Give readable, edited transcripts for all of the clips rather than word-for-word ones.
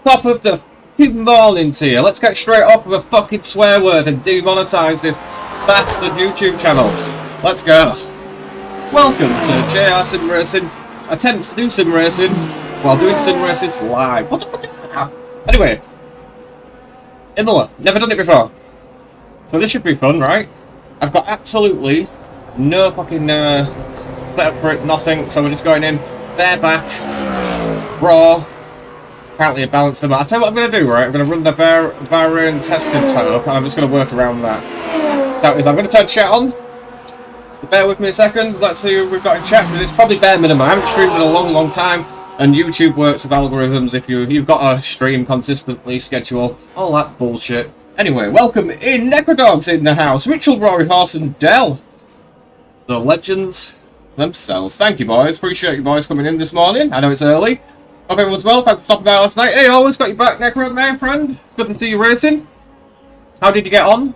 Top of the fucking morning to you. Let's get straight off with a fucking swear word and demonetize this bastard YouTube channel. Let's go. Welcome to JR SimRacing. Attempts to do SimRacing while doing SimRacing live. Anyway, Imola. Never done it before. So this should be fun, right? I've got absolutely no fucking setup for it, nothing. So we're just going in, bare back, raw. Apparently I balanced them out. I'll tell you what I'm going to do, right? I'm going to run the Bahrain testing setup, and I'm just going to work around that. That is, I'm going to turn chat on. Bear with me a second. Let's see who we've got in chat, because it's probably bare minimum. I haven't streamed in a long time, and YouTube works with algorithms if you've got a stream consistently, schedule, all that bullshit. Anyway, welcome in. Necrodogs in the house. Ritual, Rory, Horse, and Dell. The legends themselves. Thank you, boys. Appreciate you boys coming in this morning. I know it's early. Hope everyone's well. Thanks for stopping by last night. Hey, always got you back, Necro, my friend. Good to see you racing. How did you get on?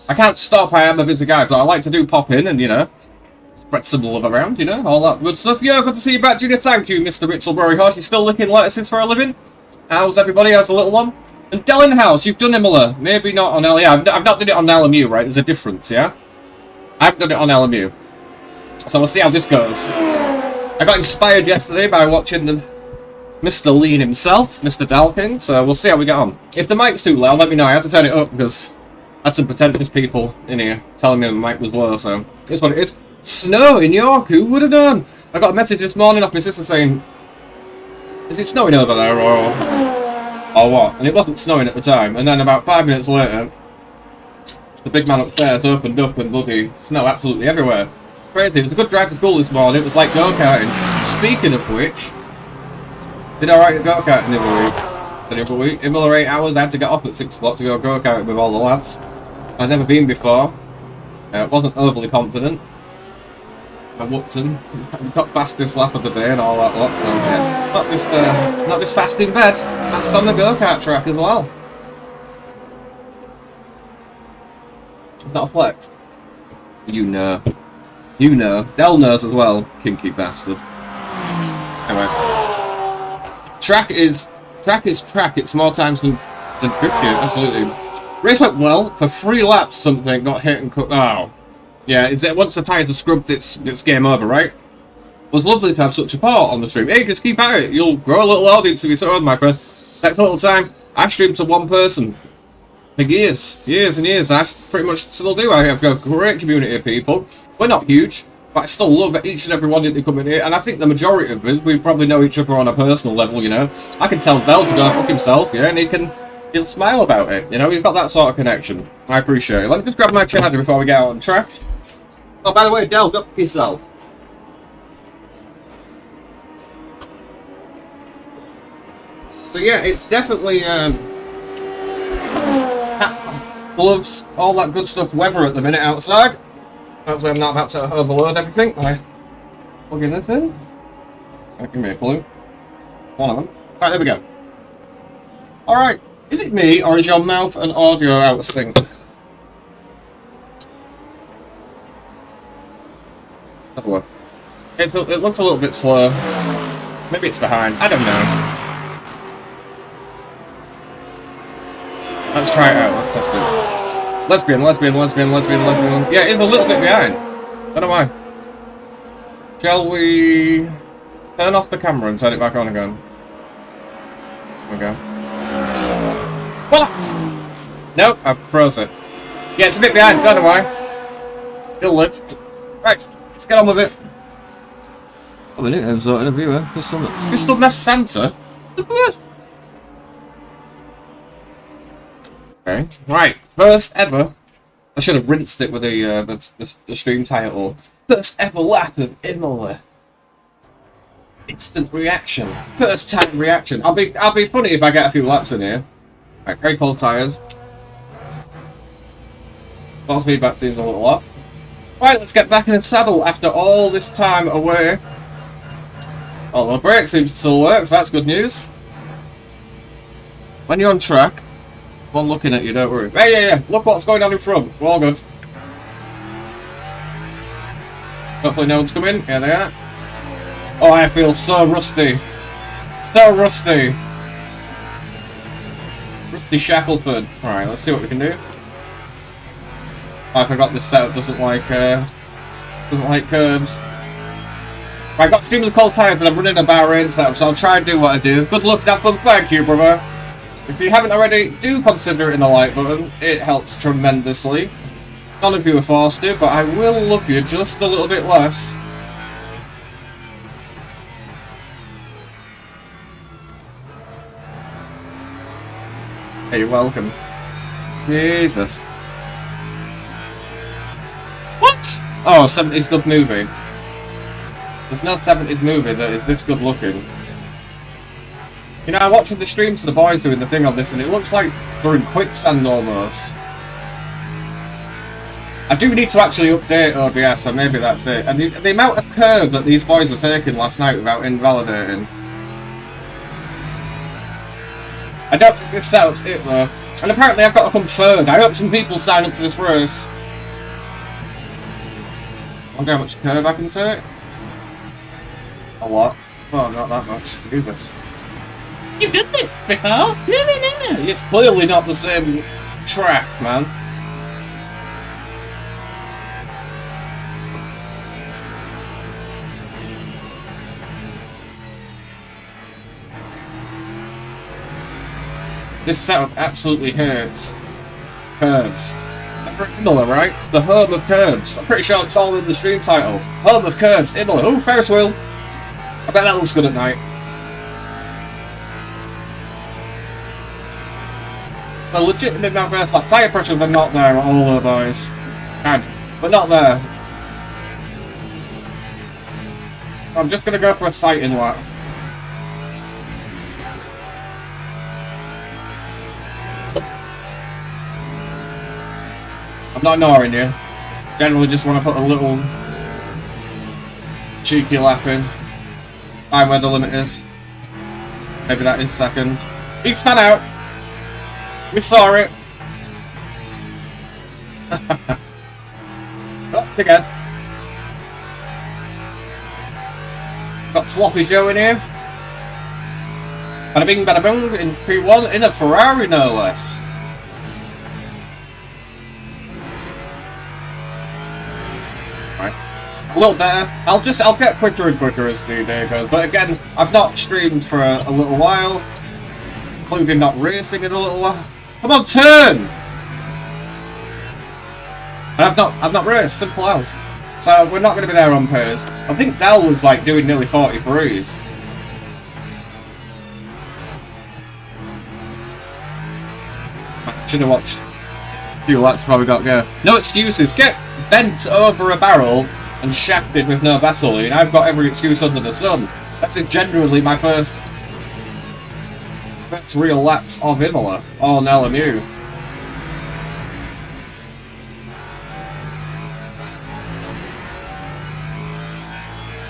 I can't stop. I am a busy guy, but I like to do pop in and, you know, spread some love around, you know, all that good stuff. Yeah, good to see you back, Junior. Thank you, Mr. Ritual Rory Horse. You still licking lettuces for a living? How's everybody? How's the little one? And Dell in the house. You've done Imola. Maybe not on L. Yeah, I've not done it on LMU, right? There's a difference, yeah? I haven't done it on LMU. So we'll see how this goes. I got inspired yesterday by watching the Mr. Lean himself, Mr. Dalking, so we'll see how we get on. If the mic's too loud, let me know. I had to turn it up because I had some pretentious people in here telling me the mic was low, so here's what it is. Snow in York, who would have done? I got a message this morning off my sister saying, is it snowing over there or what? And it wasn't snowing at the time, and then about 5 minutes later, the big man upstairs opened up and bloody snow absolutely everywhere. Crazy. It was a good drive to school this morning. It was like go-karting. Speaking of which, did alright at go-karting the other week. Imola 8 hours, I had to get off at 6 o'clock to go go-karting with all the lads. I'd never been before. Wasn't overly confident. I whooped him. Got fastest lap of the day and all that lot, so yeah. Not just fast in bed, fast on the go-kart track as well. It's not a flex. You know. You know. Dell knows as well, kinky bastard. Anyway. Track is track. It's more times than drift gear, absolutely. Race went well. For 3 laps something got hit and cut. Oh. Yeah, once the tyres are scrubbed, it's game over, right? It was lovely to have such support on the stream. Hey, just keep at it. You'll grow a little audience of your own, my friend. Next little time, I've streamed to one person for years and years. I pretty much still do. I have got a great community of people. We're not huge, but I still love each and every one that come in here. And I think the majority of us, we probably know each other on a personal level, you know. I can tell Bell to go fuck himself, yeah, and he'll smile about it. You know, we've got that sort of connection. I appreciate it. Let me just grab my charger before we get out on track. Oh, by the way, Del, go fuck yourself. So yeah, it's definitely gloves, all that good stuff. Weather at the minute outside. Hopefully, I'm not about to overload everything by plugging this in. Give me a clue. One of them. Right, there we go. All right. Is it me or is your mouth and audio out of sync? It looks a little bit slow. Maybe it's behind. I don't know. Let's try it out. Let's test it. Lesbian. Yeah, it is a little bit behind. Don't know why. Shall we turn off the camera and turn it back on again? Okay. Voila! Nope, I froze it. Yeah, it's a bit behind. Don't know why. It'll live. Right. Let's get on with it. Oh, we didn't have an viewer. Crystal Meth Santa? Okay. Right. First ever. I should have rinsed it with the stream title. First ever lap of Imola. Instant reaction. First time reaction. I'll be funny if I get a few laps in here. Right, very cold tyres. Ball speed back seems a little off. Right, let's get back in the saddle after all this time away. Oh, the brake seems to still work, so that's good news. When you're on track, one looking at you, don't worry. Hey, yeah, look what's going on in front. We're all good. Hopefully no one's coming. Here they are. Oh, I feel so rusty. So rusty. Rusty Shackleford. Alright, let's see what we can do. Oh, I forgot this setup doesn't like curbs. I've got extremely cold tyres and I'm running a Bahrain setup, so I'll try and do what I do. Good luck and have fun. Thank you, brother. If you haven't already, do consider hitting the like button. It helps tremendously. None of you are forced to, but I will love you just a little bit less. Hey, you're welcome. Jesus. What? Oh, 70s dub movie. There's no 70s movie that is this good looking. You know, I'm watching the streams of the boys doing the thing on this and it looks like they're in quicksand almost. I do need to actually update OBS, so maybe that's it. And the amount of curve that these boys were taking last night without invalidating. I don't think this setup's it though. And apparently I've got to come third. I hope some people sign up to this race. I wonder how much curve I can take. A lot. Oh, not that much. Do this. You've done this before? No. It's clearly not the same track, man. This setup absolutely hurts. Curbs. Imola, right? The home of curbs. I'm pretty sure it's all in the stream title. Home of curbs, Imola. Oh, Ferris wheel. I bet that looks good at night. The legitimate now first lap tyre pressure, but not there at all, boys. Kind of, but not there. I'm just gonna go for a sighting lap. I'm not ignoring you. Generally just want to put a little cheeky lap in. Find where the limit is. Maybe that is second. He spun out. We saw it. Oh, again. Got Sloppy Joe in here. Bada bing, bada boom in P1 in a Ferrari, no less. A little better. I'll get quicker and quicker as the day goes. But again, I've not streamed for a little while, including not racing in a little while. Come on, turn! I've not raced. Simple as. So we're not going to be there on pace. I think Dell was like doing nearly 43s. I should have watched a few laps before we got go. No excuses. Get bent over a barrel and shafted with no Vaseline. I've got every excuse under the sun. That's generally my first real laps of Imola. Oh, now I'm you.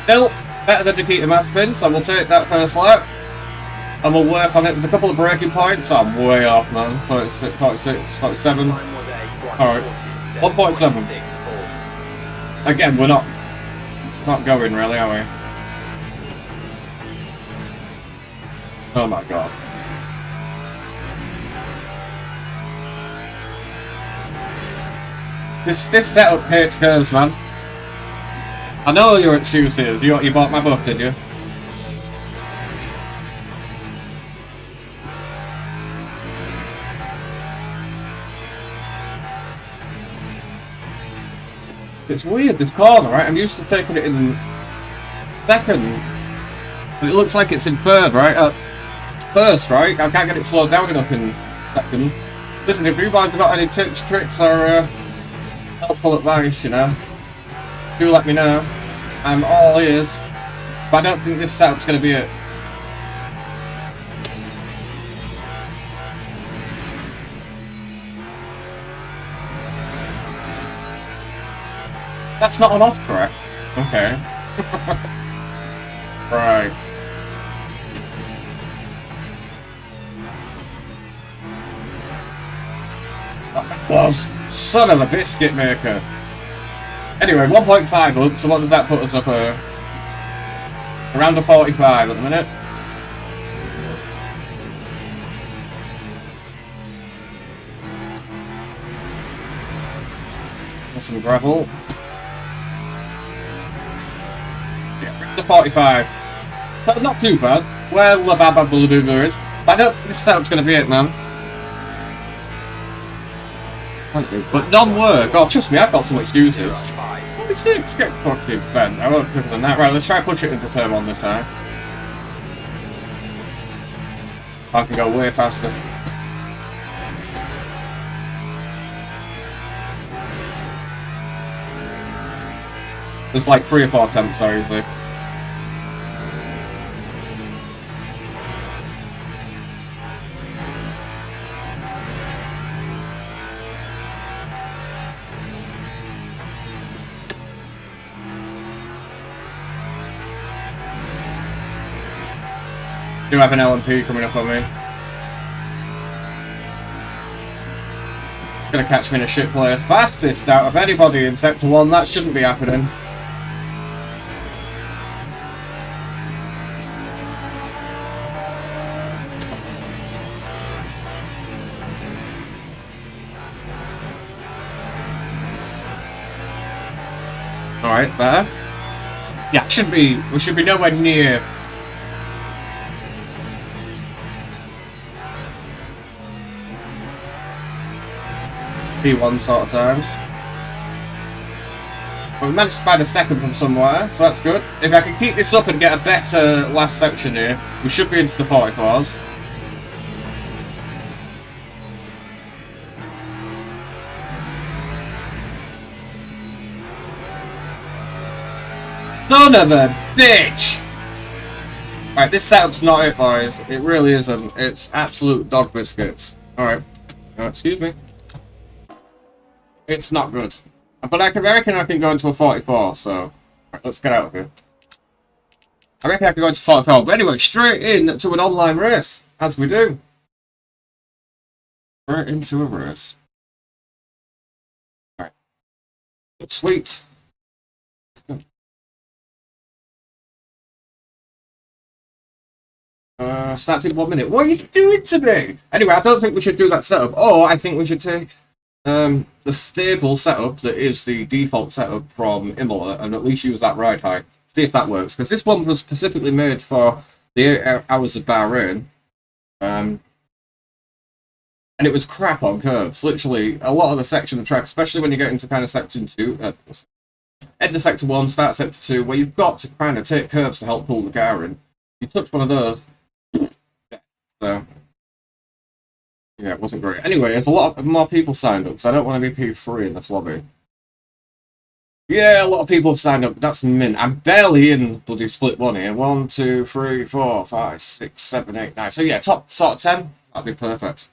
Still better than Nikita Mazepin, so we'll take that first lap. And we'll work on it. There's a couple of braking points. I'm way off, man. 46, 47. Alright. 1.7. Again, we're not going really, are we? Oh my god. This setup hates curves, man. I know your excuses. You bought my book, did you? It's weird, this corner, right? I'm used to taking it in second. But it looks like it's in third, right? First, right? I can't get it slowed down enough in second. Listen, if you guys have got any tips, tricks, or helpful advice, you know, do let me know. I'm all ears. But I don't think this setup's going to be it. That's not an off track. Okay. Right. That was son of a biscuit maker. Anyway, 1.5 up, so what does that put us up around the 45 at the minute. some gravel. Yeah, the 45. So not too bad. Well, the bad there is. But I don't think this setup's going to be it, man. But non-work. Oh, trust me, I've got some excuses. 46, get fucking bent. I won't quicker than that. Right, let's try and push it into turn 1 this time. I can go way faster. There's like 3 or 4 attempts, sorry, usually. Do have an LMP coming up on me. Gonna catch me in a shit place. Fastest out of anybody in Sector 1, that shouldn't be happening. Alright, there. Yeah, we should be nowhere near P1 sort of times. But we managed to find a second from somewhere, so that's good. If I can keep this up and get a better last section here, we should be into the 44s. Son of a bitch! Right, this setup's not it, boys. It really isn't. It's absolute dog biscuits. Alright. Oh, excuse me. It's not good. But I reckon I can go into a 44, so... Right, let's get out of here. I reckon I can go into 44. But anyway, straight in to an online race. As we do. Right into a race. Alright. Sweet. Starts in 1 minute. What are you doing to me? Anyway, I don't think we should do that setup. Or I think we should take the stable setup that is the default setup from Imola and at least use that ride height. See if that works. Because this one was specifically made for the 8 hours of Bahrain. And it was crap on curves. Literally, a lot of the section of track, especially when you get into kind of section 2, enter sector 1, start sector 2, where you've got to kind of take curves to help pull the car in. You touch one of those. So, yeah, it wasn't great. Anyway, there's a lot more people signed up, because I don't want to be P3 in this lobby. Yeah, a lot of people have signed up. That's mint. I'm barely in bloody split 1 here. 1, 2, 3, 4, 5, 6, 7, 8, 9. So yeah, top sort of 10. That'd be perfect.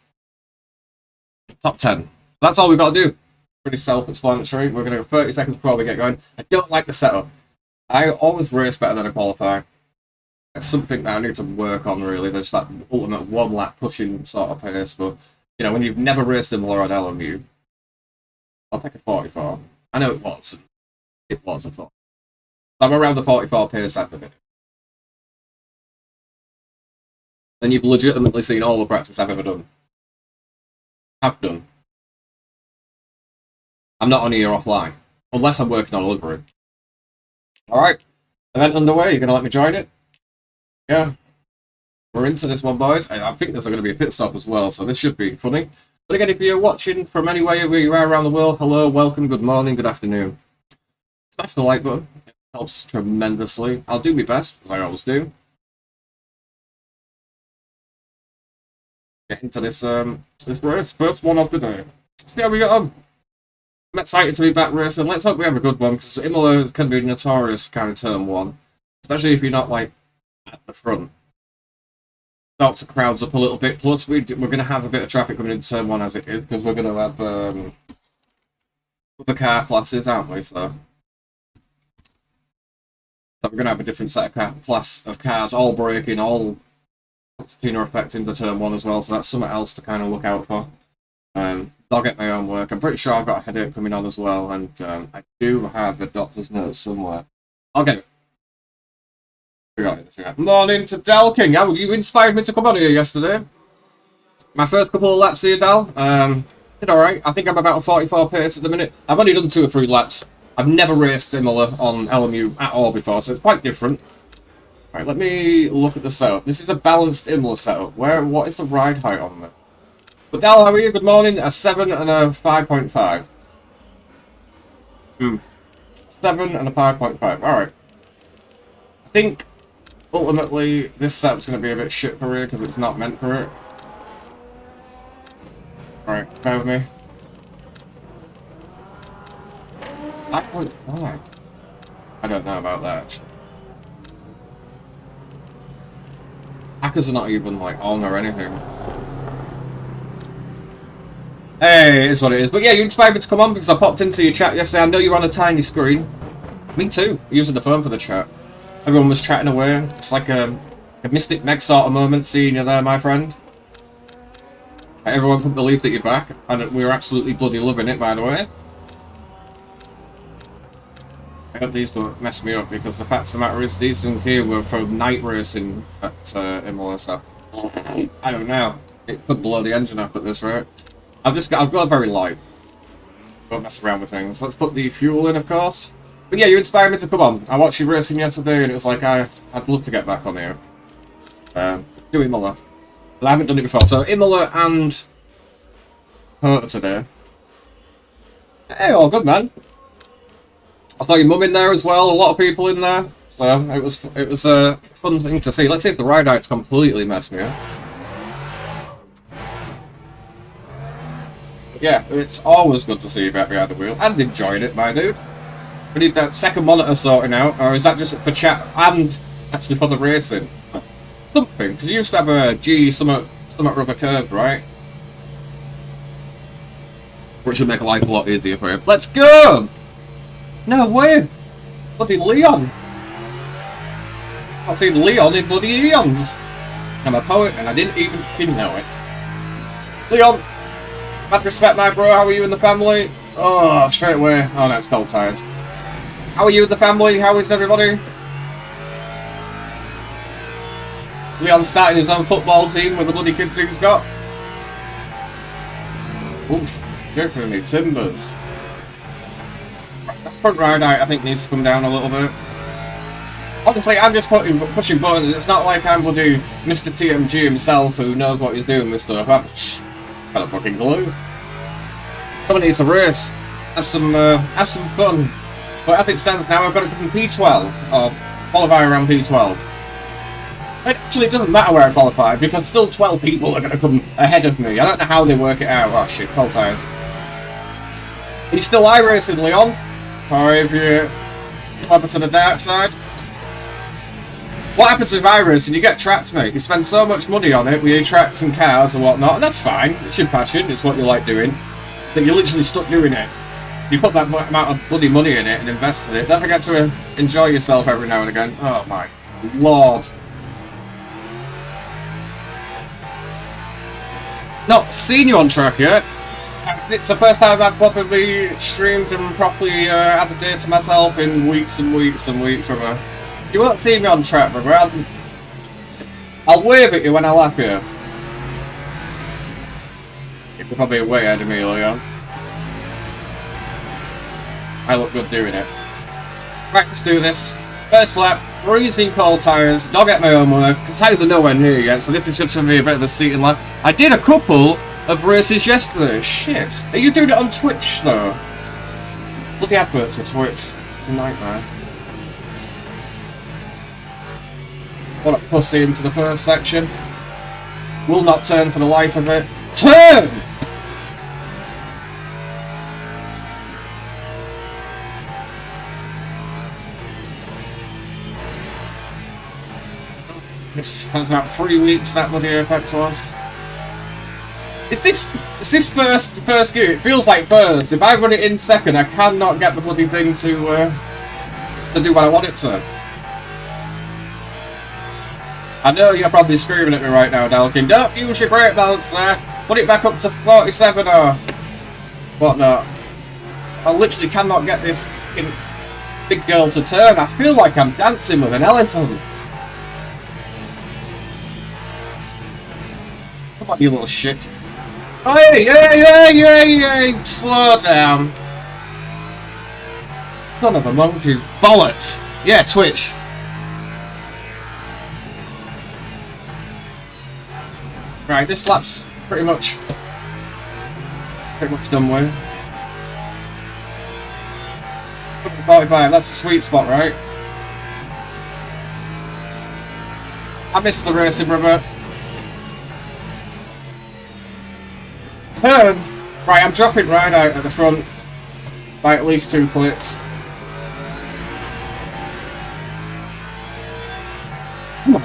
Top 10. That's all we've got to do. Pretty self-explanatory. We're going to go 30 seconds before we get going. I don't like the setup. I always race better than I qualify. It's something that I need to work on, really. There's that ultimate 1 lap pushing sort of pace, but, you know, when you've never raced Imola on LMU, I'll take a 44. I know it was. It was a 44. I'm around the 44 pace at the minute. Then you've legitimately seen all the practice I've ever done. Have done. I'm not on here offline, unless I'm working on livery. Alright, event underway, you're going to let me join it? Yeah, we're into this one, boys. I think there's going to be a pit stop as well, so this should be funny. But again, if you're watching from anywhere where you are around the world, hello, welcome, good morning, good afternoon. Smash the like button. It helps tremendously. I'll do my best, as I always do. Get into this this race, first one of the day. See how we get on. I'm excited to be back racing. Let's hope we have a good one, because Imola can be notorious kind of turn 1. Especially if you're not, like, at the front. Starts the crowds up a little bit. Plus, we're going to have a bit of traffic coming into turn 1 as it is, because we're going to have other car classes, aren't we? So we're going to have a different set of class of cars, all braking, all Tina effect into turn 1 as well. So that's something else to kind of look out for. I'll get my own work. I'm pretty sure I've got a headache coming on as well, and I do have a doctor's note somewhere. I'll get it. Morning to Del King. How you inspired me to come on here yesterday? My first couple of laps here, Del. did alright. I think I'm about a 44 pace at the minute. I've only done 2 or 3 laps. I've never raced Imola on LMU at all before, so it's quite different. Right, let me look at the setup. This is a balanced Imola setup. What is the ride height on there? But Dal, how are you? Good morning. A 7 and a 5.5. 7 and a 5.5. Alright. I think, ultimately, this setup's going to be a bit shit for you, because it's not meant for it. Alright, bear with me. 5.5. I don't know about that, actually. Hackers are not even, like, on or anything. Hey, it is what it is. But yeah, you inspired me to come on because I popped into your chat yesterday. I know you're on a tiny screen. Me too. Using the phone for the chat. Everyone was chatting away. It's like a Mystic Meg sort of moment seeing you there, my friend. Everyone couldn't believe that you're back. And we were absolutely bloody loving it, by the way. I hope these don't mess me up, because the fact of the matter is, these things here were for night racing at Imola, so I don't know. It could blow the engine up at this rate. I've got very light. Don't mess around with things. Let's put the fuel in, of course. But yeah, you inspired me to come on. I watched you racing yesterday, and it was like, I'd love to get back on here. Do Imola. But I haven't done it before, so Imola and Corsa today. Hey, all good, man. I saw your mum in there as well, a lot of people in there, so it was a fun thing to see. Let's see if the ride out's completely messed me up. Yeah, it's always good to see you back behind the wheel, and enjoying it, my dude. We need that second monitor sorting out, or is that just for chat and actually for the racing? Something, because you used to have a G somewhat rubber curve, right? Which would make life a lot easier for you. Let's go! No way! Bloody Leon! I've seen Leon in bloody eons! I'm a poet and I didn't even know it. Leon! Mad respect, my bro, how are you and the family? Oh, straight away. Oh no, it's cold tires. How are you and the family? How is everybody? Leon's starting his own football team with the bloody kids he's got. Oof, dripping me timbers. Front ride height, I think, needs to come down a little bit. Honestly, I'm just pushing buttons. It's not like I'm bloody Mr. TMG himself who knows what he's doing with stuff. I've got a fucking clue. Someone needs a race. Have some fun. But as it stands now, I've got to come P12 or qualify around P12. It actually doesn't matter where I qualify because still 12 people are going to come ahead of me. I don't know how they work it out. Oh shit, cold tires. Are you still iRacing, Leon? Or if you over to the dark side? What happens with iRacing? You get trapped, mate. You spend so much money on it with your tracks and cars and whatnot, and that's fine. It's your passion. It's what you like doing. But you're literally stuck doing it. You put that amount of bloody money in it and invest in it. Don't forget to enjoy yourself every now and again. Oh my lord. Not seen you on track yet. It's the first time I've probably streamed and properly had a day to myself in weeks and weeks and weeks from her. You won't see me on track, brother. I'll wave at you when I lap you. You're probably way ahead of me, Leon. I look good doing it. Right, let's do this. First lap, freezing cold tyres. Don't get my own work. The tyres are nowhere near yet, so this is just going to be a bit of a seating lap. I did a couple of races yesterday. Shit. Are you doing it on Twitch, though? Bloody adverts for Twitch. Nightmare. What a pussy into the first section. Will not turn for the life of it. Turn! This has about 3 weeks, that bloody Apex was. Is this first gear? It feels like first. If I run it in second, I cannot get the bloody thing to do what I want it to. I know you're probably screaming at me right now, Dalkin. Don't use your brake balance there. Put it back up to 47 or whatnot. I literally cannot get this big girl to turn. I feel like I'm dancing with an elephant. Come on, you little shit. Hey, hey, hey, hey, hey! Slow down. Son of a monkey's bollocks. Yeah, Twitch. Right, this lap's pretty much done with. 45, that's a sweet spot, right? I missed the racing, brother. Turn! Right, I'm dropping right out at the front by at least 2 clips. Come on.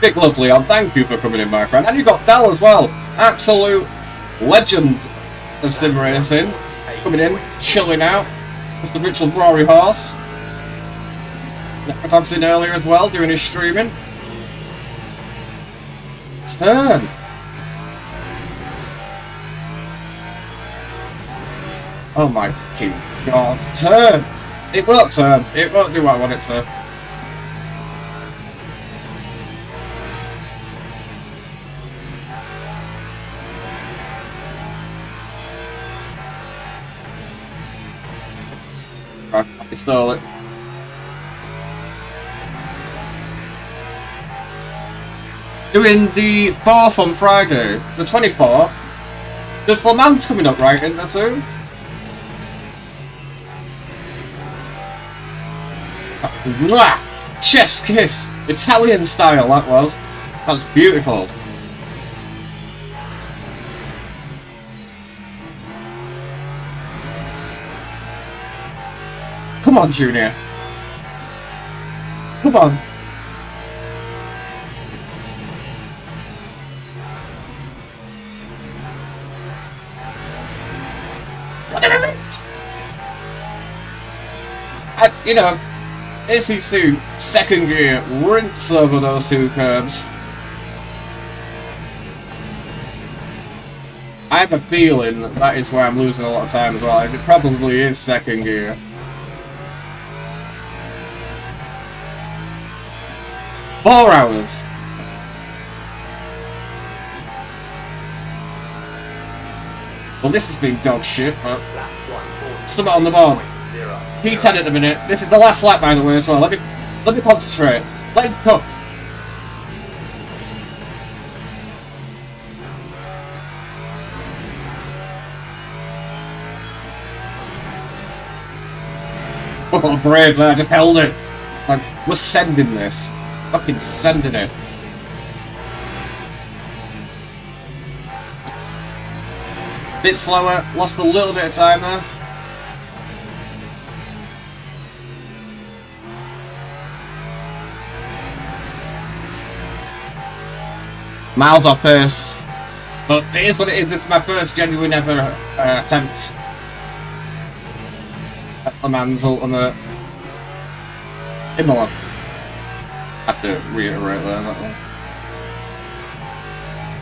Big love, Leon. Thank you for coming in, my friend. And you got Dal as well. Absolute legend of SimRacing. Coming in, chilling out. Mr. Mitchell Rory Horse. Necrodog's in earlier as well, doing his streaming. Turn! Oh my fucking god. Turn! It won't turn. It won't do what I want it to. Right, I stole it. Doing the 4th on Friday. The 24th. There's Le Mans coming up, right, isn't there soon? Mwah! Chef's kiss! Italian style, that was. That was beautiful. Come on, Junior. Come on. You know, ACC second gear, rinse over those 2 curbs. I have a feeling that is where I'm losing a lot of time as well. It probably is second gear. Four hours. Well, this has been dog shit, but something on the board. P10 at the minute. This is the last lap, by the way, as well. Let me concentrate. Let him cook. Oh, brave there. I just held it. Like, we're sending this. Fucking sending it. Bit slower. Lost a little bit of time there. Miles off pace. But it is what it is. It's my first genuine ever attempt at Le Mans Ultimate. Imola. I have to reiterate there. That one.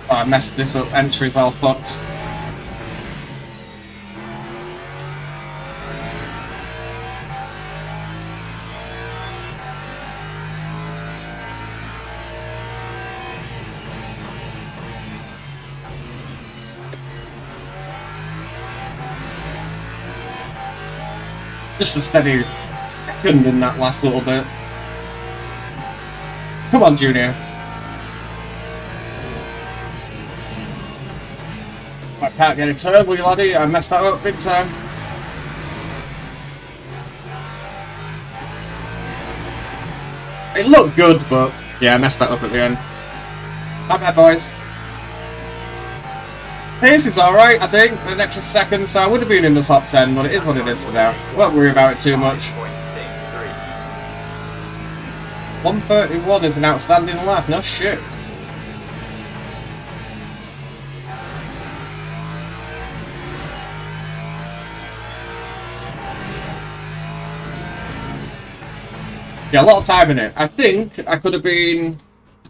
Oh, I messed this up. Entry's all fucked. Just a steady second in that last little bit. Come on, Junior. I can't get a turn, will you, laddie? I messed that up big time. It looked good, but yeah, I messed that up at the end. Not bad, boys. Pace is alright, I think, an extra second, so I would have been in the top 10, but it is what it is for now. Won't worry about it too much. 131 is an outstanding lap, no shit. Yeah, a lot of time in it. I think I could have been...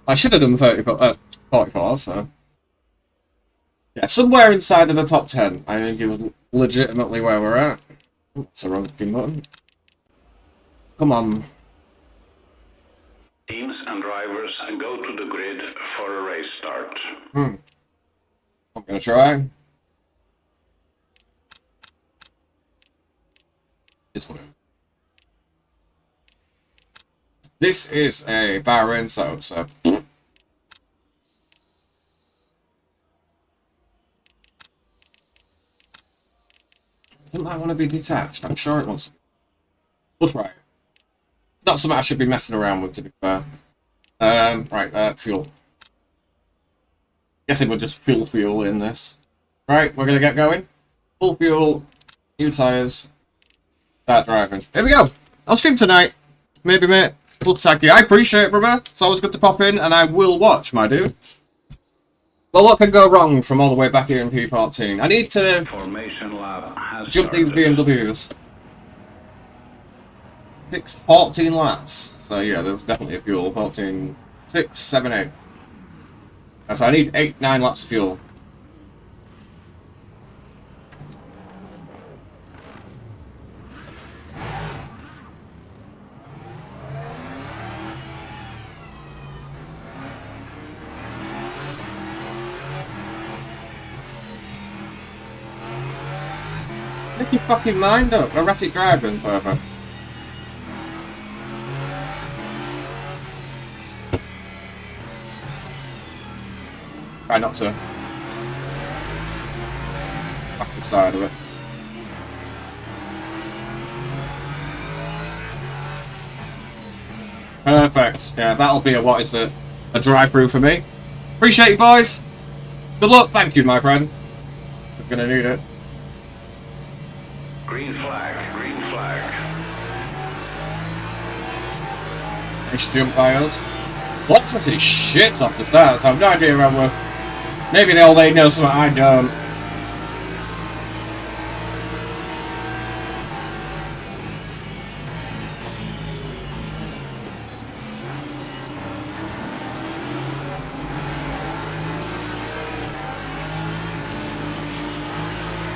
I should have done 44, so... Yeah, somewhere inside of the top 10. I think it was legitimately where we're at. That's the wrong button. Come on. Teams and drivers go to the grid for a race start. Come I'm going to try. This is a Bahrain setup, so... Doesn't that want to be detached? I'm sure it wants to. We'll try it. It's not something I should be messing around with, to be fair. Right, fuel. Guessing we'll just fuel in this. Right, we're going to get going. Full fuel, new tyres, start driving. Here we go. I'll stream tonight. Maybe, mate. We'll tag you. I appreciate it, brother. It's always good to pop in, and I will watch, my dude. Well, what could go wrong from all the way back here in P14? I need to jump these BMWs. 14 laps. So yeah, there's definitely a fuel. 14, 6, 7, 8. So I need 8, 9 laps of fuel. Make your fucking mind up. Erratic driving, perfect. Try not to back the side of it. Perfect. Yeah, that'll be what is it? A drive-through for me. Appreciate you, boys. Good luck. Thank you, my friend. I'm gonna need it. Green flag, green flag. Nice jump by us. Lexus is shit off the start, so I've no idea around where. Maybe the old lady knows something I don't.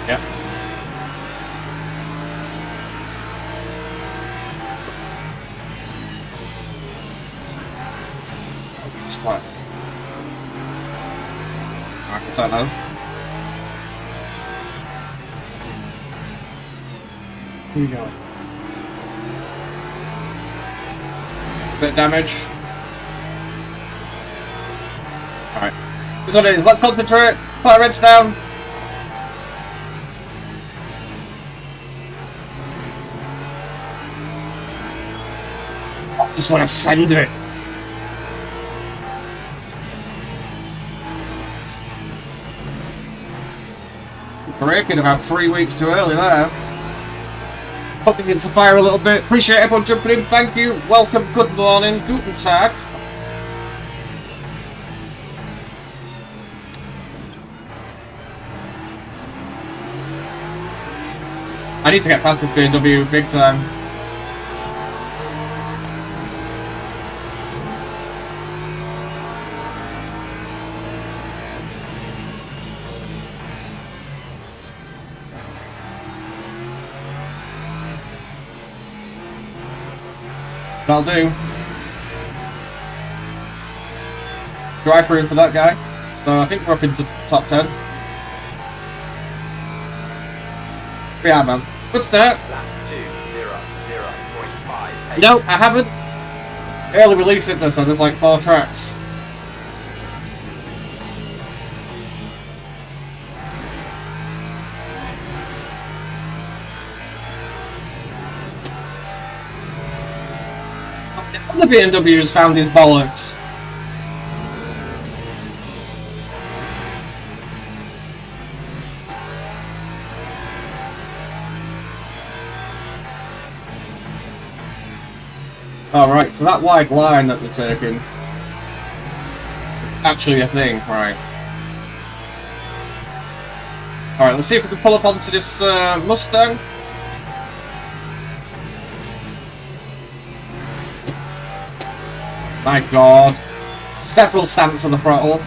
Yep. Splat. I can set those. Here we go. Bit of damage. Alright. This one is. Let's concentrate. Put our heads down. I just want to send it. Braking about 3 weeks too early there. Popping into fire a little bit. Appreciate everyone jumping in. Thank you. Welcome. Good morning. Guten Tag. I need to get past this BMW big time. That'll do. Drive through for that guy. So I think we're up into top 10. Yeah, man. Good start. No, I haven't. Early release in there, so there's like 4 tracks. The BMW's found his bollocks. Alright, so that wide line that they're taking actually a thing, right. Alright, let's see if we can pull up onto this Mustang. My god. Several stamps on the throttle.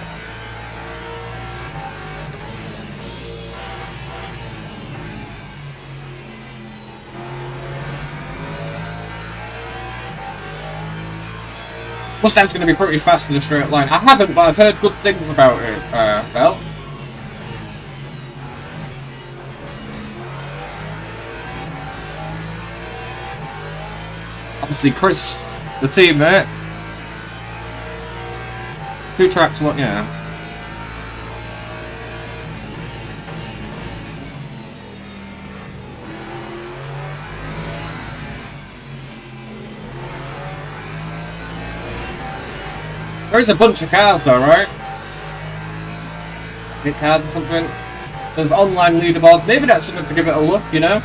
Mustang's going to be pretty fast in a straight line. I haven't, but I've heard good things about it, Bell. obviously Chris, the teammate. 2 tracks, what? Yeah. There is a bunch of cars though, right? Big cars or something. There's online leaderboard. Maybe that's something to give it a look, you know?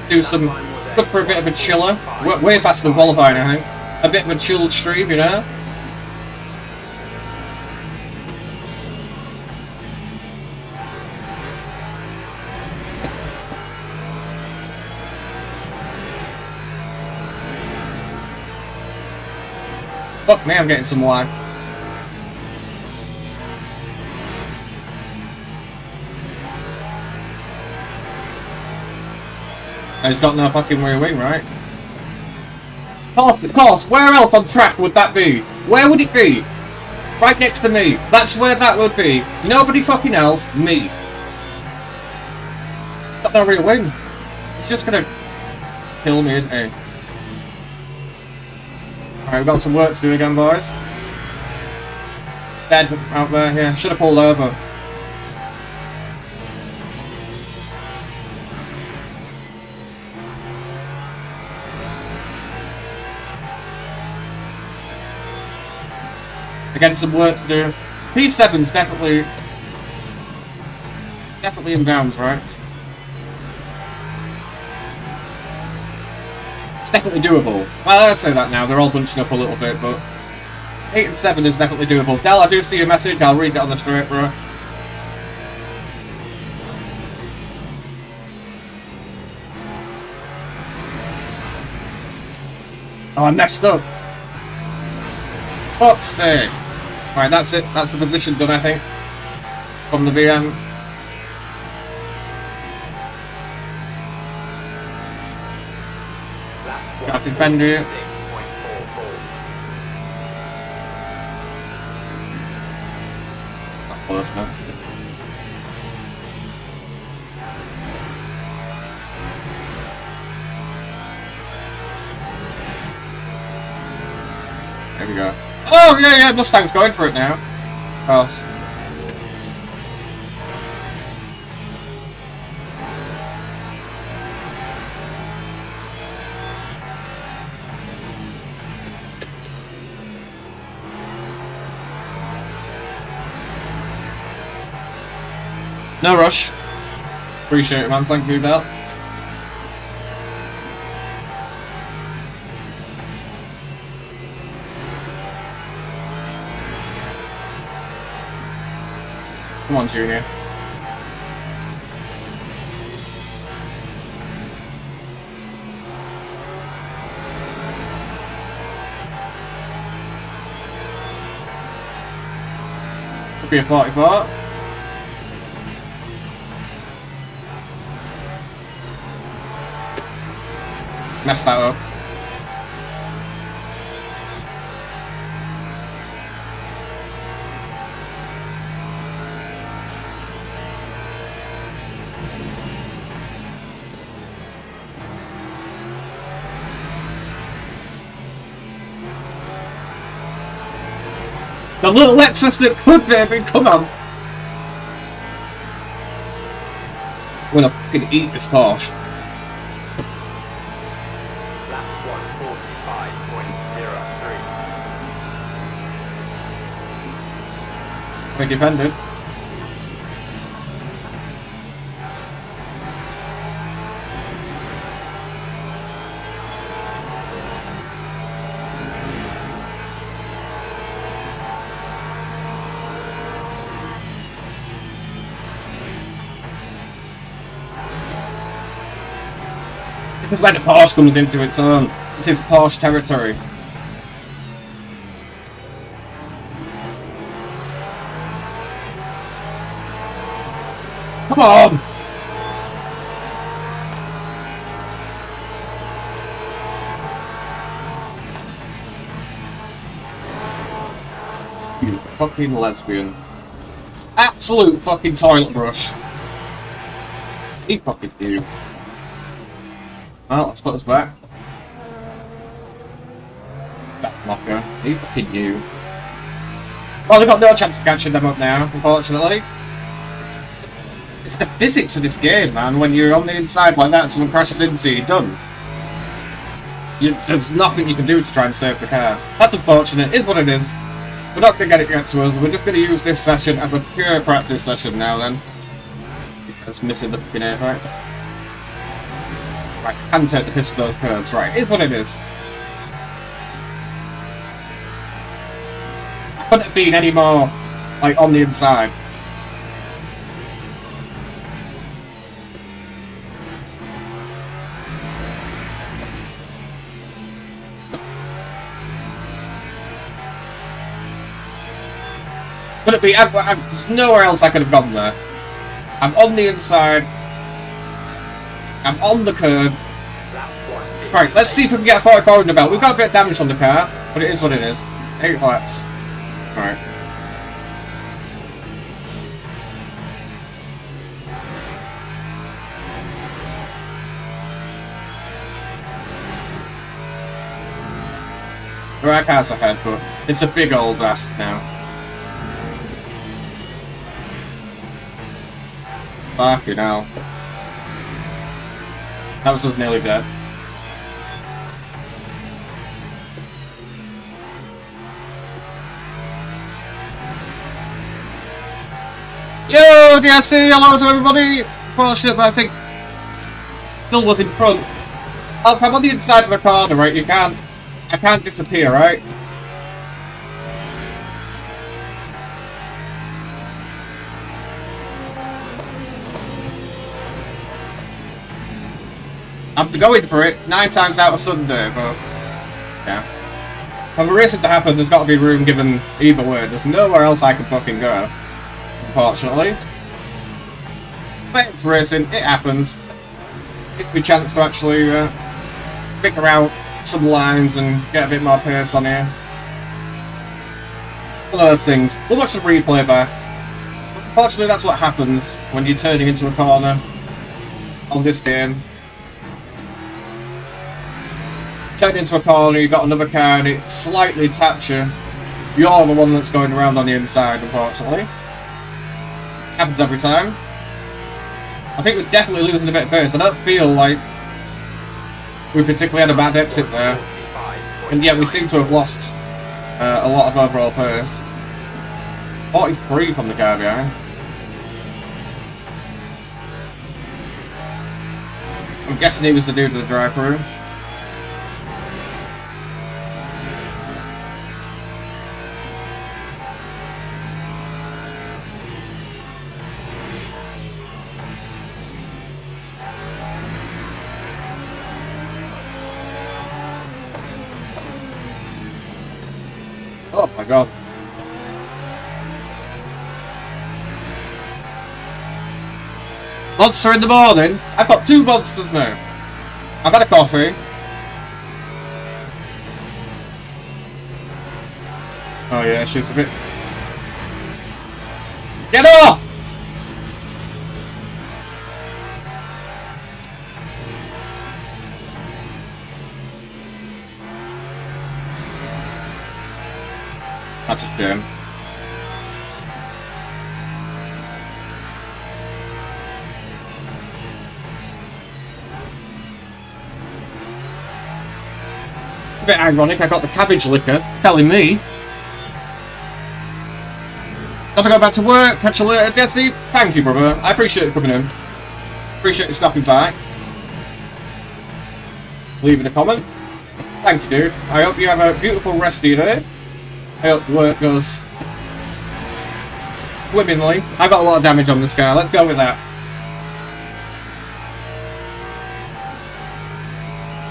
Do some... Good for a bit of a chiller. Way faster than qualifying, I think. A bit of a chilled stream, you know? Fuck me, I'm getting some lag. He's got no fucking rear wing, right? Of course, where else on track would that be? Where would it be? Right next to me. That's where that would be. Nobody fucking else, me. Got no rear wing. It's just gonna kill me, isn't it? Alright, we've got some work to do again, boys. Dead out there, yeah. Should have pulled over. Again, some work to do. P7's definitely in bounds, right? It's definitely doable. Well, I say that now, they're all bunching up a little bit, but 8 and 7 is definitely doable. Del, I do see your message, I'll read that on the straight, bro. Oh, I messed up. Fuck's sake. Right, that's it. That's the position done, I think. From the VM. Got to defend it. Not close enough. There we go. Oh, yeah, Mustang's going for it now. Oh. No rush. Appreciate it, man. Thank you, Del. Come on, Junior. Could be a 44. Messed that up. The little Lexus that could, baby, come on! I'm gonna fucking eat this Porsche. Lap 145.03. We defended. This is where the Porsche comes into its own. This is Porsche territory. Come on! You fucking lesbian. Absolute fucking toilet brush. He fucking you. Well, let's put us back. Locker. Who fucking you? Well, they've got no chance of catching them up now, unfortunately. It's the physics of this game, man. When you're on the inside like that and someone crashes into you, you're done. There's nothing you can do to try and save the car. That's unfortunate. It is what it is. We're not going to get it to us. We're just going to use this session as a pure practice session now, then. It's missing the fucking air effect. Right, can take the piss of those curves. Right, it is what it is. I couldn't have been any more, like, on the inside. Couldn't be. There's nowhere else I could have gone there. I'm on the inside. I'm on the curb. Right, let's see if we can get a 44 in the belt. We've got a bit of damage on the car, but it is what it is. 8 laps. Alright. There are cars ahead, but it's a big old ass now. Fucking hell. That was us nearly dead. Yo, DSC, hello to everybody! Bullshit, but I think still was in front. If I'm on the inside of the corner, right, I can't disappear, right? I'm going for it 9 times out of Sunday, but yeah. For the racing to happen, there's got to be room given either way. There's nowhere else I can fucking go, unfortunately. But it's racing, it happens. It's my chance to actually figure out some lines and get a bit more pace on here. One of those things. We'll watch the replay back. Unfortunately, that's what happens when you're turning into a corner on this game. Turn into a corner, you've got another car and it slightly taps you. You're the one that's going around on the inside, unfortunately. Happens every time. I think we're definitely losing a bit of pace. I don't feel like we particularly had a bad exit there. And yet we seem to have lost a lot of overall pace. 43 from the car behind. I'm guessing he was the dude to the drive-through. Oh my god. Monster in the morning? I've got 2 monsters now. I've had a coffee. Oh yeah, shoots a bit. Get off! That's a shame. It's a bit ironic, I got the cabbage liquor telling me. Gotta go back to work, catch you later, Desi. Thank you, brother. I appreciate you coming in. Appreciate you stopping by. Leaving a comment. Thank you, dude. I hope you have a beautiful rest of your day. I hope work goes swimmingly. I've got a lot of damage on this car. Let's go with that.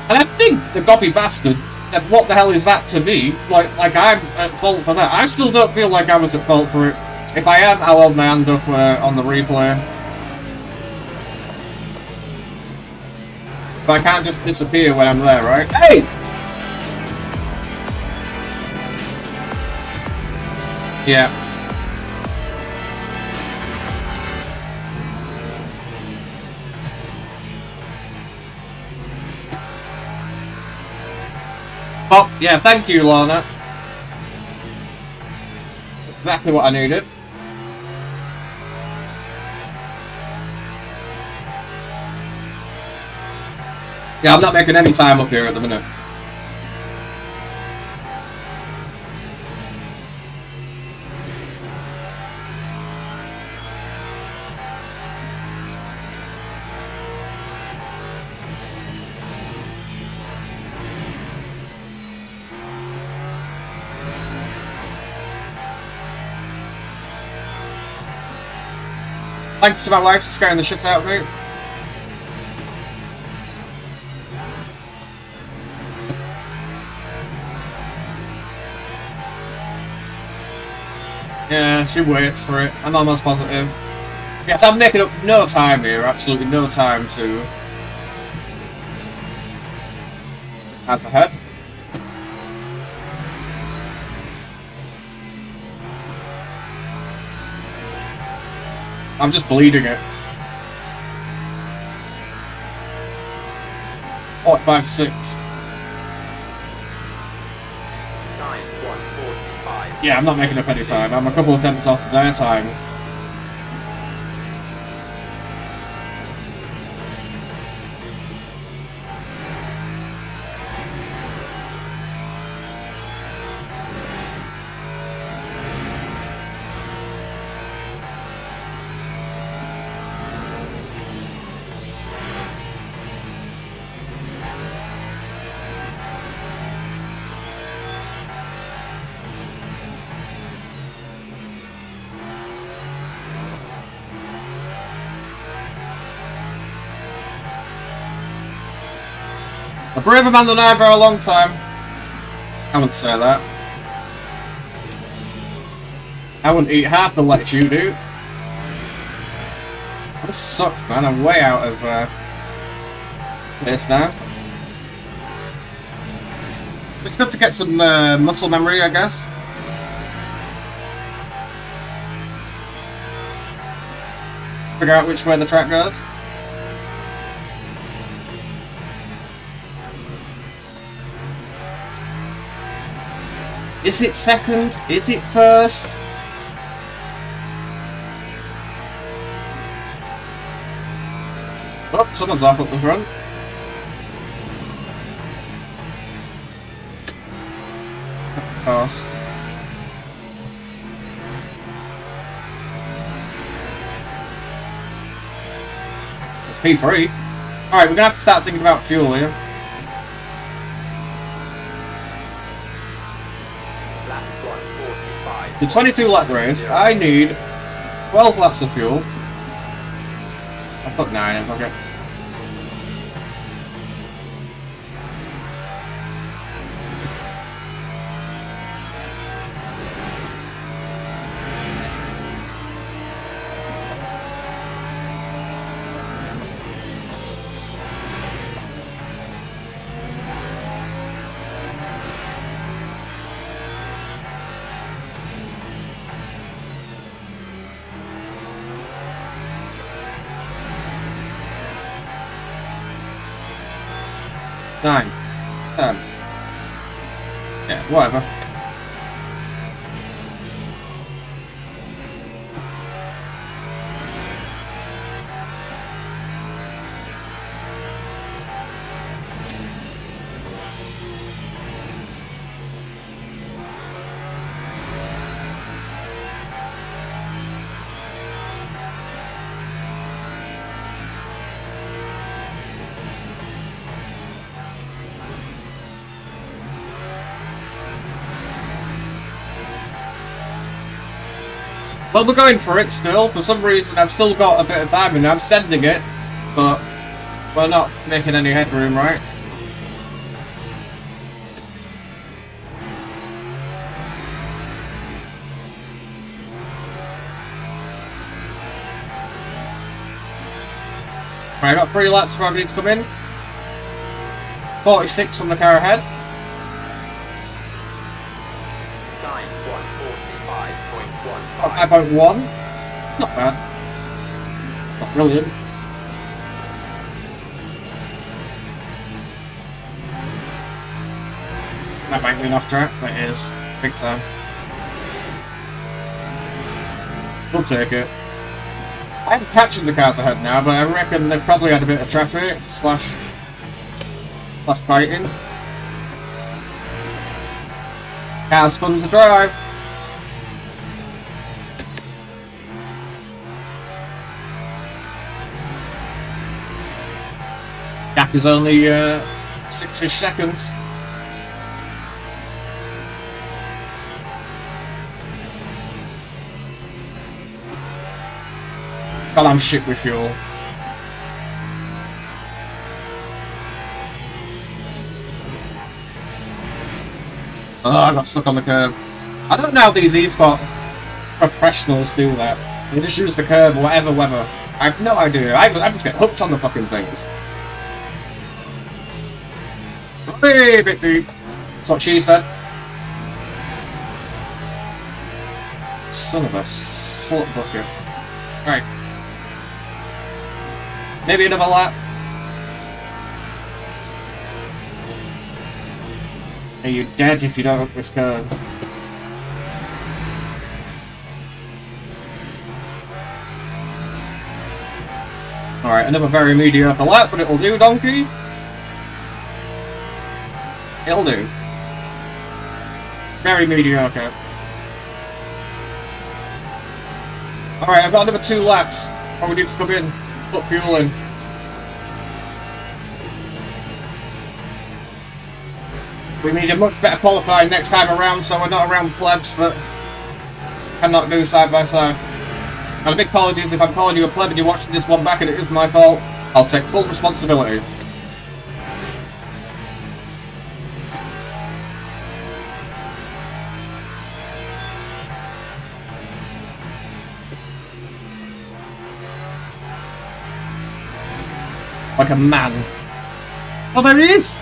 And I think the gobby bastard said, "What the hell is that to me?" Like I'm at fault for that. I still don't feel like I was at fault for it. If I am, I'll hold my hand up on the replay. But I can't just disappear when I'm there, right? Hey! Yeah. Oh, yeah, thank you, Lorna. Exactly what I needed. Yeah, I'm not making any time up here at the minute. Thanks to my wife for scaring the shit out of me. Yeah, she waits for it. I'm almost positive. Yes, I'm making up no time here. Absolutely no time to... That's ahead. I'm just bleeding it. 45.6. 9:1:45. Yeah, I'm not making up any time. I'm a couple attempts off their time. A braver man than I for a long time. I wouldn't say that. I wouldn't eat half the lettuce you do. This sucks, man. I'm way out of this now. It's good to get some muscle memory, I guess. Figure out which way the track goes. Is it second? Is it first? Oh, someone's off up the front. Of course. It's P3. Alright, we're gonna have to start thinking about fuel here. The 22 lap race, I need 12 laps of fuel. I'll put 9 in, okay. Nine. 10. Yeah, whatever. Well, we're going for it still. For some reason, I've still got a bit of time and I'm sending it, but we're not making any headroom, right? Right, I got 3 laps before I need to come in. 46 from the car ahead. 5.1. Not bad. Not brilliant. That might be off track. That is. Big time. We'll take it. I'm catching the cars ahead now, but I reckon they've probably had a bit of traffic slash fighting. Cars fun to drive. Gap is only 6-ish seconds. God, I'm shit with fuel. Oh, I got stuck on the curb. I don't know how these eSport professionals do that. They just use the curb, whatever weather. I have no idea. I just get hooked on the fucking things. Hey, bit deep. That's what she said. Son of a slut bucket. Right. Maybe another lap. Are you dead if you don't hook this curve? Alright, another very mediocre lap, but it'll do, donkey. It'll do. Very mediocre. Alright, I've got another 2 laps. Oh, we need to come in. Put fuel in. We need a much better qualifying next time around, so we're not around plebs that cannot do side by side. And a big apologies if I'm calling you a pleb and you're watching this one back and it is my fault. I'll take full responsibility. Like a man. Oh, there he is!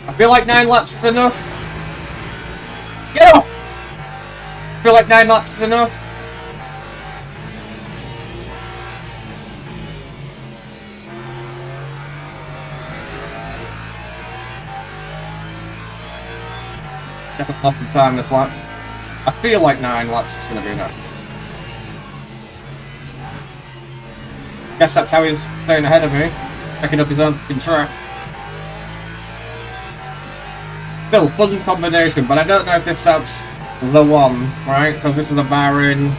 I feel like 9 laps is enough. Get off! I feel like 9 laps is enough. Definitely off the time this lap. I feel like 9 laps is going to be enough. Guess that's how he's staying ahead of me. Picking up his own track. Still, fun combination, but I don't know if this setup's the one, right? Because this is a Bahrain.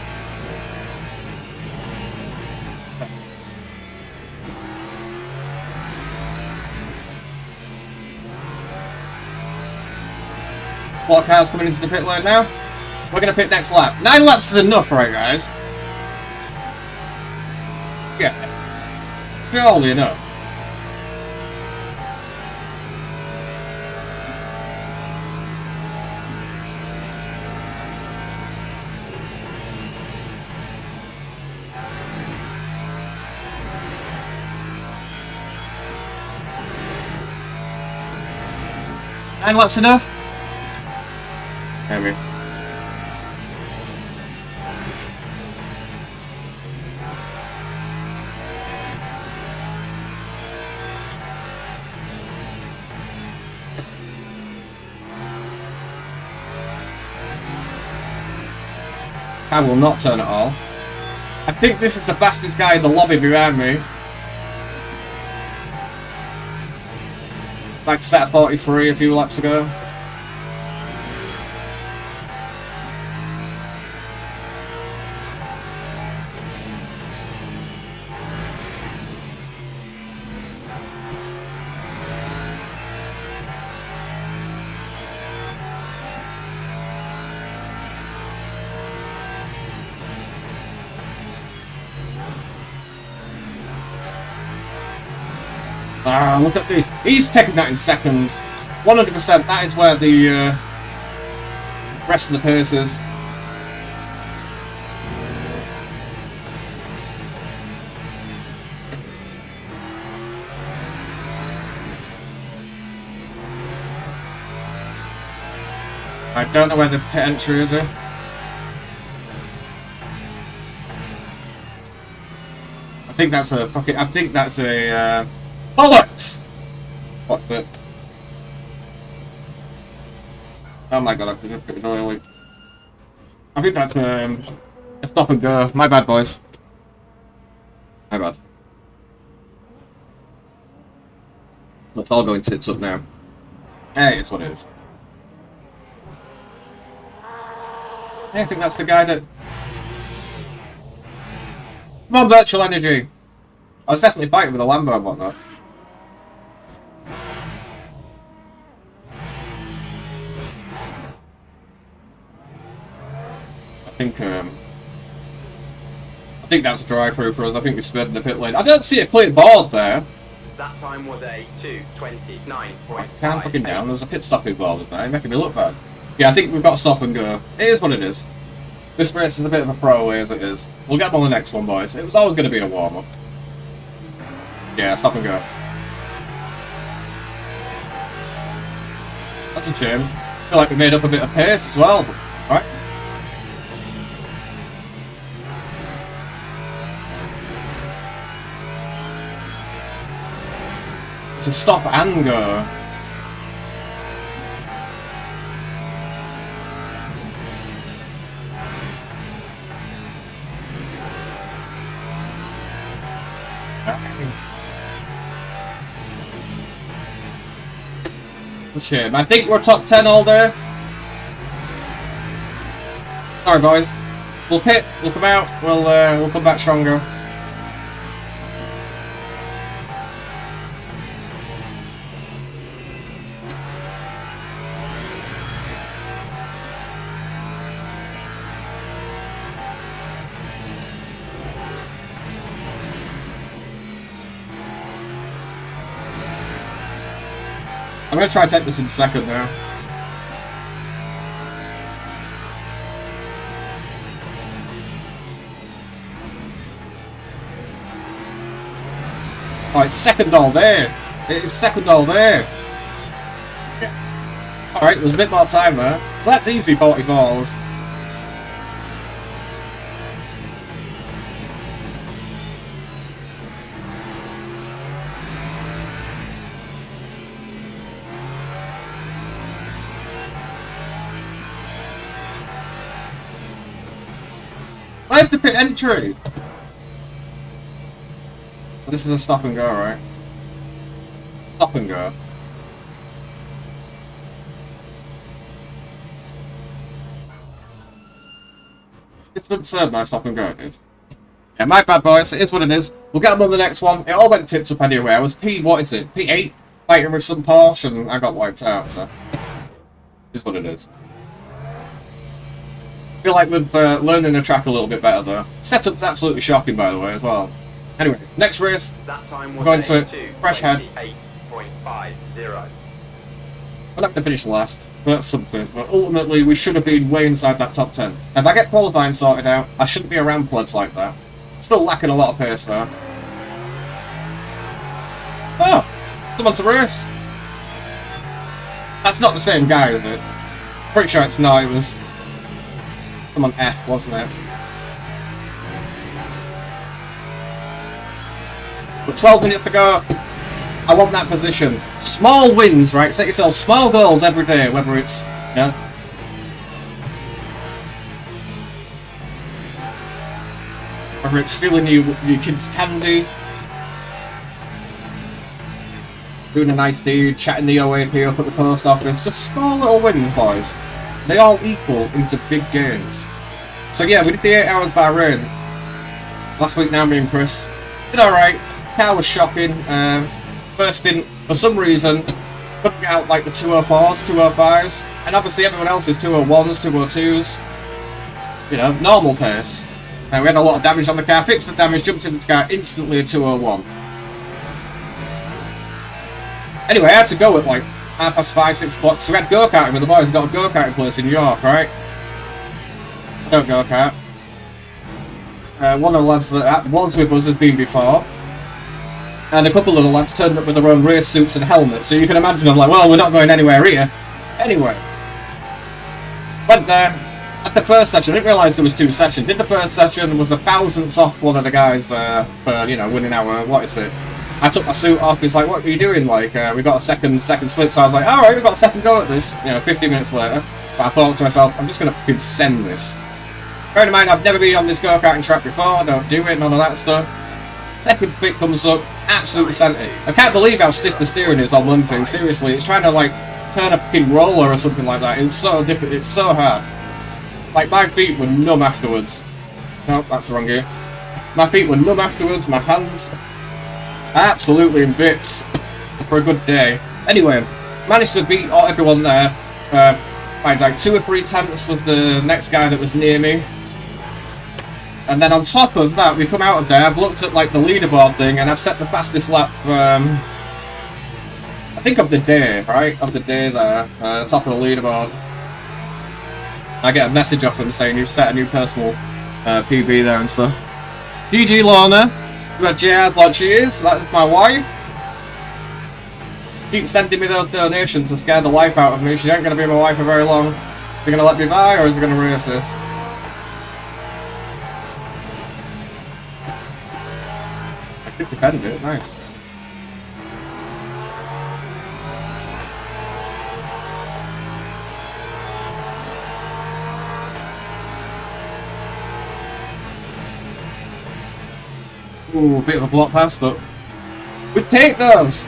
What car's coming into the pit lane now? We're going to pit next lap. 9 laps is enough, right, guys? Yeah. Surely enough. Nine laps enough? Maybe. I will not turn at all. I think this is the fastest guy in the lobby behind me. Like set 43 a few laps ago. Ah, look at the... He's taking that in second. 100%, that is where the rest of the pace is. I don't know where the pit entry is here. I think that's a fucking. I think that's a bollocks. What the? Oh my god! I've been pretty annoying. I think that's a stop and go. My bad, boys. My bad. Let's all go in tits up now. Hey, it's what it is. Yeah, I think that's the guy that... Come on, virtual energy! I was definitely fighting with a Lambo and whatnot. I think that's a drive-through for us. I think we sped in the pit lane. I don't see a clear board there. That time was a 2:29.5. Calm fucking down. There's a pit stop involved there, making me look bad. Yeah, I think we've got to stop and go. It is what it is. This race is a bit of a throwaway as it is. We'll get on the next one, boys. It was always going to be a warm-up. Yeah, stop and go. That's a shame. I feel like we made up a bit of pace as well. Right? It's a stop and go. It's a shame. I think we're top 10 all day. Sorry, boys. We'll pit. We'll come out. We'll come back stronger. I'm going to try to take this in second now. Oh, it's second all day. It is second all day. Yeah. Alright, there's a bit more time there. So that's easy 44s. Where's the pit entry? This is a stop and go, right? Stop and go. It's an absurd nice stop and go, dude. Yeah, my bad, boys. It is what it is. We'll get them on the next one. It all went tits up anyway. I was what is it? P8? Fighting with some Porsche and I got wiped out, so. It is what it is. I feel like we're learning the track a little bit better though. Setup's absolutely shocking, by the way, as well. Anyway, next race. That time was we're going to it. Fresh head. 8.50. We're not going to finish last, but that's something. But ultimately, we should have been way inside that top 10. If I get qualifying sorted out, I shouldn't be around plebs like that. Still lacking a lot of pace though. Oh, someone to race. That's not the same guy, is it? Pretty sure it's not. It was. Someone F, wasn't it? But 12 minutes to go. I want that position. Small wins, right? Set yourself small goals every day, whether it's, yeah. Whether it's stealing your kids' candy, doing a nice deed, chatting the OAP up at the post office. Just small little wins, boys. They all equal into big gains. So yeah, we did the 8 hours by rain. Last week now, me and Chris did alright. Car was shocking. First stint, for some reason, putting out like the 204s, 205s, and obviously everyone else is 201s, 202s. You know, normal pace. And we had a lot of damage on the car, fixed the damage, jumped into the car, instantly a 201. Anyway, I had to go at like 5:30, 6 o'clock, so we had go-karting with the boys. We got a go-karting place in York, right? I don't go-kart. One of the lads that was with us has been before. And a couple of the lads turned up with their own race suits and helmets, so you can imagine I'm like, well, we're not going anywhere here. Anyway. Went there, had had the first session. I didn't realise there was 2 sessions. Did the first session, was a thousandths off one of the guys for, you know, winning our, what is it? I took my suit off, he's like, what are you doing? Like, we got a second split, so I was like, alright, we've got a second go at this. You know, 50 minutes later. But I thought to myself, I'm just going to fucking send this. Bear in mind, I've never been on this go-karting track before, I don't do it, none of that stuff. Second bit comes up, absolutely sent it. I can't believe how stiff the steering is on one thing, seriously. It's trying to, like, turn a fucking roller or something like that. It's so difficult, it's so hard. Like, my feet were numb afterwards. No, that's the wrong gear. My feet were numb afterwards, my hands absolutely in bits for a good day. Anyway, managed to beat everyone there. By like 2 or 3 attempts was the next guy that was near me. And then on top of that, we come out of there, I've looked at like the leaderboard thing, and I've set the fastest lap, I think of the day, right? Of the day there, top of the leaderboard. I get a message off them saying you've set a new personal PB there and stuff. GG Lorna, you got jazz like she is, that's my wife. Keep sending me those donations to scare the life out of me. She ain't going to be my wife for very long. Is she going to let me buy, or is she going to race this? I could defend it, nice. Ooh, a bit of a block pass, but we take those!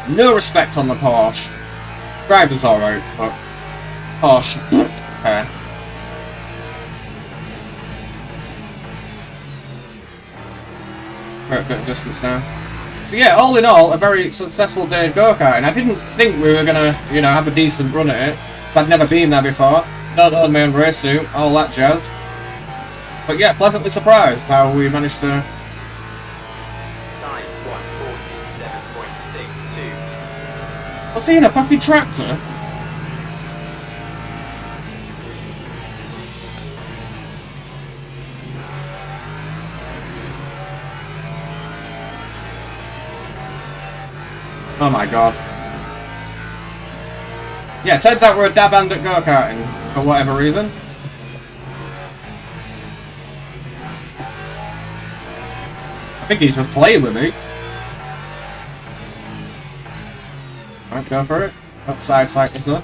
No respect on the Porsche. Driver's alright, but Porsche. Okay. We're at a bit of distance now. But yeah, all in all, a very successful day of go-karting. I didn't think we were gonna, you know, have a decent run at it. I'd never been there before. Don't own my own race suit, all that jazz. But yeah, pleasantly surprised how we managed to. Was he in a fucking tractor? Oh my god. Yeah, turns out we're a dab hand at go-karting, for whatever reason. I think he's just playing with me. Alright, go for it. Outside cycle stuff.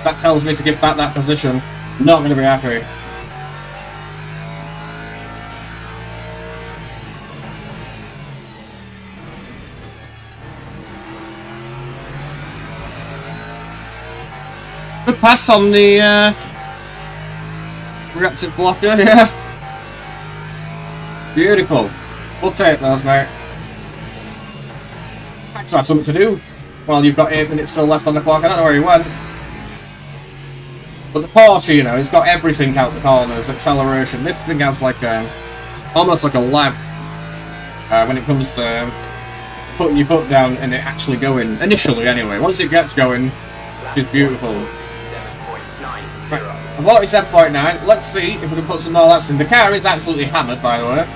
That tells me to give back that position. Not going to be happy. Good pass on the reactive blocker, yeah. Beautiful. We'll take those, mate. Thanks to have something to do. Well, you've got 8 minutes still left on the clock. I don't know where he went. But the Porsche, you know, it's got everything out the corners, acceleration. This thing has like almost like a lag when it comes to putting your foot down and it actually going. Initially, anyway. Once it gets going, it's beautiful. Right, I've already said 0.9. Let's see if we can put some more laps in. The car is absolutely hammered, by the way.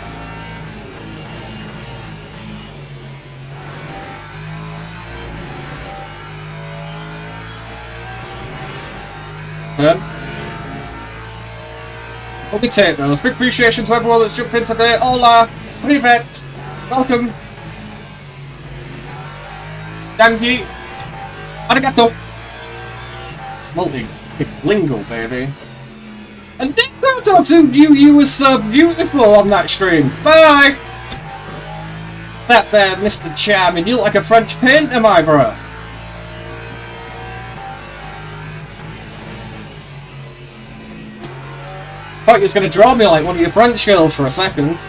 Hope we take those. Big appreciation to everyone that's jumped in today. Hola, Privet, welcome. Danke, arigato. Multilingual, baby. And Nick Proto to you was so beautiful on that stream. Bye. That there, Mr. Charming. You look like a French painter, my bro. Thought you was going to draw me like one of your French girls for a second.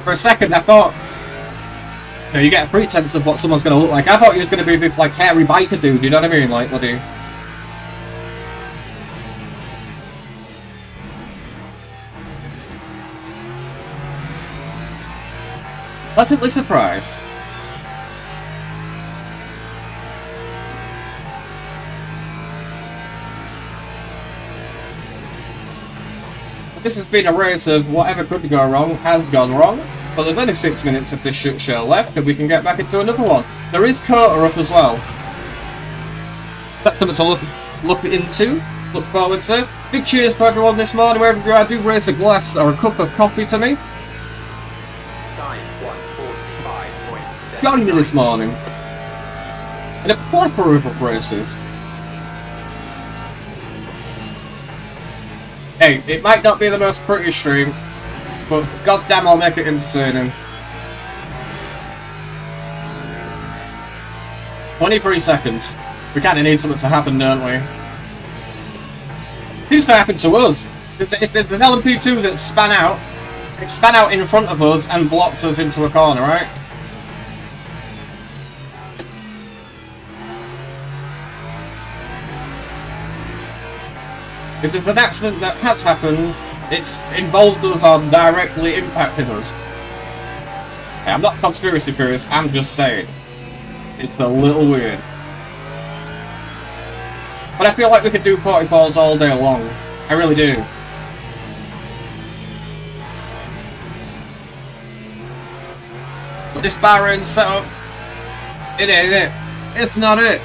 For a second I thought You know, you get a pretense of what someone's going to look like. I thought he was going to be this, like, hairy biker dude, you know what I mean? Like, bloody... Pleasantly surprised. This has been a race of whatever could go wrong has gone wrong, but there's only 6 minutes of this shit show left and we can get back into another one. There is Corsa up as well. That's something to look into, look forward to. Big cheers to everyone this morning, wherever you are. Do raise a glass or a cup of coffee to me. Join me this morning in a plethora of races. Hey, it might not be the most pretty stream, but goddamn I'll make it entertaining. 23 seconds. We kinda need something to happen, don't we? It seems to happen to us. If there's an LMP2 that span out, it span out in front of us and blocked us into a corner, right? If there's an accident that has happened, it's involved us or directly impacted us. Hey, I'm not conspiracy theorist, I'm just saying. It's a little weird. But I feel like we could do 44s all day long. I really do. But this Bahrain setup, it ain't it. It's not it.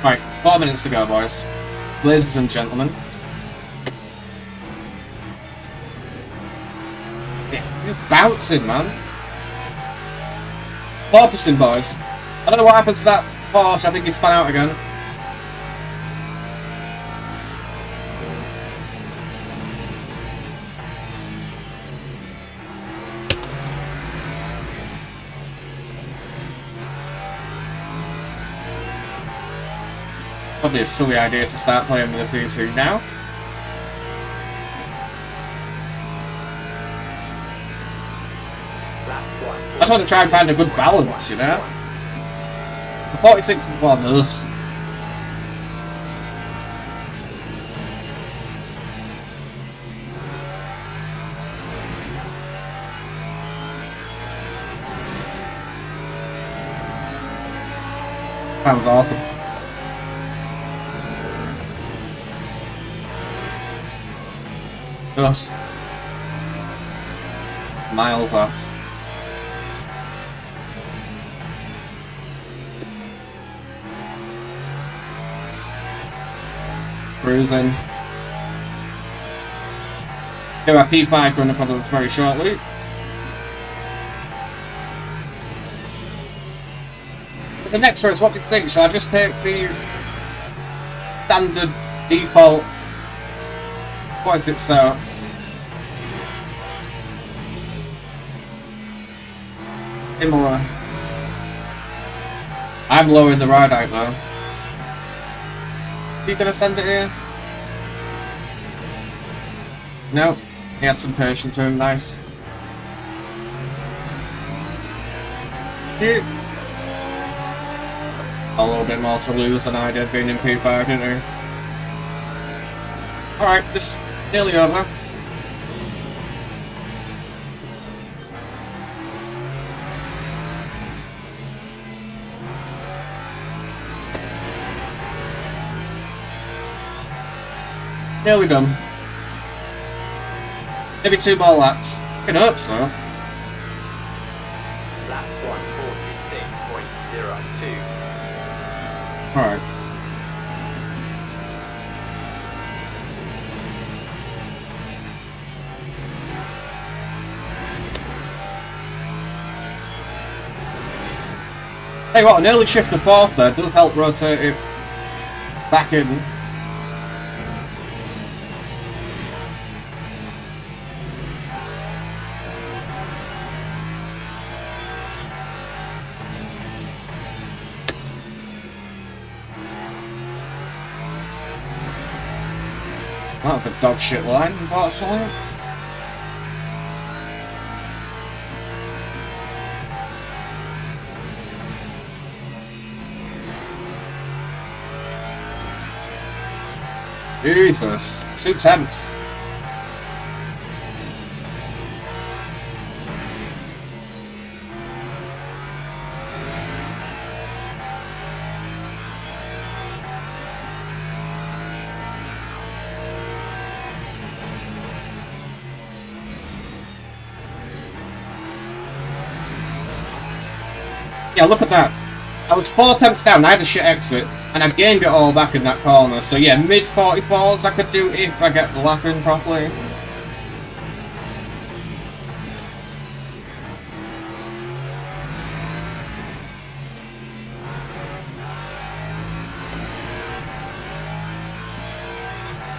Right, 4 minutes to go, boys. Ladies and gentlemen. Yeah, you're bouncing, man. Porpoising, boys. I don't know what happened to that Porsche. I think he spun out again. Probably a silly idea to start playing with the TC now. I just want to try and find a good balance, you know? The 46 one, ugh. That was awesome. Ugh. Miles off. Cruising. Get our P5 going up on this very shortly. So the next race, what do you think? Shall I just take the standard default? What is it, so? Imola. I'm lowering the ride out though. Are you gonna send it here? No. He had some patience with him, nice. Cute. A little bit more to lose than I did being in P5, didn't he? Alright, this nearly over. Nearly done. Maybe 2 more laps. I can hope so. Lap 146.02. Alright. Hey, what, an early shift to 4th there does help rotate it back in. That was a dog shit line, unfortunately. Jesus. 2 tenths. Yeah, look at that. I was 4 tenths down, I had a shit exit, and I gained it all back in that corner. So yeah, mid 44s I could do if I get the lap in properly.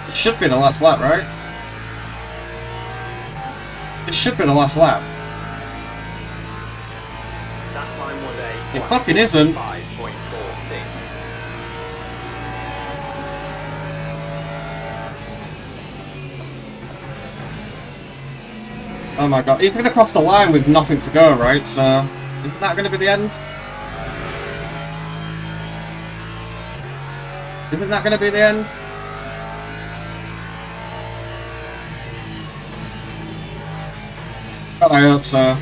It should be the last lap, right? It should be the last lap. That time was a It fucking isn't. 5.46. Oh my god, he's going to cross the line with nothing to go, right? So, isn't that going to be the end? Isn't that going to be the end? God, I hope so.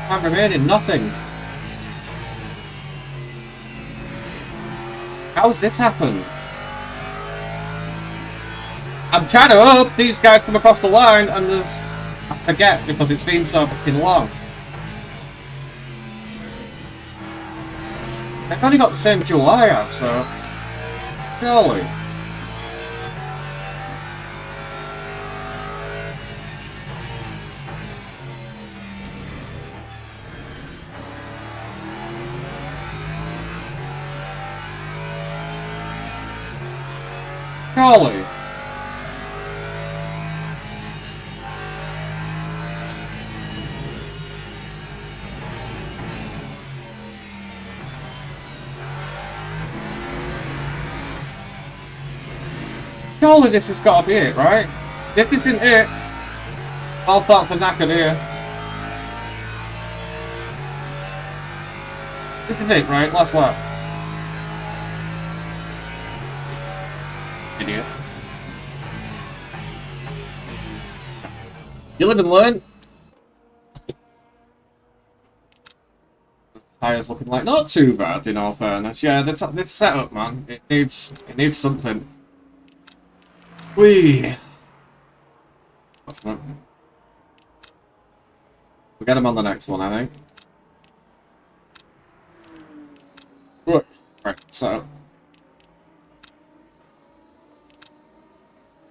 I'm remaining nothing. How's this happen? I'm trying to hope these guys come across the line and there's... I forget because it's been so fucking long. They've only got the same fuel I have, so... Surely. Surely. Surely this has got to be it, right? If this isn't it, I'll start to knackered here. This is it, right? Last lap. Idiot. You live and learn. Tires looking like not too bad in all fairness. Yeah, this setup, man. It needs something. We'll get him on the next one, I think. Right, so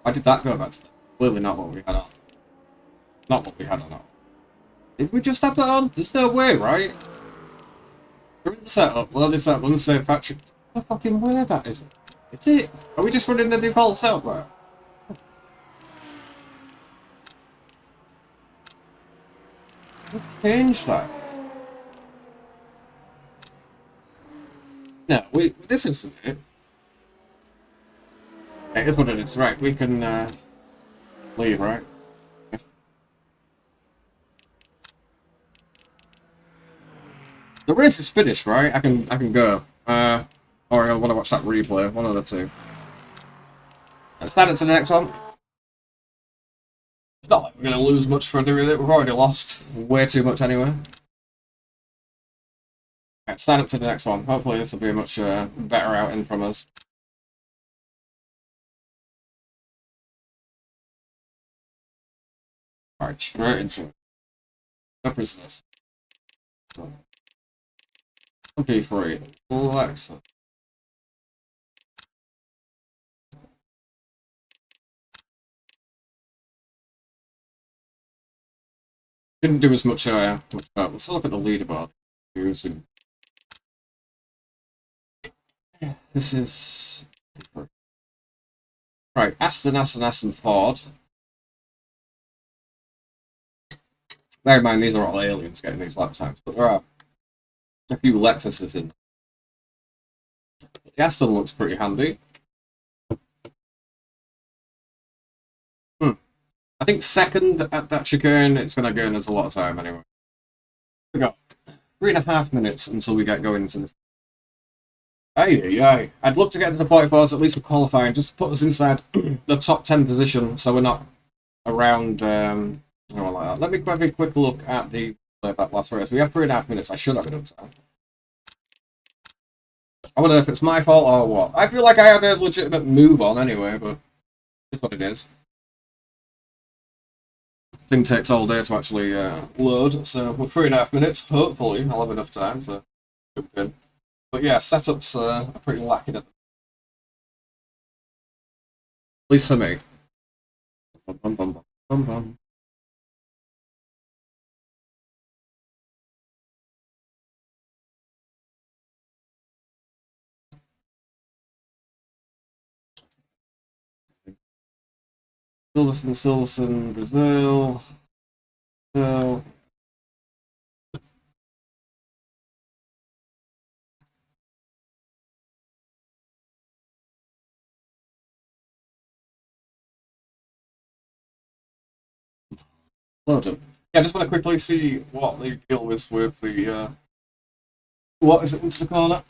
why did that go back to that? Clearly not what we had on. Not what we had on. Did we just have that on? There's no way, right? We're in the setup, load this up, unsave Patrick. The fucking way that is it? Is it? Are we just running the default setup there? Let's change that. No, this isn't it. Okay, here's what it is. Right, we can leave, right? The race is finished, right? I can go. Or I want to watch that replay. One of the two. Let's stand it to the next one. It's not like we're going to lose much for doing it. We've already lost way too much anyway. Right, stand up to the next one. Hopefully this will be a much better outing from us. Alright, straight into it. No prisoners. P3. Excellent. Didn't do as much better. Let's look at the leaderboard. This is... Right, Aston, Ford. Bear in mind, these are all aliens getting these lap times, but there are a few Lexuses in. The Aston looks pretty handy. I think second at that chicane, it's going to gain us a lot of time anyway. We got 3.5 minutes until we get going into this. Aye. I'd love to get into the 44s at least for qualifying, just to put us inside the top 10 position so we're not around like that. Let me have a quick look at that last race. We have 3.5 minutes. I should have enough time. I wonder if it's my fault or what. I feel like I had a legitimate move on anyway, but it's what it is. Thing takes all day to actually load, so with 3.5 minutes, hopefully I'll have enough time to jump in. But yeah, setups are pretty lacking at least for me. Bum, bum, bum, bum. Silverstone, Brazil. So load up. Yeah, I just want to quickly see what the deal is with the what is it what's the corner?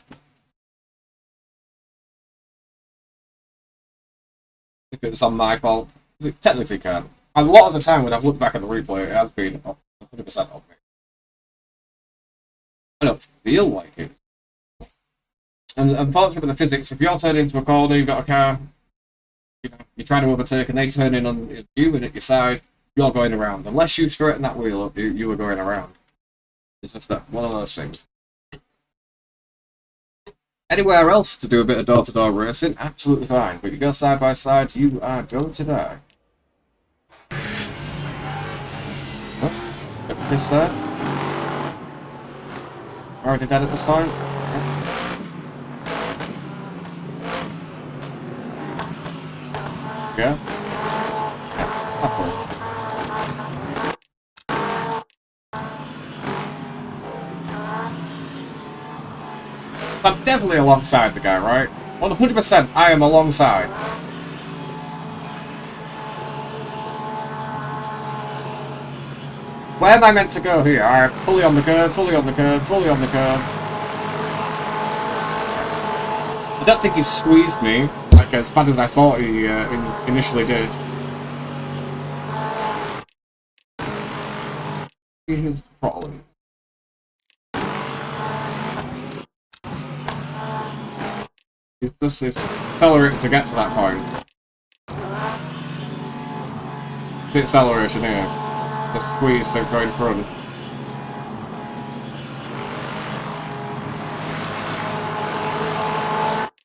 If it's on my fault. It technically can. A lot of the time when I've looked back at the replay, it has been 100% on me. I don't feel like it. And unfortunately with the physics, if you're turning into a corner, you've got a car, you're trying to overtake and they turn in on you and at your side, you're going around. Unless you straighten that wheel up, you are going around. It's just that one of those things. Anywhere else to do a bit of door-to-door racing, absolutely fine. But you go side by side, you are going to die. Oh, get this there. Already dead at this point. Yeah. I'm definitely alongside the guy, right? 100% I am alongside. Where am I meant to go here? Alright, fully on the curve, fully on the curve, fully on the curve. I don't think he squeezed me, like as bad as I thought he initially did. He's throttling. He's just accelerating to get to that point. The acceleration here. Just squeeze to go in front.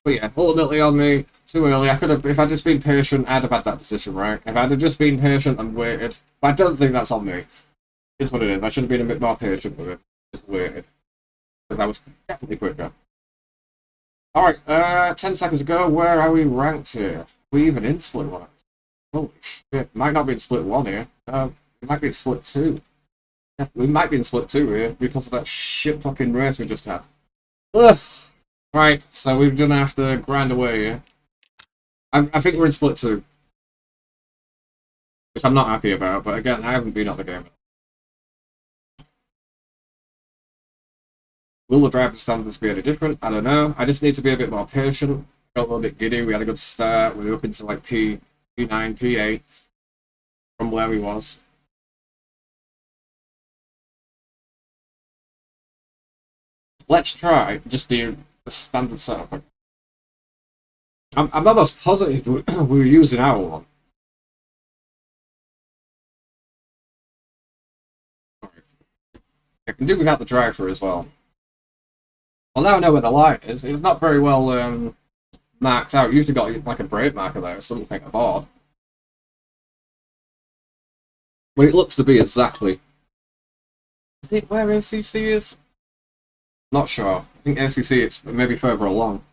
But yeah, ultimately on me, too early. I could have, if I'd just been patient, I'd have had that decision, right? If I'd have just been patient and waited. But I don't think that's on me. It's what it is. I should have been a bit more patient with it. Just waited. Because I was definitely quicker. Alright, 10 seconds ago, where are we ranked here? Are we even in split 1? Holy shit. Might not be in split 1 here. We might be in split 2. Yeah, we might be in split 2 here because of that shit fucking race we just had. Ugh. Right, so we're gonna have to grind away here. I think we're in split 2. Which I'm not happy about, but again, I haven't been at the game. Will the driver standards be any different? I don't know. I just need to be a bit more patient. Got a little bit giddy. We had a good start. We were up into like P9, P8 from where we was. Let's try just the standard setup. I'm almost positive we were using our one. I can do without the driver as well. Well, now I know where the line is. It's not very well marked out. Usually got like a brake marker there or something aboard. But it looks to be exactly. Is it where ACC is? Not sure. I think ACC it's maybe further along.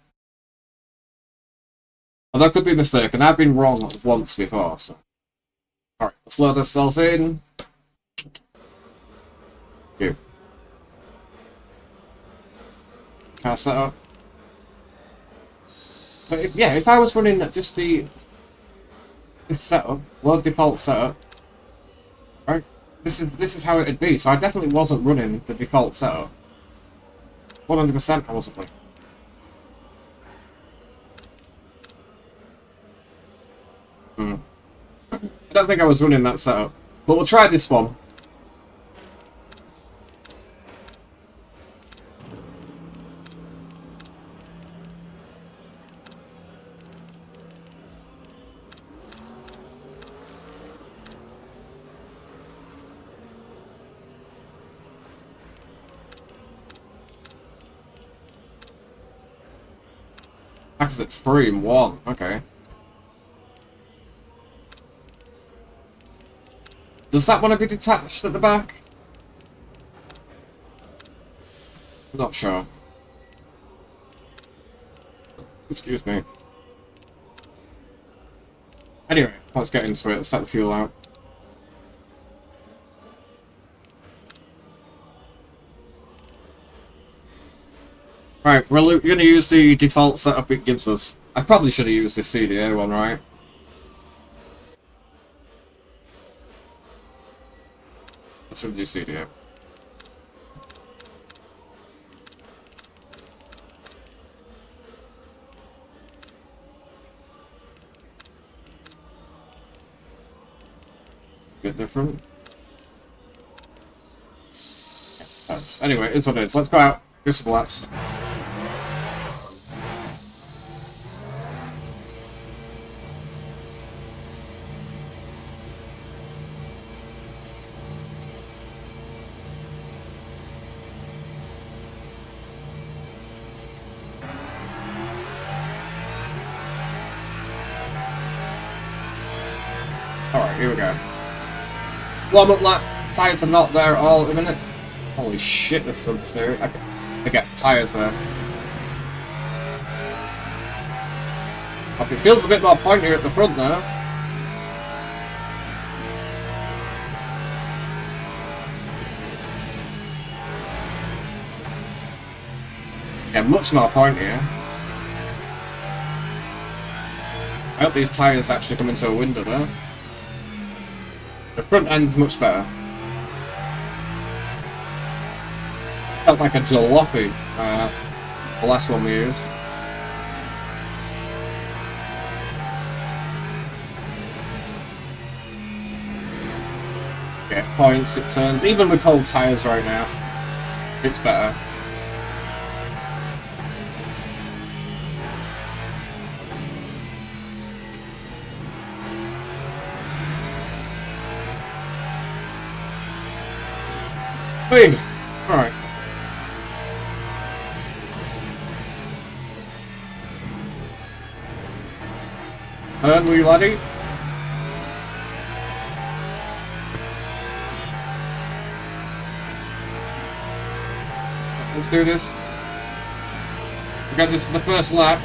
Although I could be mistaken. I've been wrong once before. So. Alright, let's load ourselves in. Go. Car setup. So if I was running just this setup, well, default setup, right? This is how it'd be. So I definitely wasn't running the default setup. 100% I wasn't running. I don't think I was running that setup, but we'll try this one. Because it's 3 and 1, okay. Does that want to be detached at the back? I'm not sure. Excuse me. Anyway, let's get into it. Let's take the fuel out. Right, we're going to use the default setup it gives us. I probably should have used this CDA one, right? Let's do CDA. Bit different. Anyway, it is what it is. Let's go out. Do some laps. Alright, here we go. Warm up lap. Tyres are not there at all at the minute. Holy shit, there's some steering. I get tyres there. It feels a bit more pointier at the front now. Yeah, much more pointier. I hope these tyres actually come into a window there. The front end's much better. Felt like a jalopy, the last one we used. Yeah, points, it turns. Even with cold tyres right now, it's better. Hey, alright. Turn, wee laddie. Let's do this. Again, this is the first lap.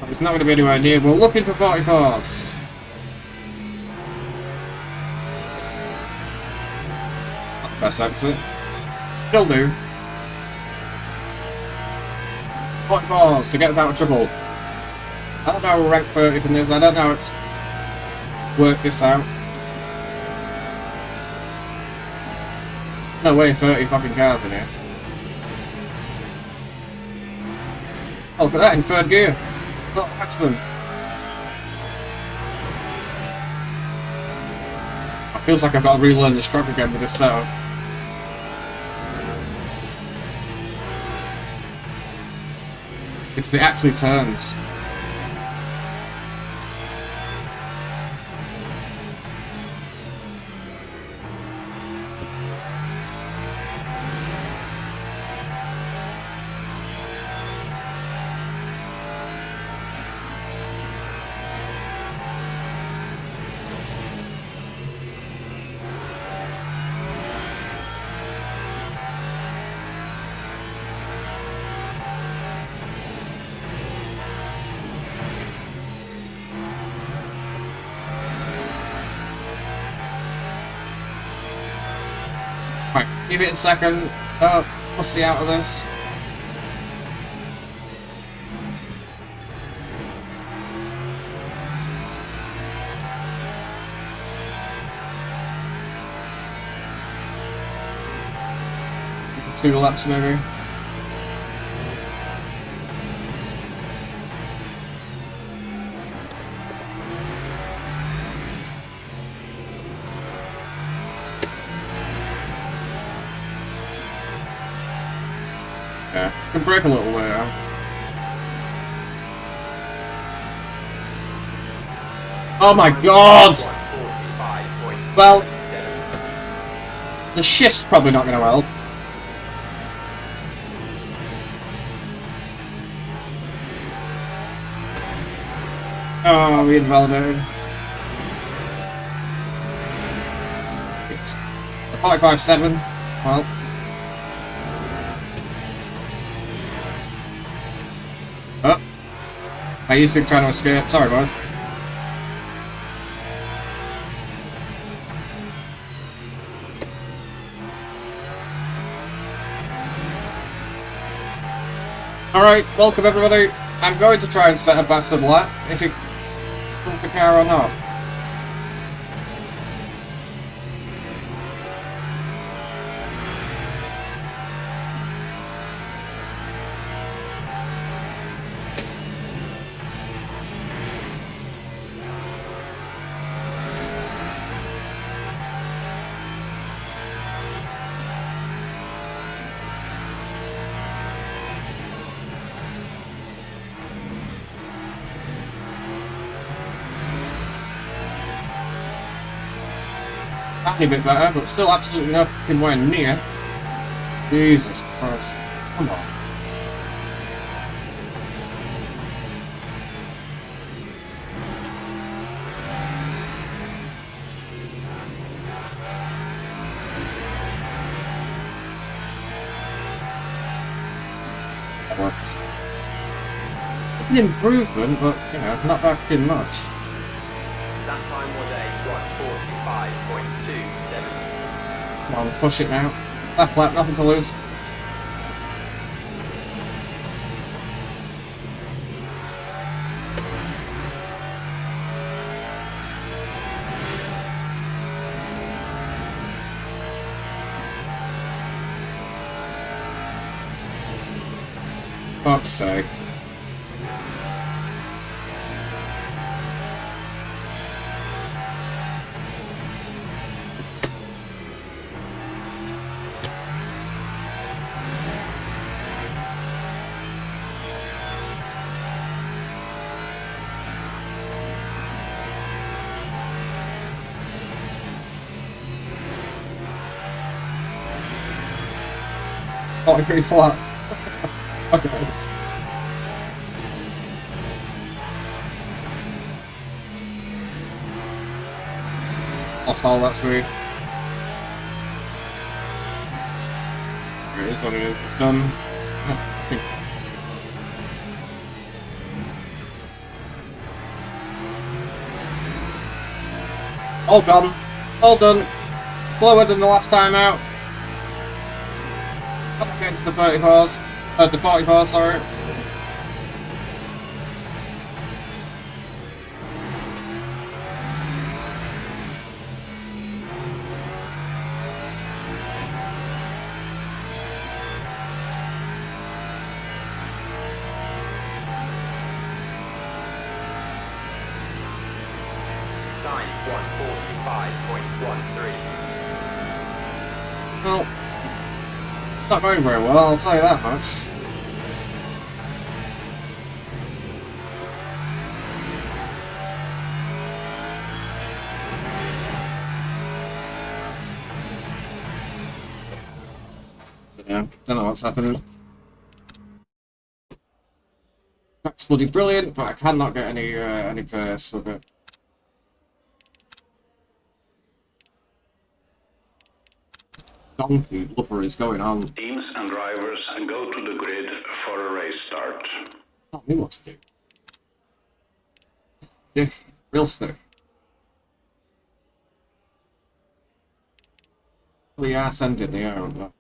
It's not going to be anywhere near. We're looking for 44s. Press exit. Still do. 44s to get us out of trouble. I don't know how rank 30 from this. I don't know how it's worked this out. No way 30 fucking cars in here. Oh, look at that in third gear. Not excellent. It feels like I've got to relearn the stroke again with this setup. It actually turns. Right, give it a second. We'll see out of this. 2 laps maybe. Yeah, can brake a little later. Oh my god! Well, the shift's probably not going to help. Oh, we invalidated. It's a 45.7. Well. Oh. I used to trying to escape. Sorry, boys. Alright, welcome everybody. I'm going to try and set a bastard lap, if it does the car or not. Tiny bit better, but still absolutely nowhere near. Jesus Christ. Come on. That works. It's an improvement, but, you know, not that fucking much. That time was a 1:45.27. Come on, push it now. Last lap, nothing to lose. Fuck's sake. Oh, it's pretty flat. Okay. Lost all that speed. It is what it is. It's done. All gone. All done. Slower than the last time out. Up against the 34s. The 44s, sorry. Time 1:45.13. Well, not going very well, I'll tell you that much. Yeah, don't know what's happening. That's bloody brilliant, but I cannot get any pace with it. Donkey blubber is going on. Teams and drivers go to the grid for a race start. Not me what to do. Yeah, real stuff. The ass ended the air on that.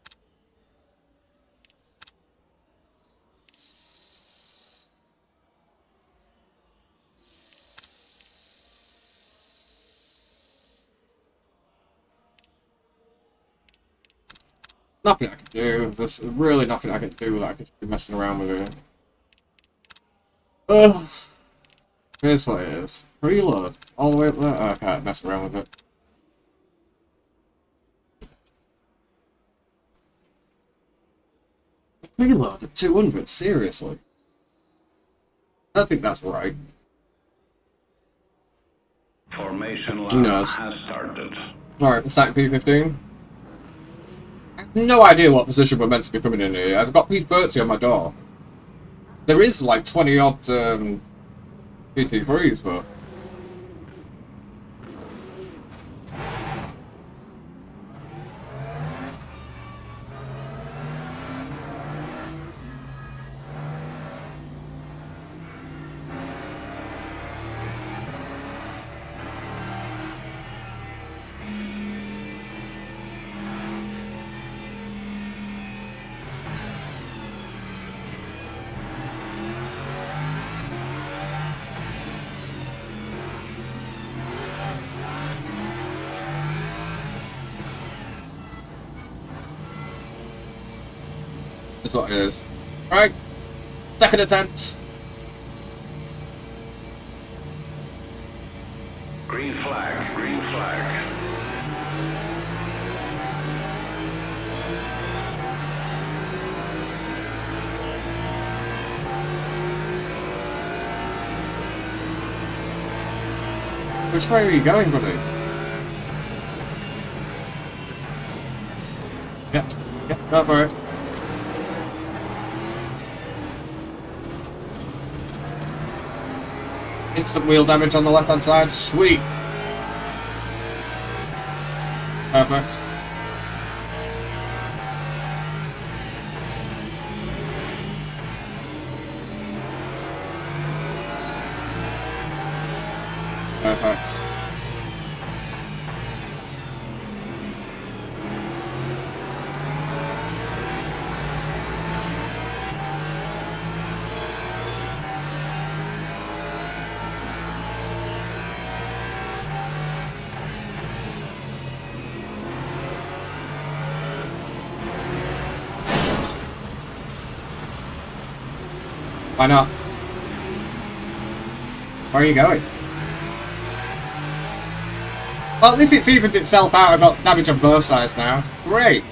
Nothing I can do. There's really nothing I can do that I could be messing around with it. Ugh. Here's what it is. Preload. All the way up there. Oh, I can't mess around with it. Preload at 200? Seriously? I don't think that's right. Formation Who knows? lap has started. Alright, starting P15. I have no idea what position we're meant to be coming in here. I've got P30 on my door. There is like 20 odd PT3s, but... That's what it is. Right, second attempt. Green flag, green flag. Which way are you going, buddy? Yep, go for it. Instant wheel damage on the left hand side. Sweet. Perfect. Perfect. Why not? Where are you going? Well, at least it's evened itself out. I got damage on both sides now. Great.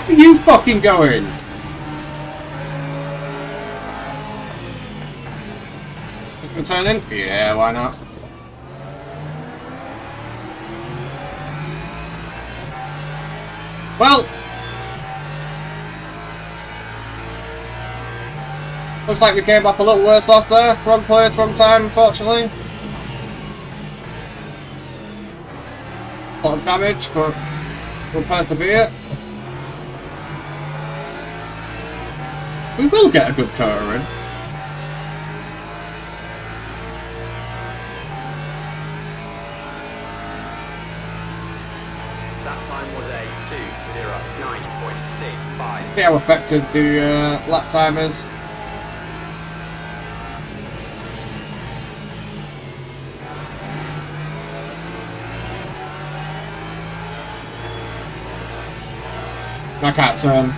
Where are you fucking going? Just returning? Yeah, why not? Well, looks like we came up a little worse off there. Wrong place, wrong time, unfortunately. A lot of damage, but we'll persevere. We will get a good quarter in. That time was a 2:09.65. See how effective the lap time is. I can't turn.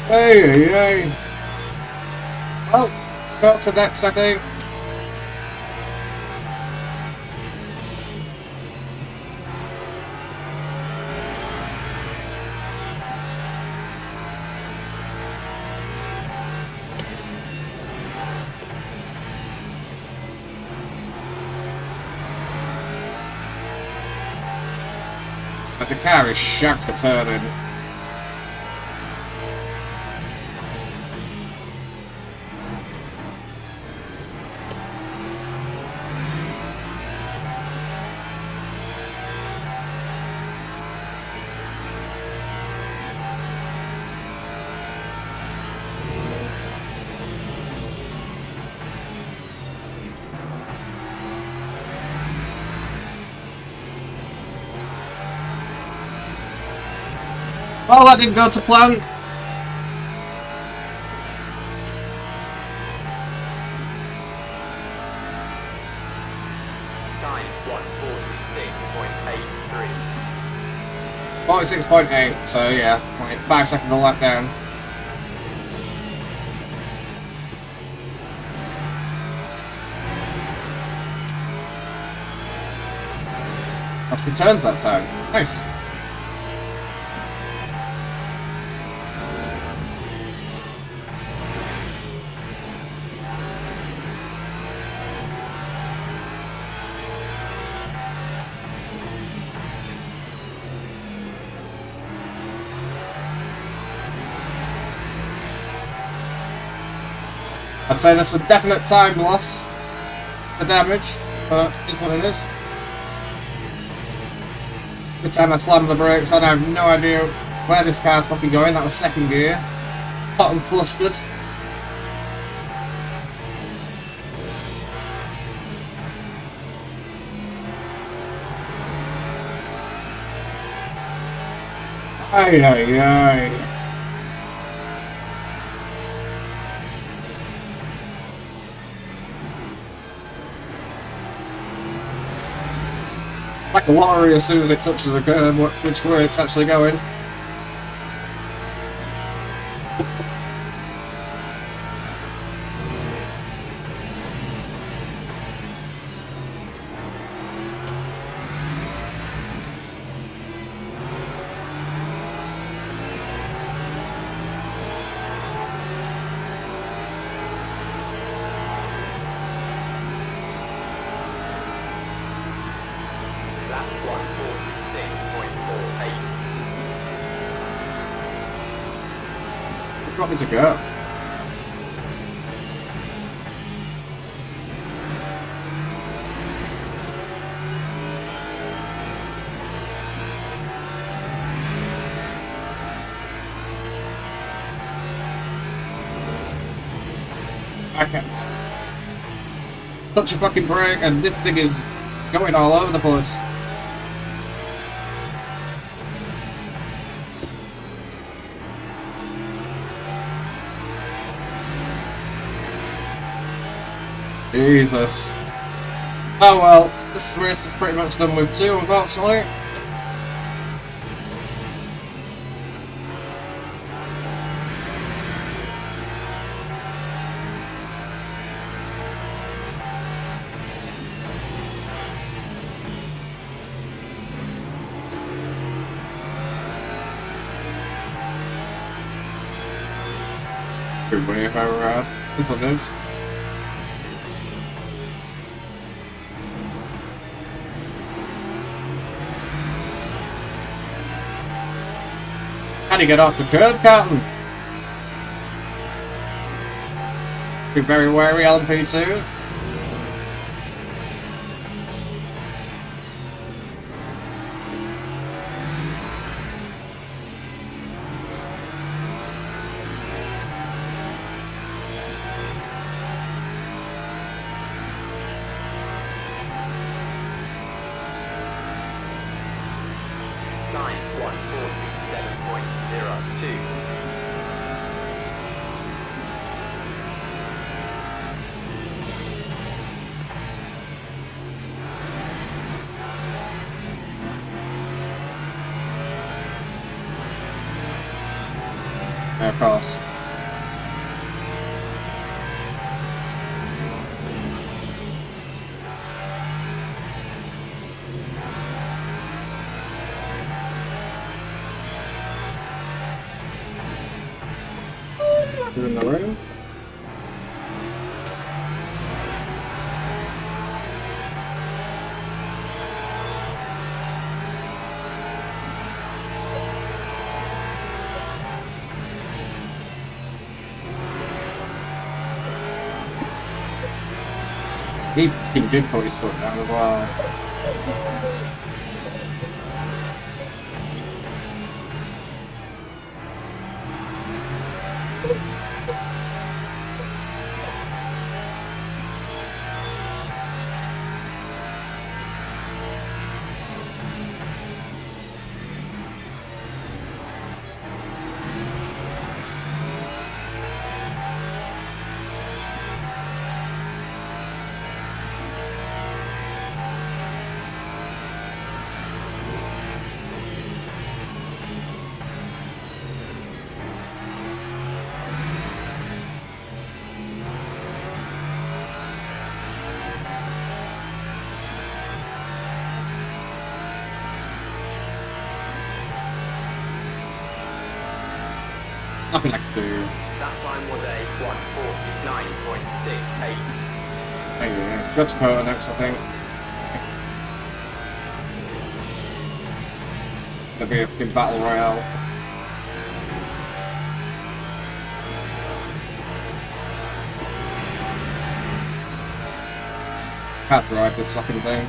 Hey, hey, hey. Well, go to next, I think. But the car is shagged for turning. Well, that didn't go to plan. Time 1:46.83. 46.8, so yeah, like 5 seconds a lap down. That's returns that time. Nice. I'd say there's a definite time loss for damage, but it's what it is. Every time I slam the brakes, I have no idea where this car's fucking going. That was second gear. Hot and flustered. Ay, ay, ay. Like a lottery as soon as it touches a curb, which way it's actually going. Lap 1:46.48. What do you want me to go? Okay. Touch a fucking brake and this thing is going all over the place. Jesus. Oh well, this race is pretty much done with too, unfortunately. Everybody, if I were out. This one is. How do you get off the curb, Captain? Be very wary, LMP2. Time 1:47.02. Yeah, of course. In the room. He did put his foot down as well. Nothing I can do. That time was a 1:49.68. There you go. Got to Dakota next, I think. Gonna be a fucking battle royale. Can't drive this fucking thing.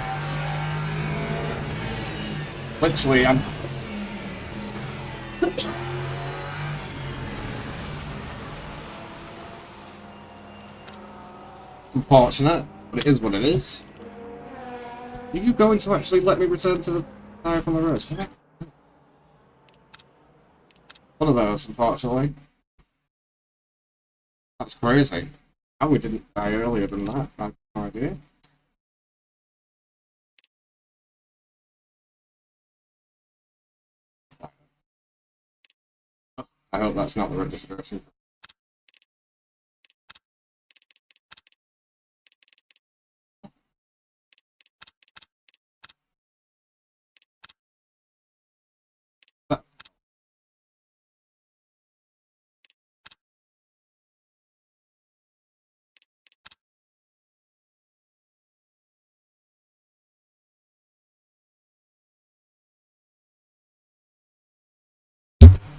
Literally, I'm... Unfortunate, but it is what it is. Are you going to actually let me return to the tire from the road? One of those, unfortunately. That's crazy. How we didn't die earlier than that, I have no idea. I hope that's not the registration.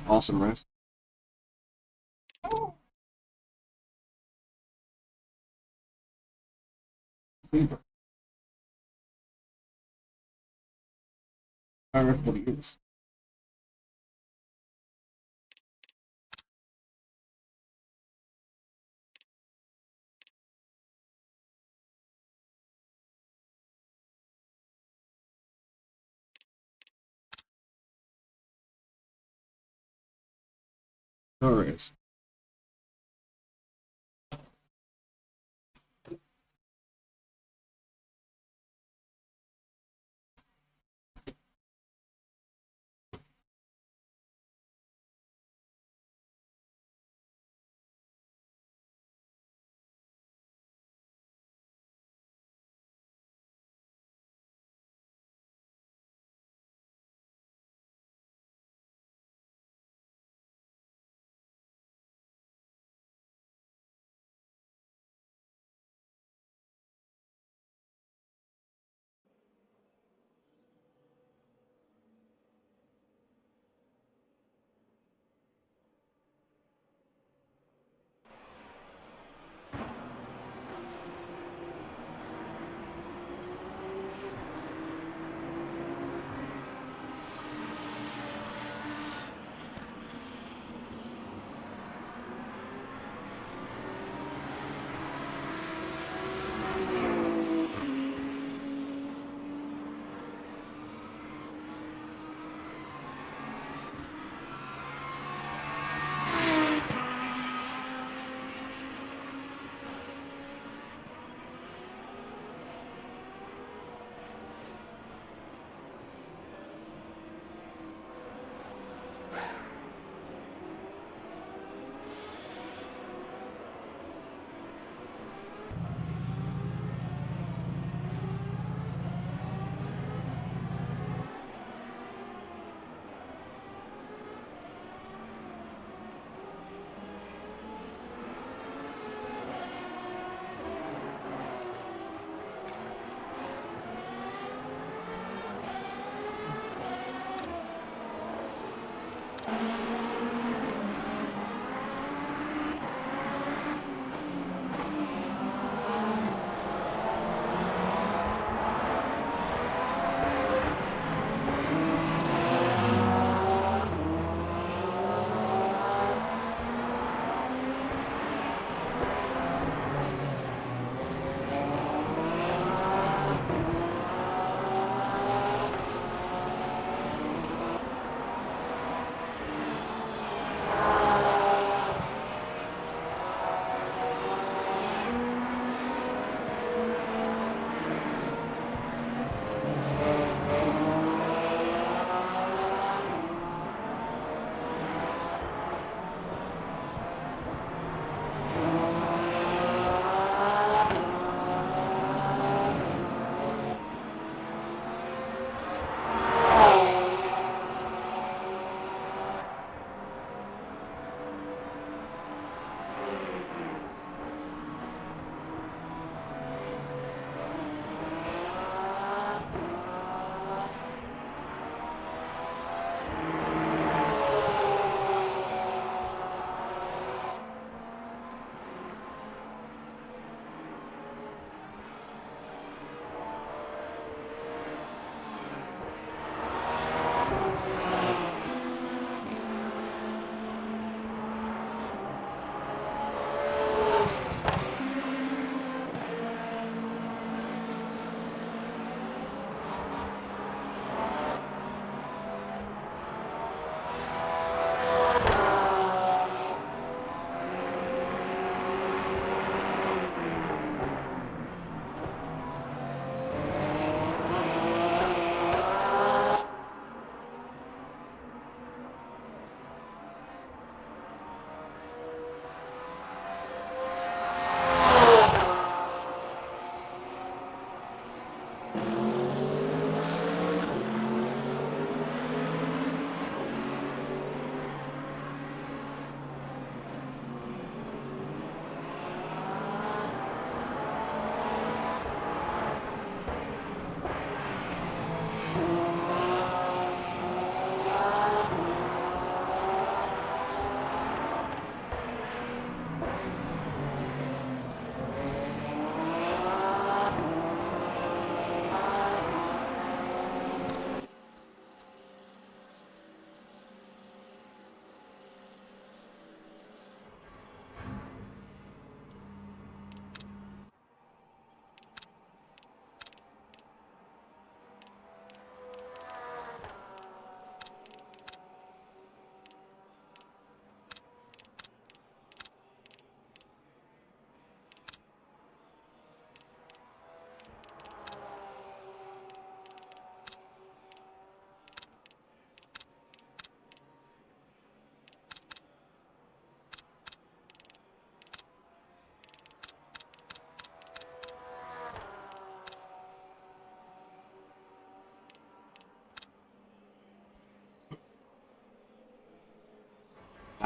Awesome race. Everybody is. There is.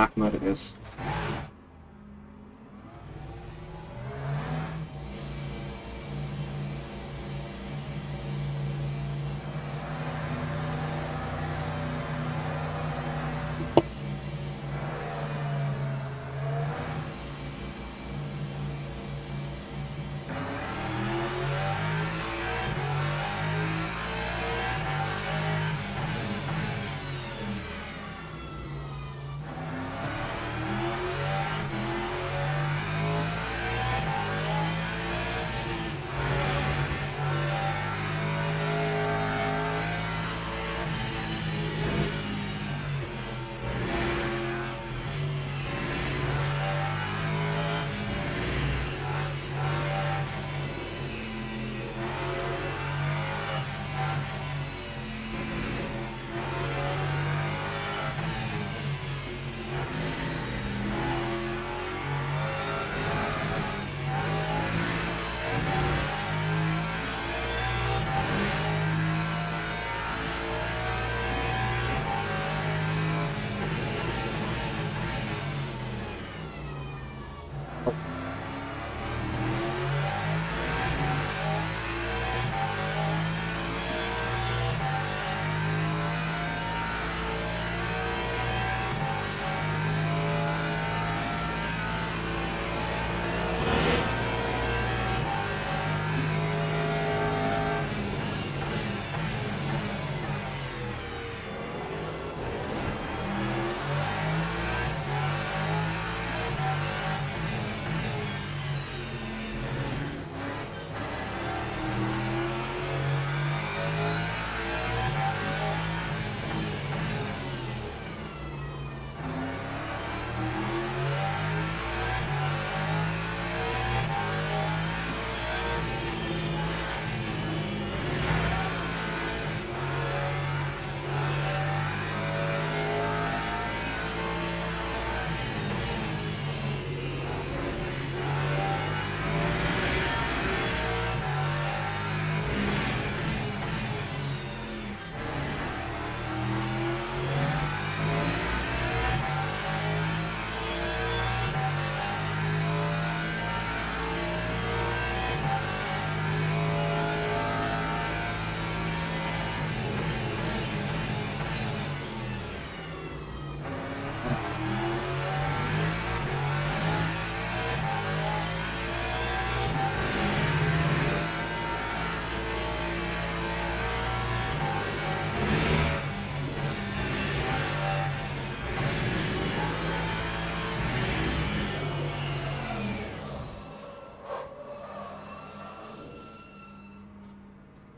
Ahmed it is.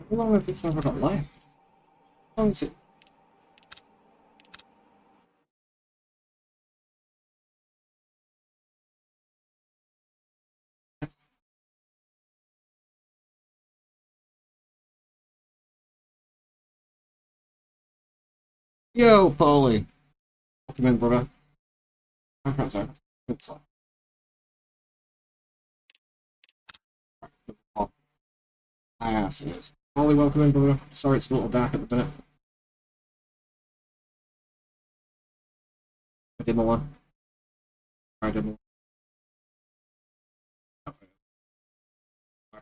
How long have this ever got left? How long is it? Yo, Paulie! Welcome in, brother. I can't say that's good song. My ass is. Paulie, welcome in, brother. Sorry it's a little dark at the minute. I did my one. I did my one.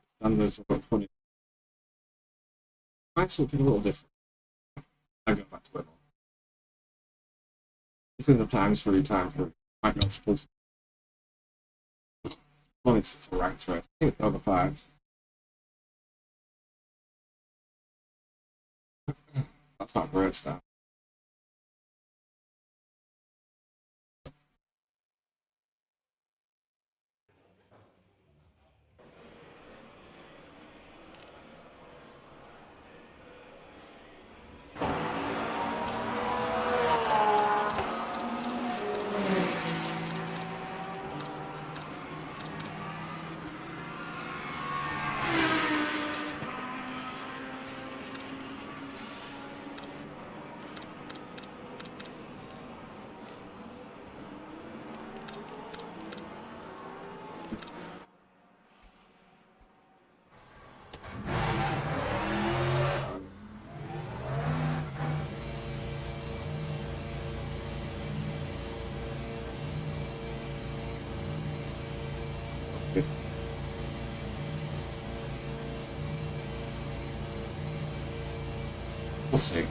Standards are a bit funny. Might something a little different. I go back to it. This is the times for your time for might not supposed to. Well, it's a ranked race. I think over 5. That's not great stuff. We'll see.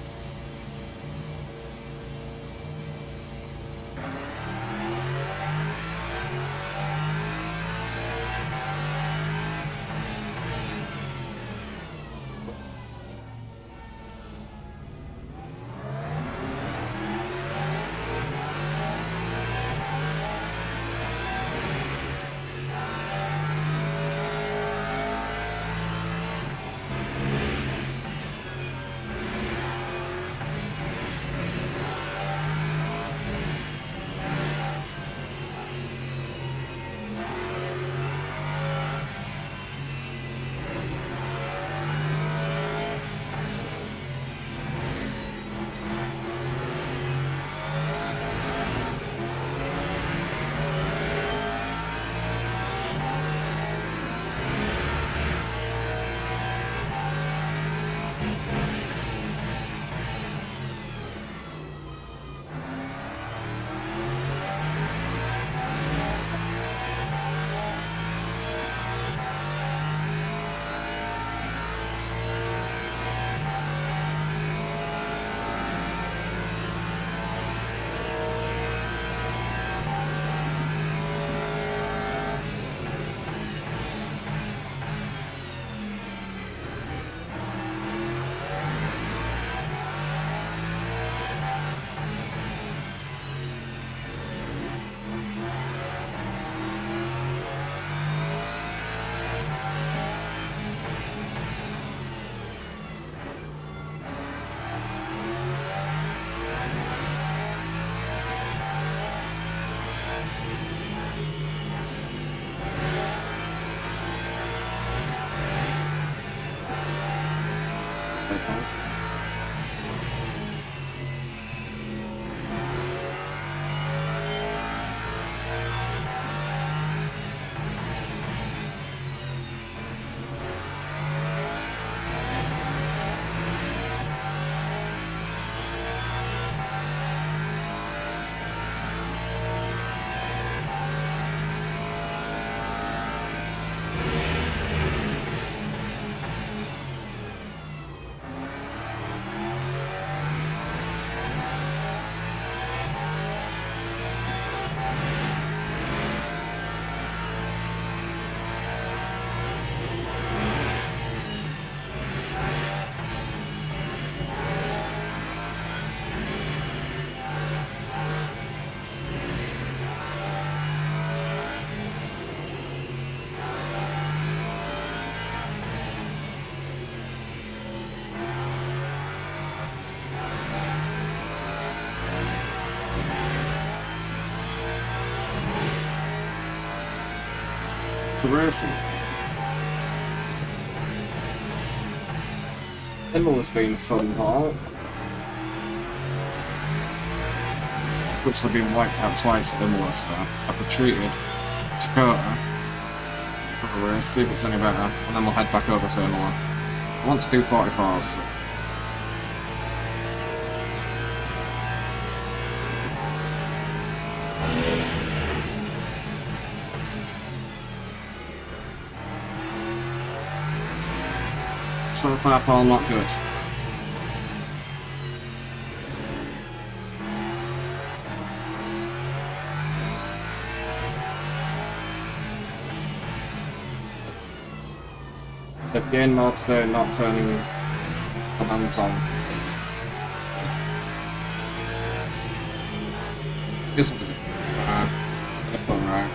The racing. Imola's been fun, right? Which they've been wiped out twice at Imola, so I've retreated to Dakota for a race, see if it's any better, and then we'll head back over to Imola. I want to do 44s. So. So far, Paul, not good. They've gained more today, not turning commands on. This will do. A fun round.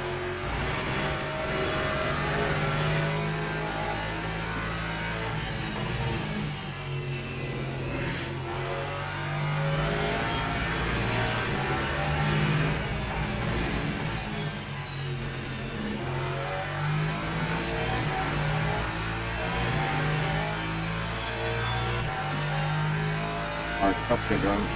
Alright, let's get going.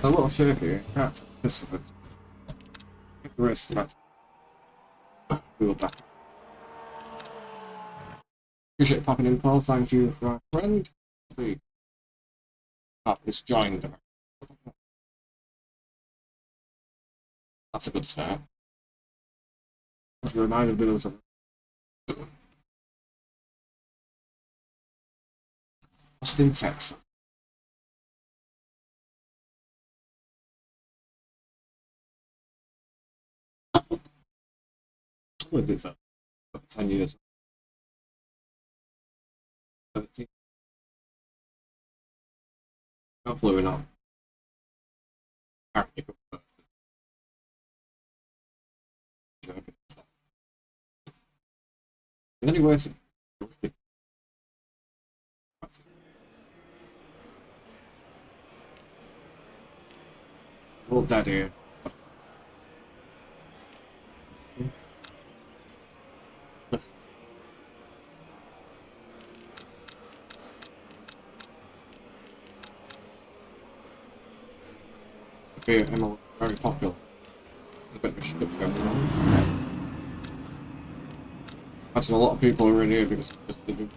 A little shaky. Can't this one. The wrist about to go back. Appreciate you popping in, Paul. Thank you for our friend. Let's see. Ah, it's joined. That's a good start. Just a reminder of those. Austin, Texas. I did that for 10 years. 13. Hopefully we're not. Anyway, it's old daddy. Be very popular. It's a bit of a shit going on. Imagine a lot of people are in here because of just the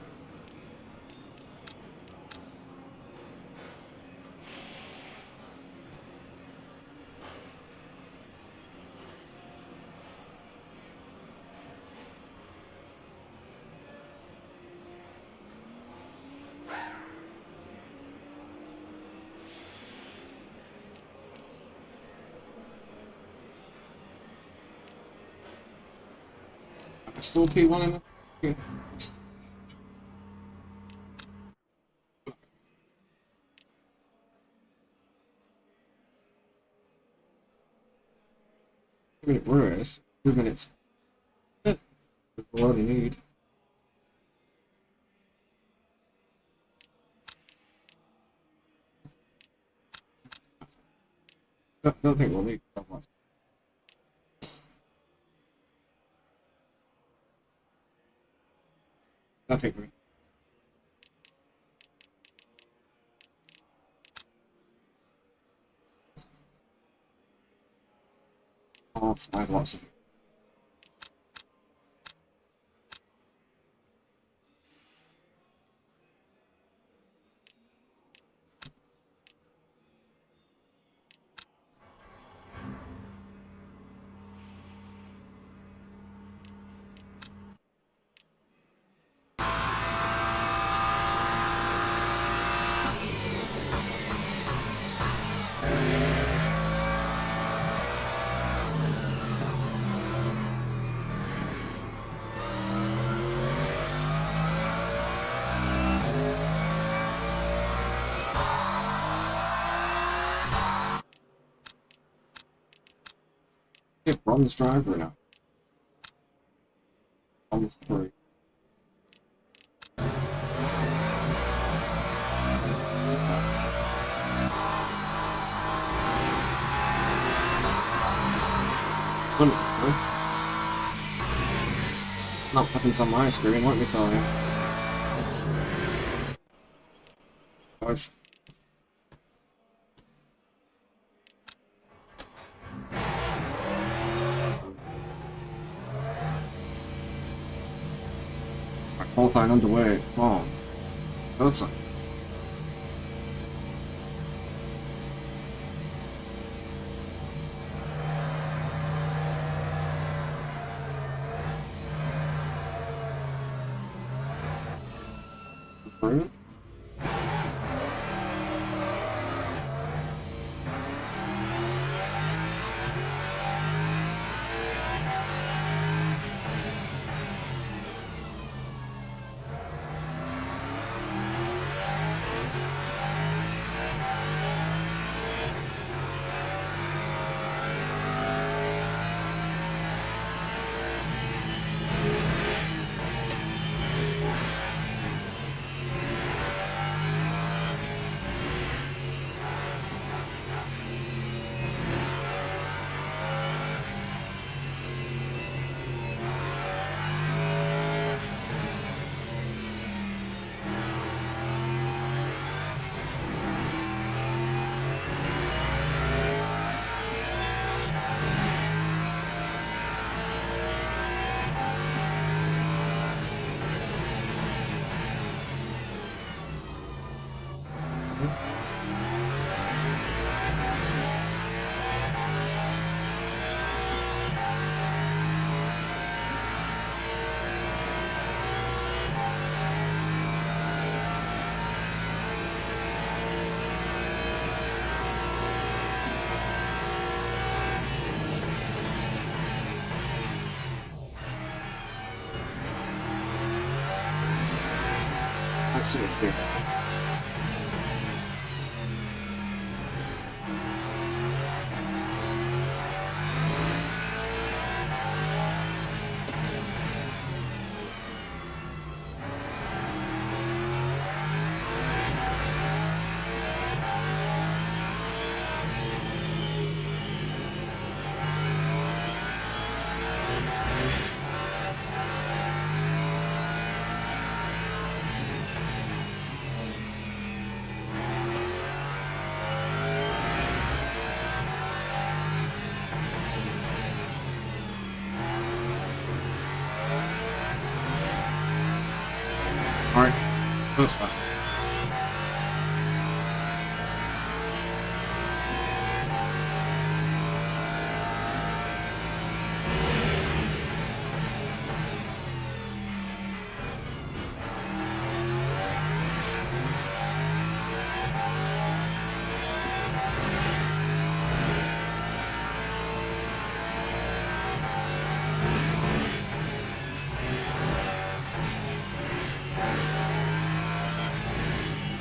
still keep one in the minute race, 2 minutes. That's all you need. Don't think we'll need that much. I think we. Oh, I have lots of. Bronze driver now. Bronze 3. Not happens on my screen, let me tell you. Guys. Qualifying underway. Come on. Corsa. Through. Let's see what we do. Alright, this one.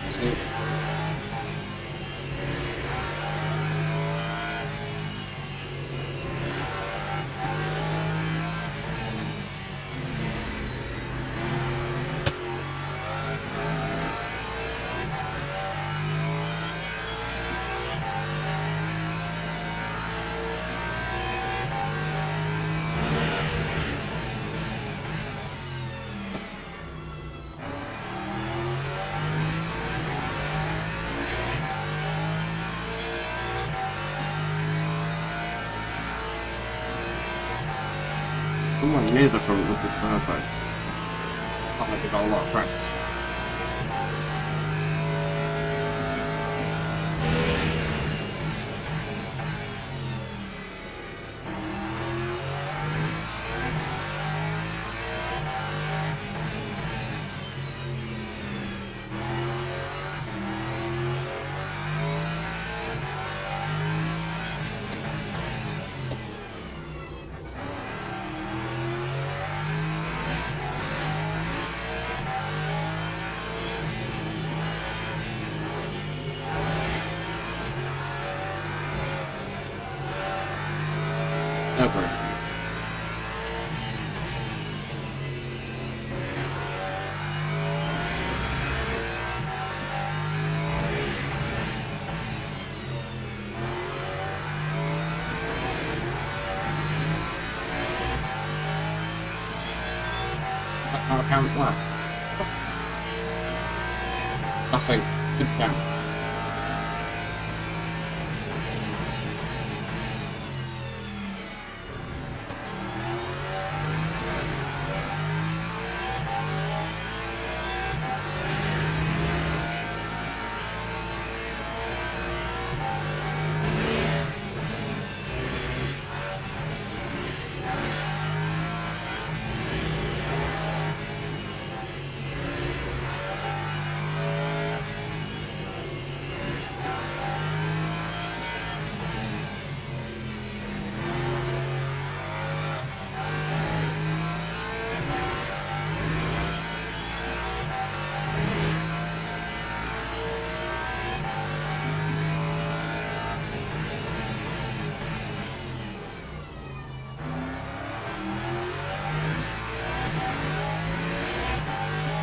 See. Someone near the front would be perfect. Not like they got a lot of practice. Never. How count that? Nothing. Good count.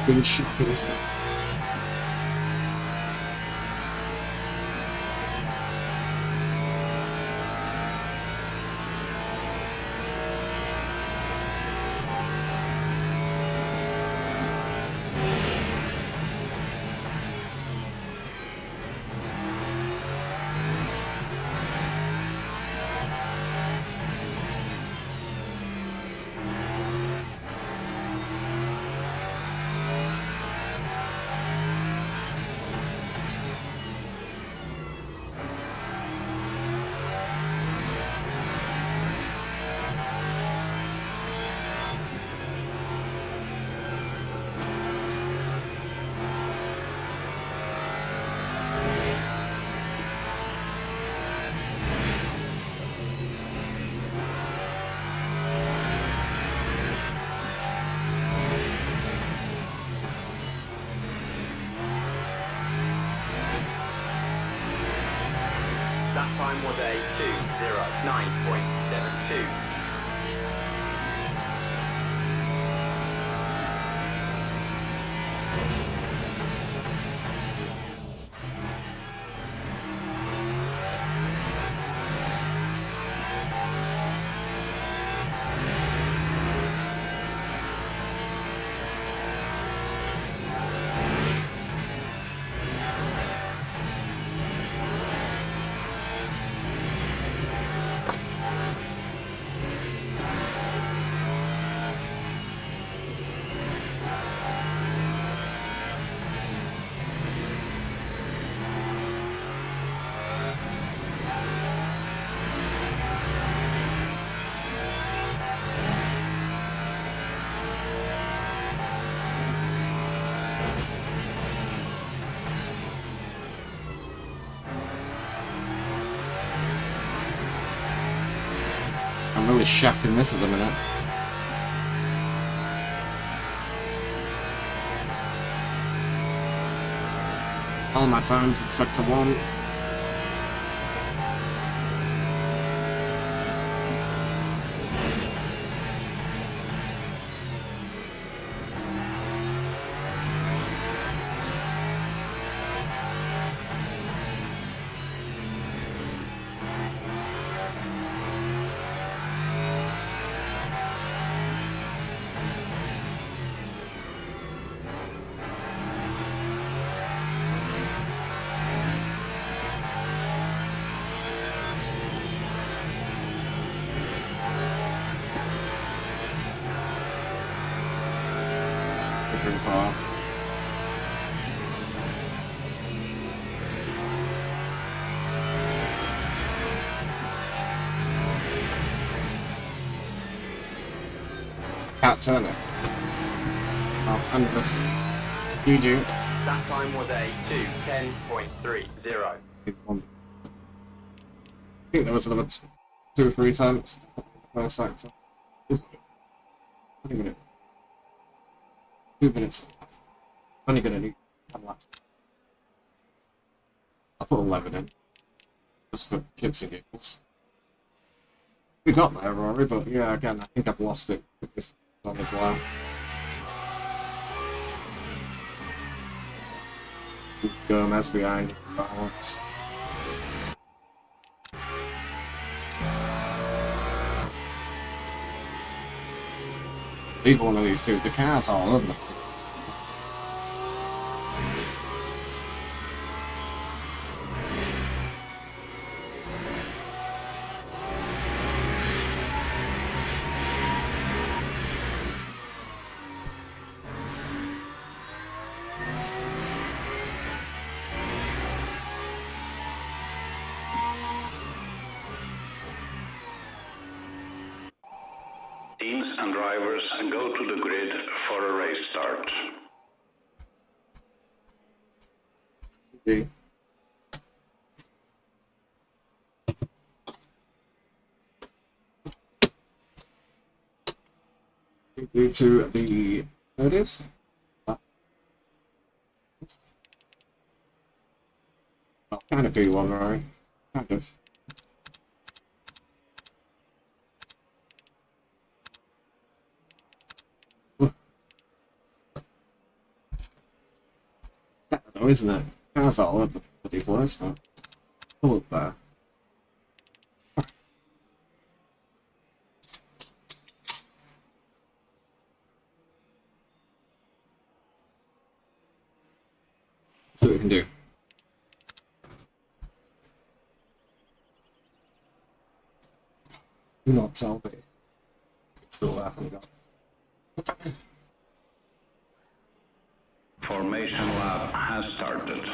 Really shocking, isn't it? time was a 2:09.72. I'm really shafting this at the minute. All my times at sector 1. Off. Can't turn it. Oh, and this. GG. That time was a 2:10.30. I think there was another 2 or 3 times. First sector. 20 minutes. 2 minutes. Only gonna need 10 laps. I'll put 11 in. Just for chips and giggles. We got there, Rory, but yeah, again, I think I've lost it with this one as well. Gomez behind balance. Leave one of these two. The car's all over the place. Teams and drivers go to the grid for a race start. Okay. Due to the... There it is. Oh, kind of P1, right? Kind of. Though, isn't it? That's all over the bloody place, man. Pull up there. See what we can do. Do not tell me. It's still there, hang on. Formation lap has started.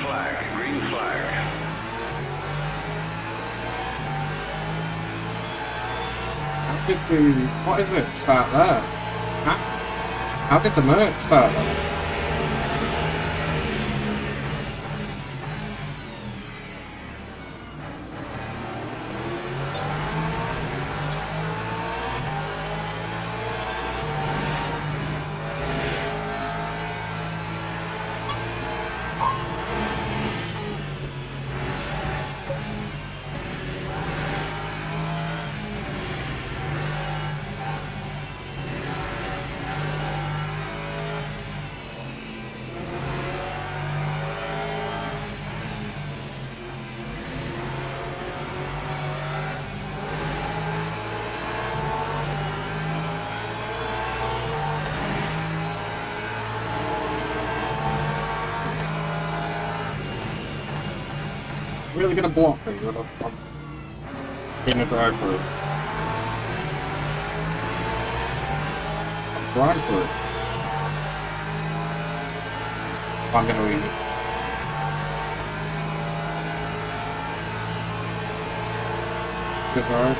flag, green flag. How did the... What is it? Start there? How did the Merc start there? Really gonna block me with in a drive-through. I'm drive-through. I'm gonna leave it. Good drive.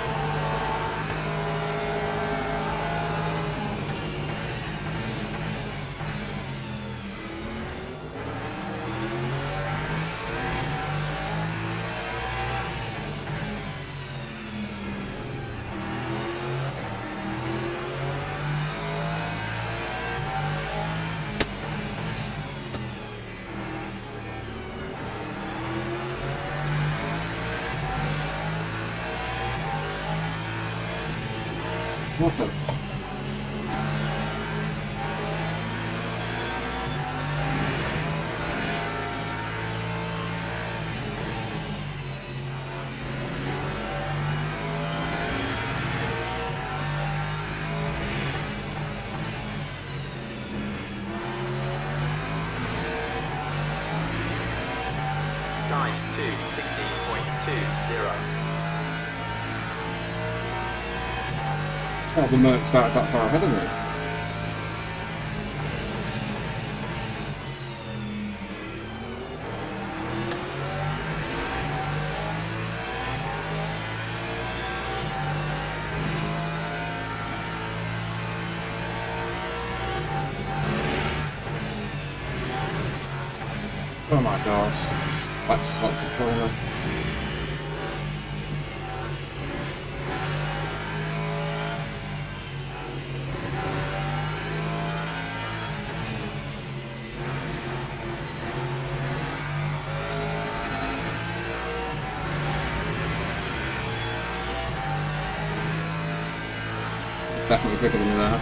What the? Time 2:16.20. Oh, the Merc started that far ahead of me. Oh my gosh. That's what's the corner. Definitely quicker than that.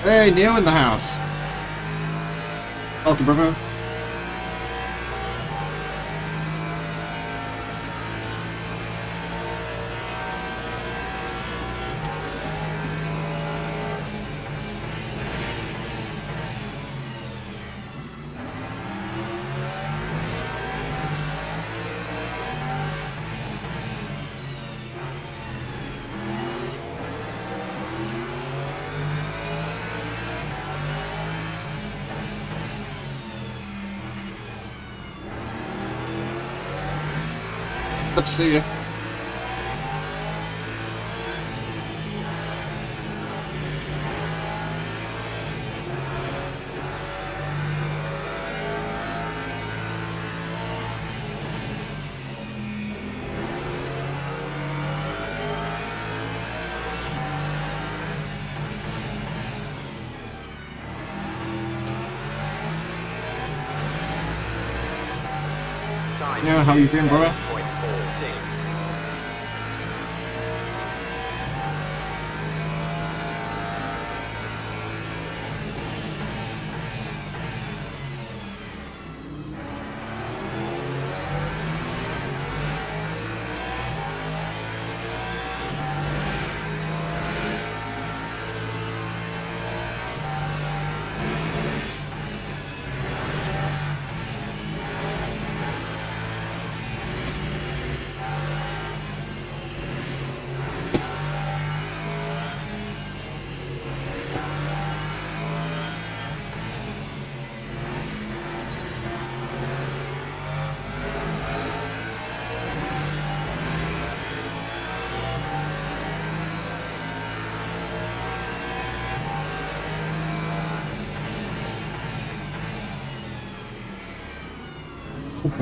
Hey, Neil in the house. Welcome, brother. Good to see you. Yeah, how you doing, brother? That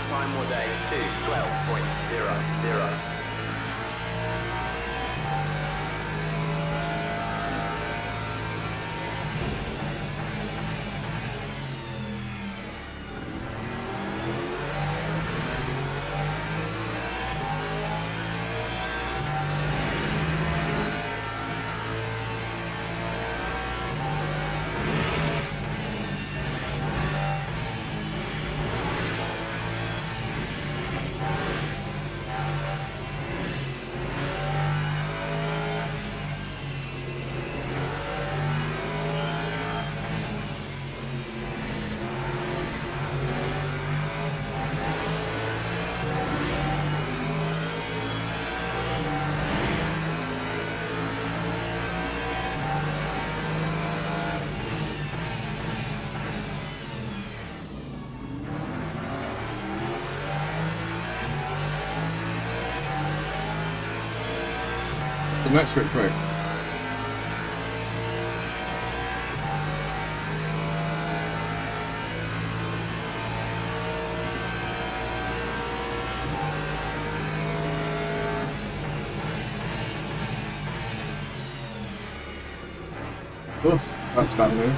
time was a 2:12.00. The next bit quick. Oof, that's bad news.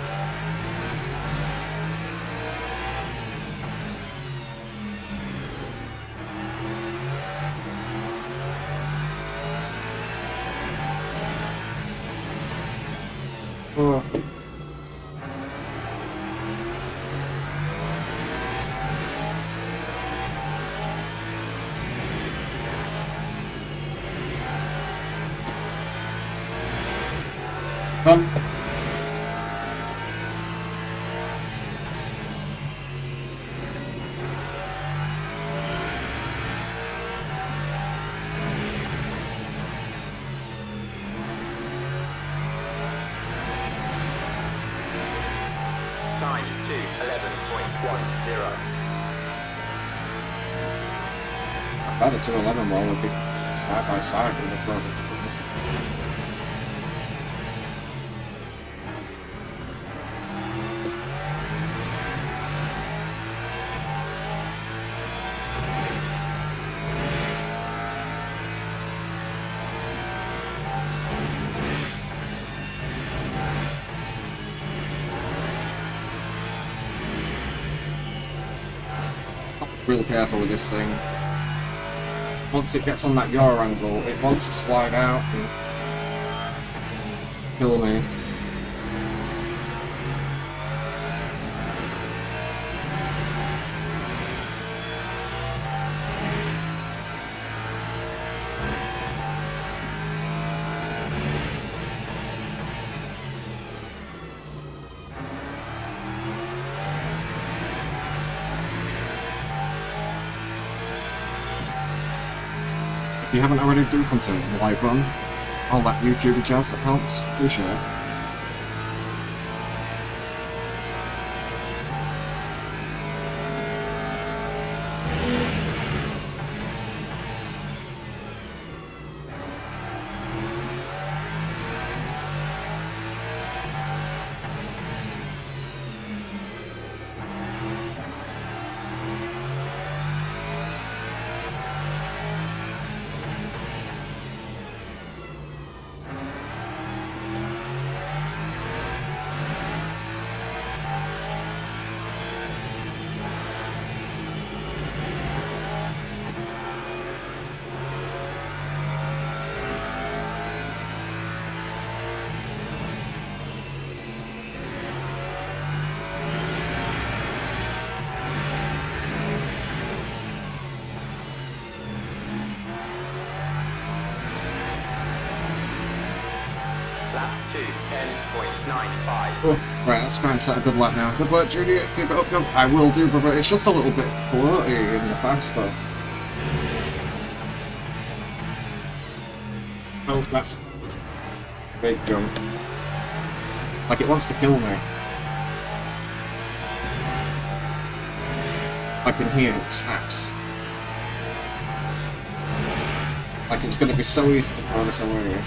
Oh. Come. Time 2:11.10. I bet it's an 11 ball would be side by side in the front. Real careful with this thing. Once it gets on that yaw angle, it wants to slide out and kill me. If you haven't already, do consider the like button, all that YouTube jazz that helps, do share. 10.95. Oh, right, let's try and set a good lap now. Good work, Judy. Keep it up, good. I will do, brother. It's just a little bit floaty in the faster. Oh, that's a big jump. Like it wants to kill me. I can hear it snaps. Like it's going to be so easy to throw this away.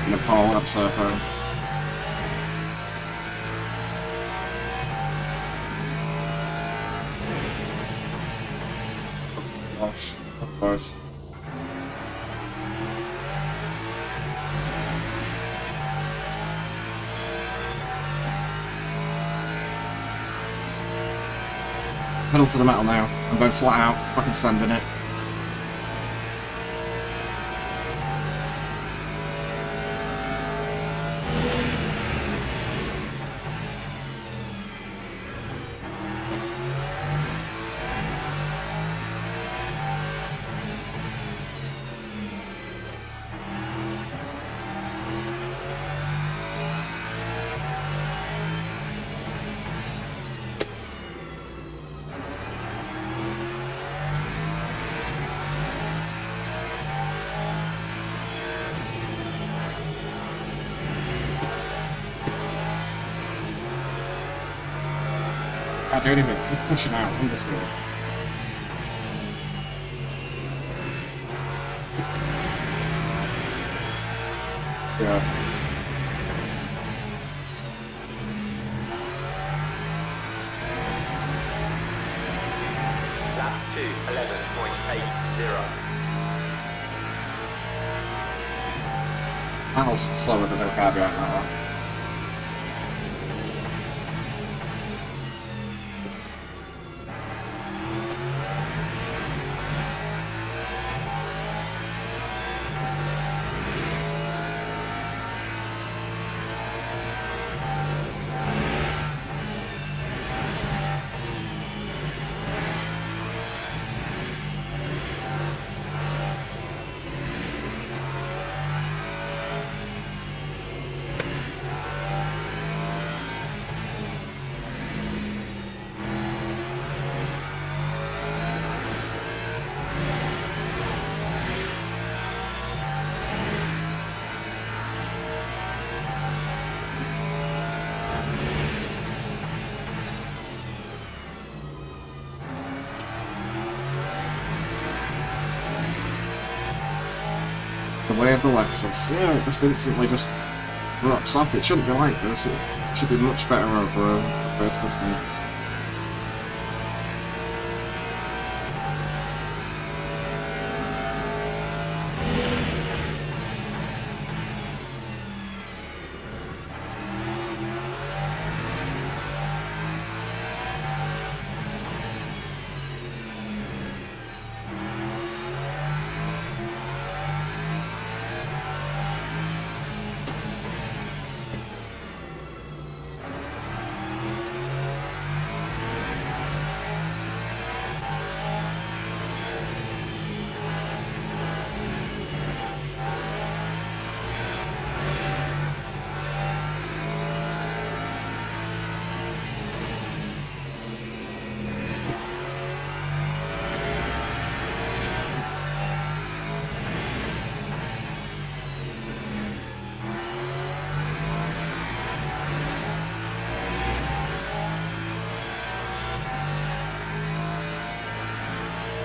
Nepal up surfer. Gosh, of course. Pedal to the metal now. I'm going flat out, fucking sanding it. Can't do anything, just pushing out, understood. Yeah. Lap 2, 11.80. That was slower than the caveat that one. The way of the Lexus. Yeah, it just instantly just drops off. It shouldn't be like this. It should be much better over a first distance.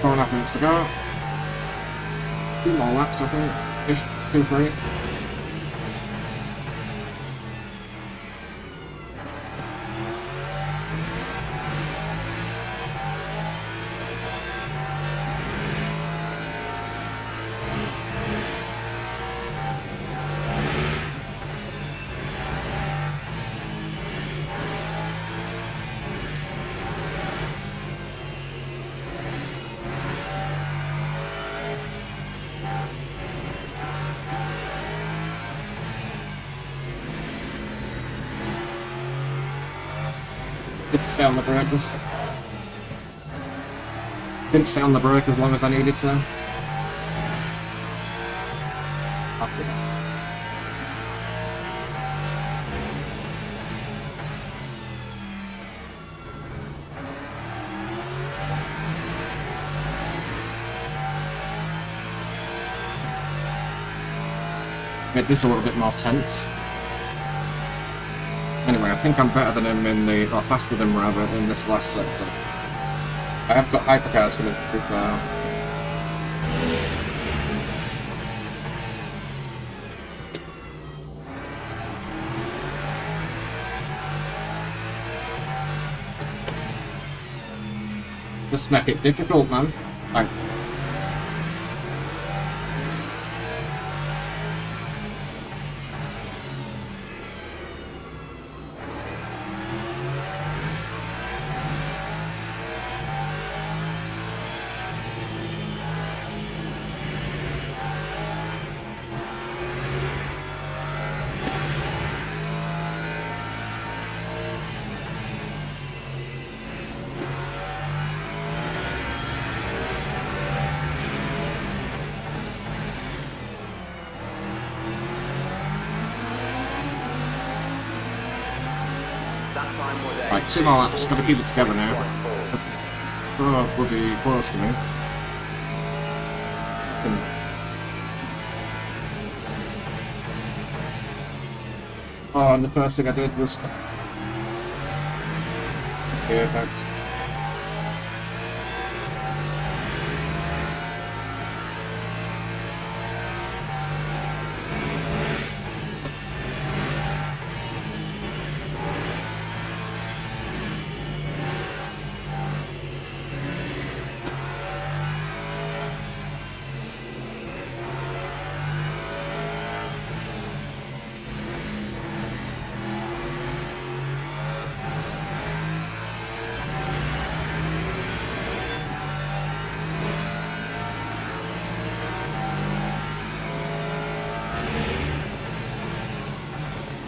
Four and a half minutes to go. 2 more laps, I think. Ish, 2, 3. Didn't stay on the breakers. Didn't stay on the brake as long as I needed to. Happy with that. Made this a little bit more tense. Anyway, I think I'm better than him in the, or faster than rather, in this last sector. I have got hypercars coming through now. Just make it difficult, man. Thanks. Right, 2 more laps, gotta keep it together now. Oh, bloody close to me. Oh, and the first thing I did was... Yeah, thanks.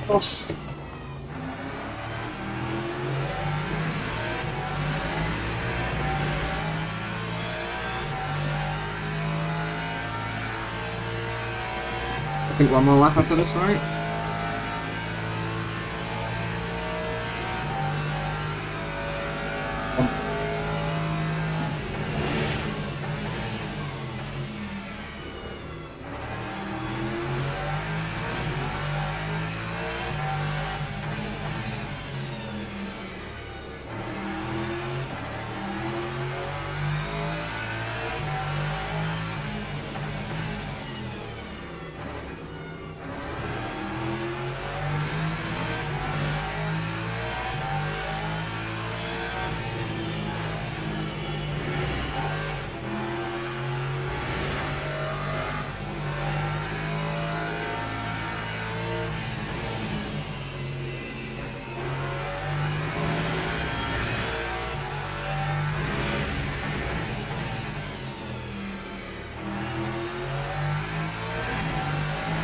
Close. I think one more lap after this, right?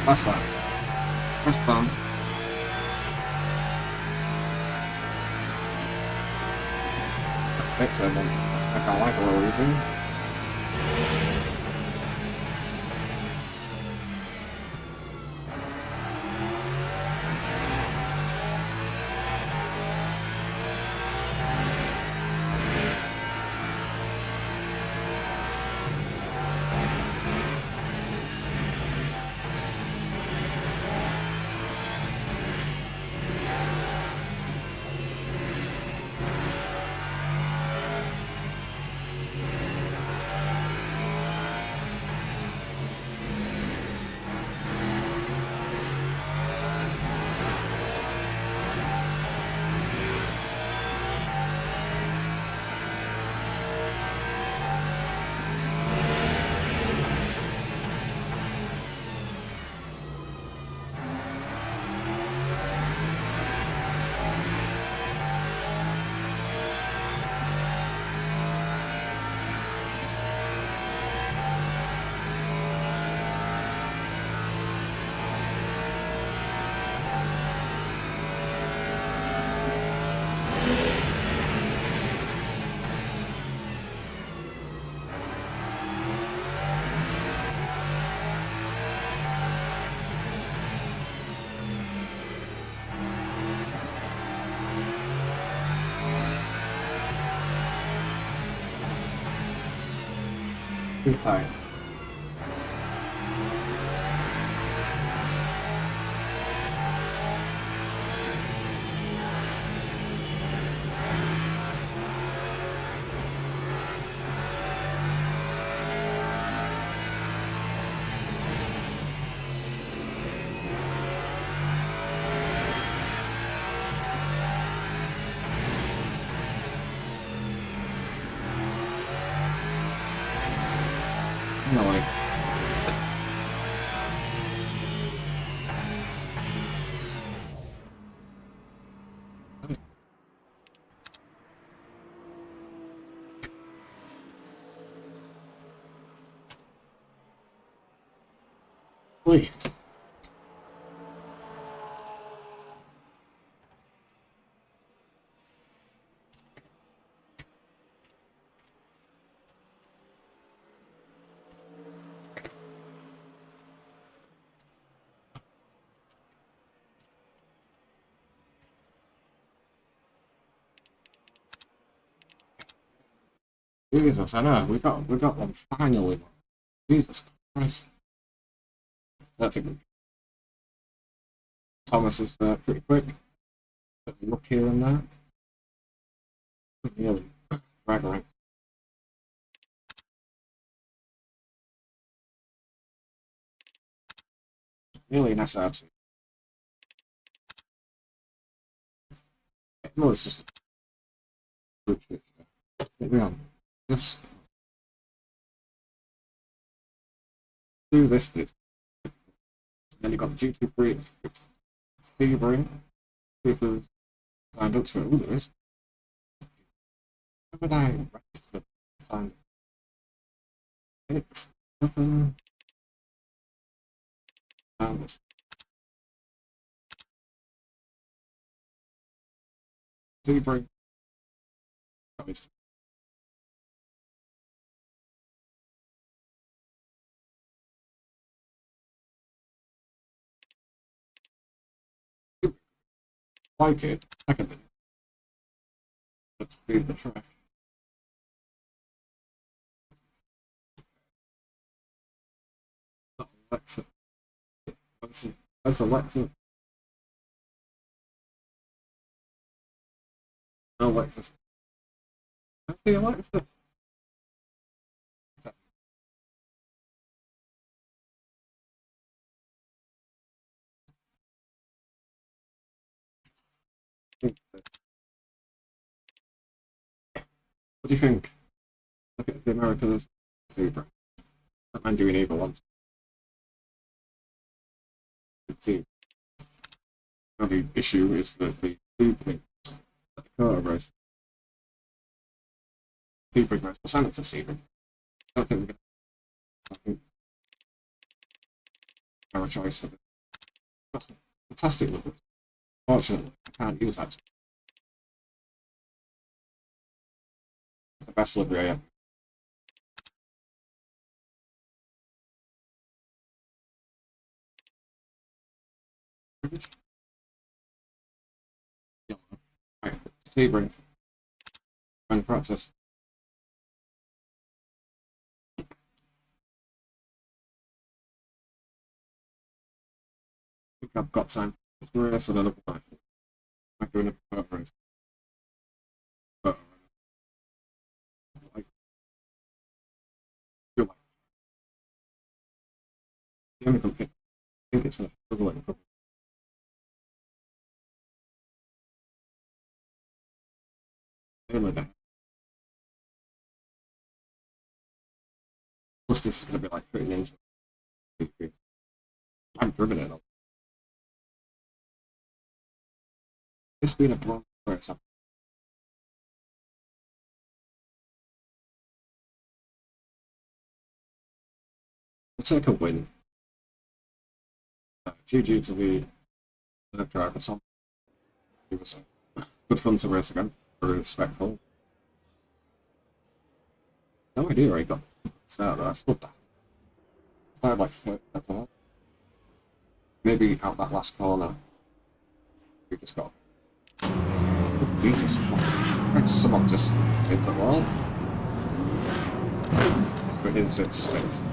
Last lap. Press bump. Fix it, I can't like a little easy. Too tight. No way. Wait. Jesus, I know, we got one finally. Jesus Christ. That's a good. Thomas is pretty quick. Look here and there. Really drag around. Really nice out. No, it's just good shit. Yeah, just do this bit. Then you got the GT3, Sebring, Supers signed up to it. Ooh, there is. How would I register sign? It's nothing. This. Sebring. Obviously. Like it. Second minute. Let's do the trash. Alexis. That's Alexis. No, Alexis. That's the Alexis. What do you think? Look at the Americans. Zebra. That man doing evil once. Good team. The only issue is that the Sebring at the Corsa race. Sebring race. We'll sign up to Sebring. I don't think we're going to. I think our choice for the. That's a fantastic look. Fortunately, I can't use that. It's the best livery I have. Right, Sebring. Trying to practice. I think I've got time. Race and another one. I'm doing a purpose. But like, feel like the only thing I think it's going to struggle in a couple. Mainly that. Plus, this is going to be like putting into it. I've driven it. This being a bronze race, I'll take a win. GG to the driver, Tom. It was good fun to race against. Very respectful. No idea where he got started. I stood that. Started like that's all. Maybe out that last corner. We just got. Jesus, someone just hit the wall. So it is spaced.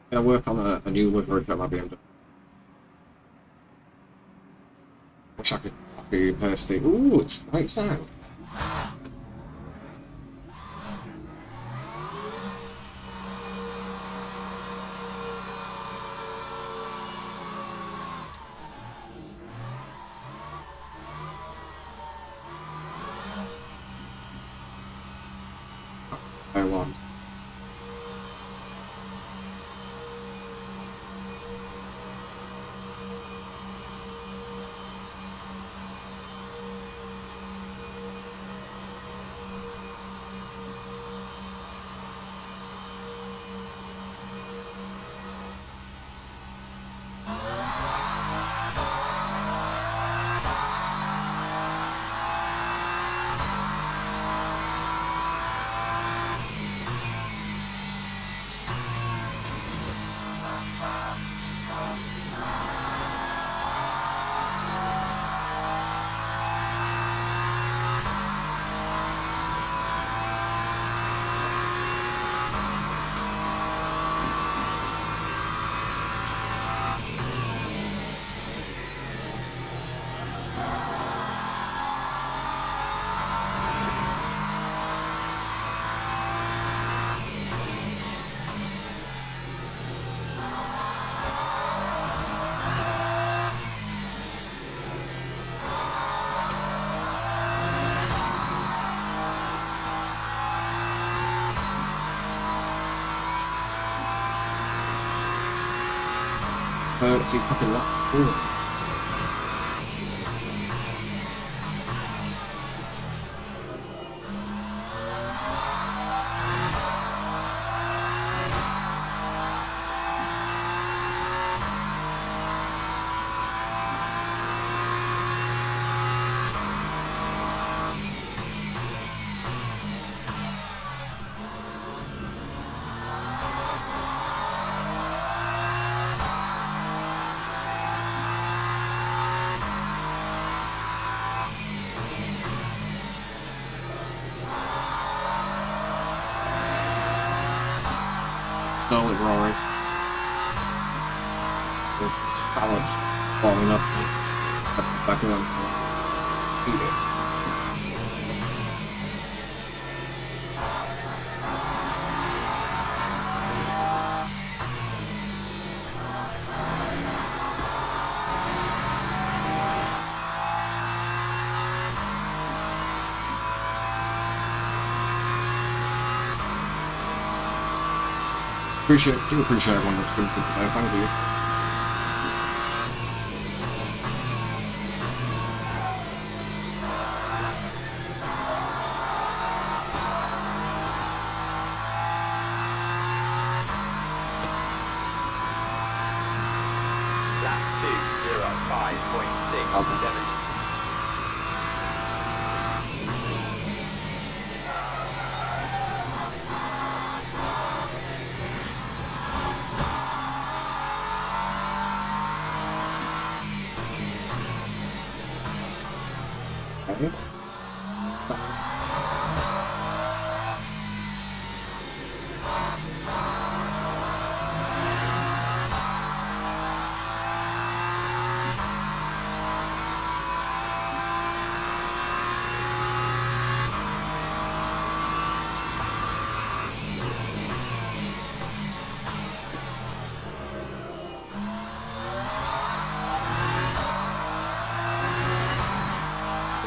Gonna work on a new livery for my BMW. Wish I could copy paste it. Ooh, it's lights out. I want. So you fucking lock forward. Stole it, Rory. With salad falling up back around to eat it. Do appreciate everyone that's tuning in today. Thank you. Lap 2:05.67. Okay. Stop.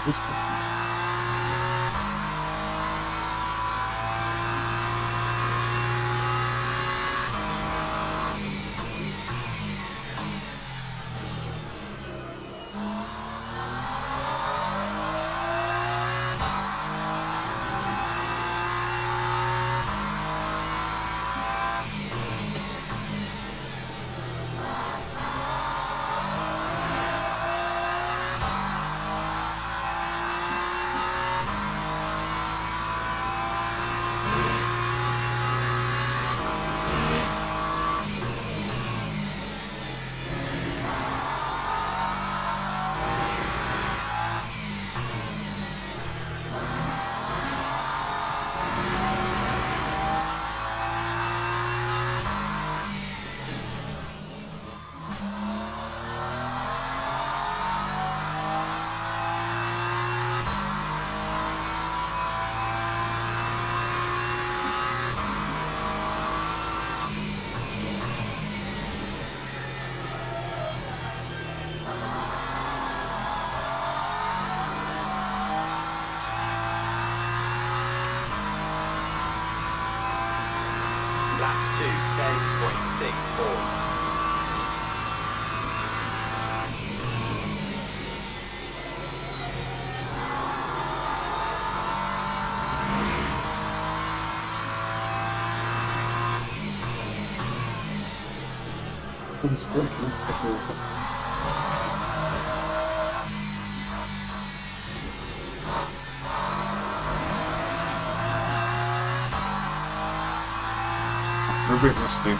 This one. It's working. We're a bit rusty.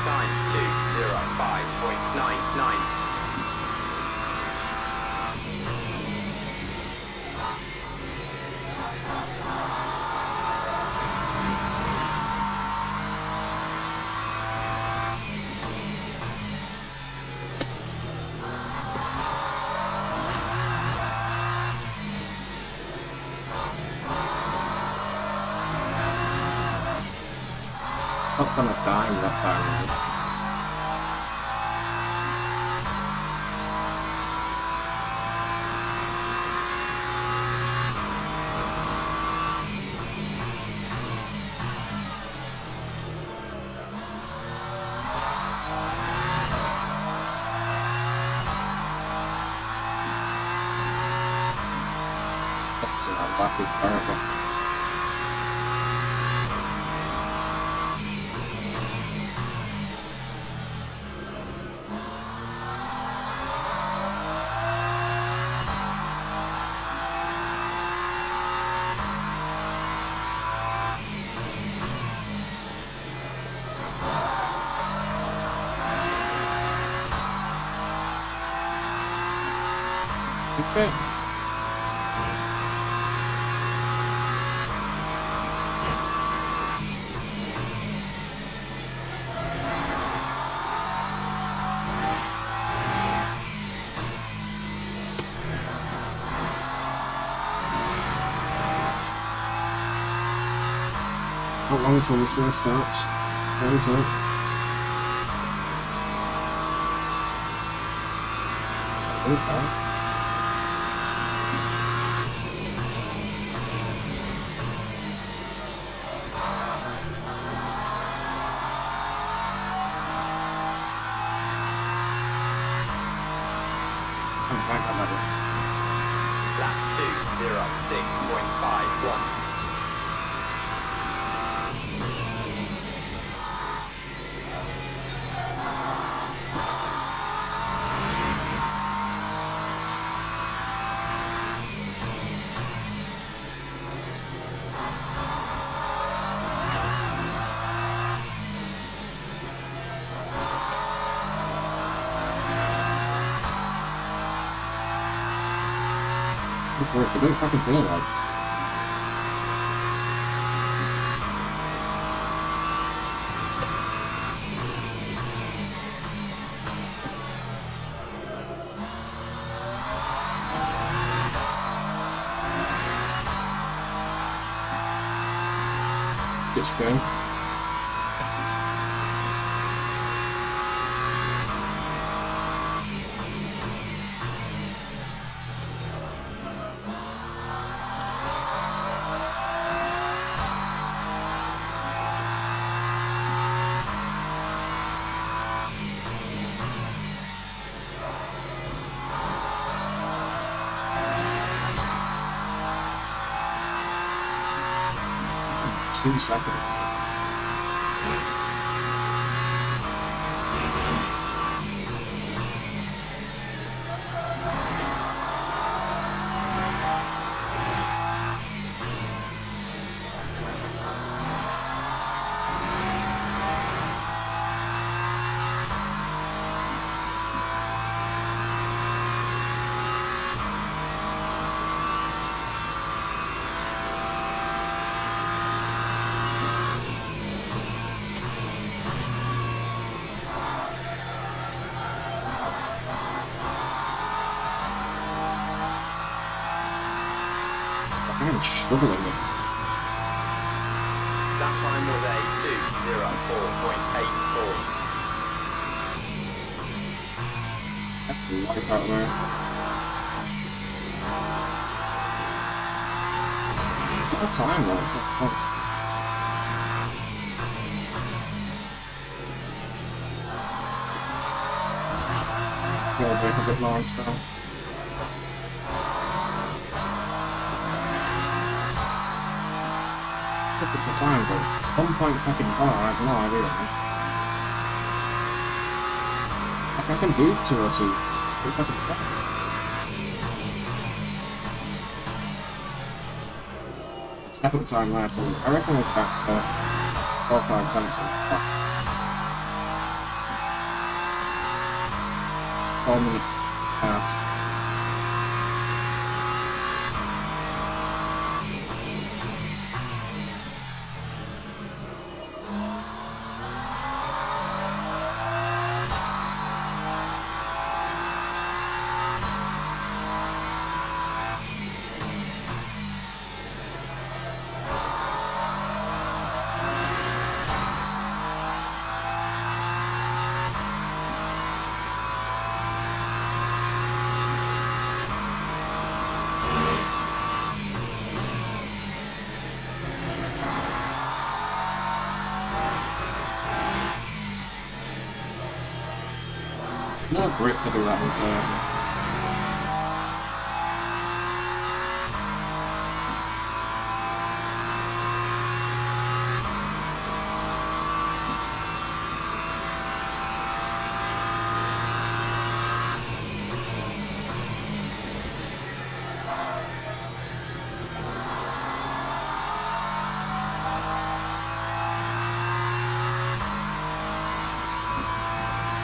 Time 2:05.99. Not done a dime that time, really. That lap is terrible. Okay. Not long until this race starts. Very tight. Okay. Lap 2:06.51. Of course, I don't fucking feel like. Just going. 2 seconds. I'm struggling with it. That time was a 2:04.84. That's a lot out there. What time though? It's like, oh. Gotta break a bit long still. Look, it's a time though. 1 point fucking bar, I have no idea. Like I can do 202. If I can it's definitely time there, so I reckon it's about 4 or 5 tenths of that. 4 minutes perhaps. No grip to do that with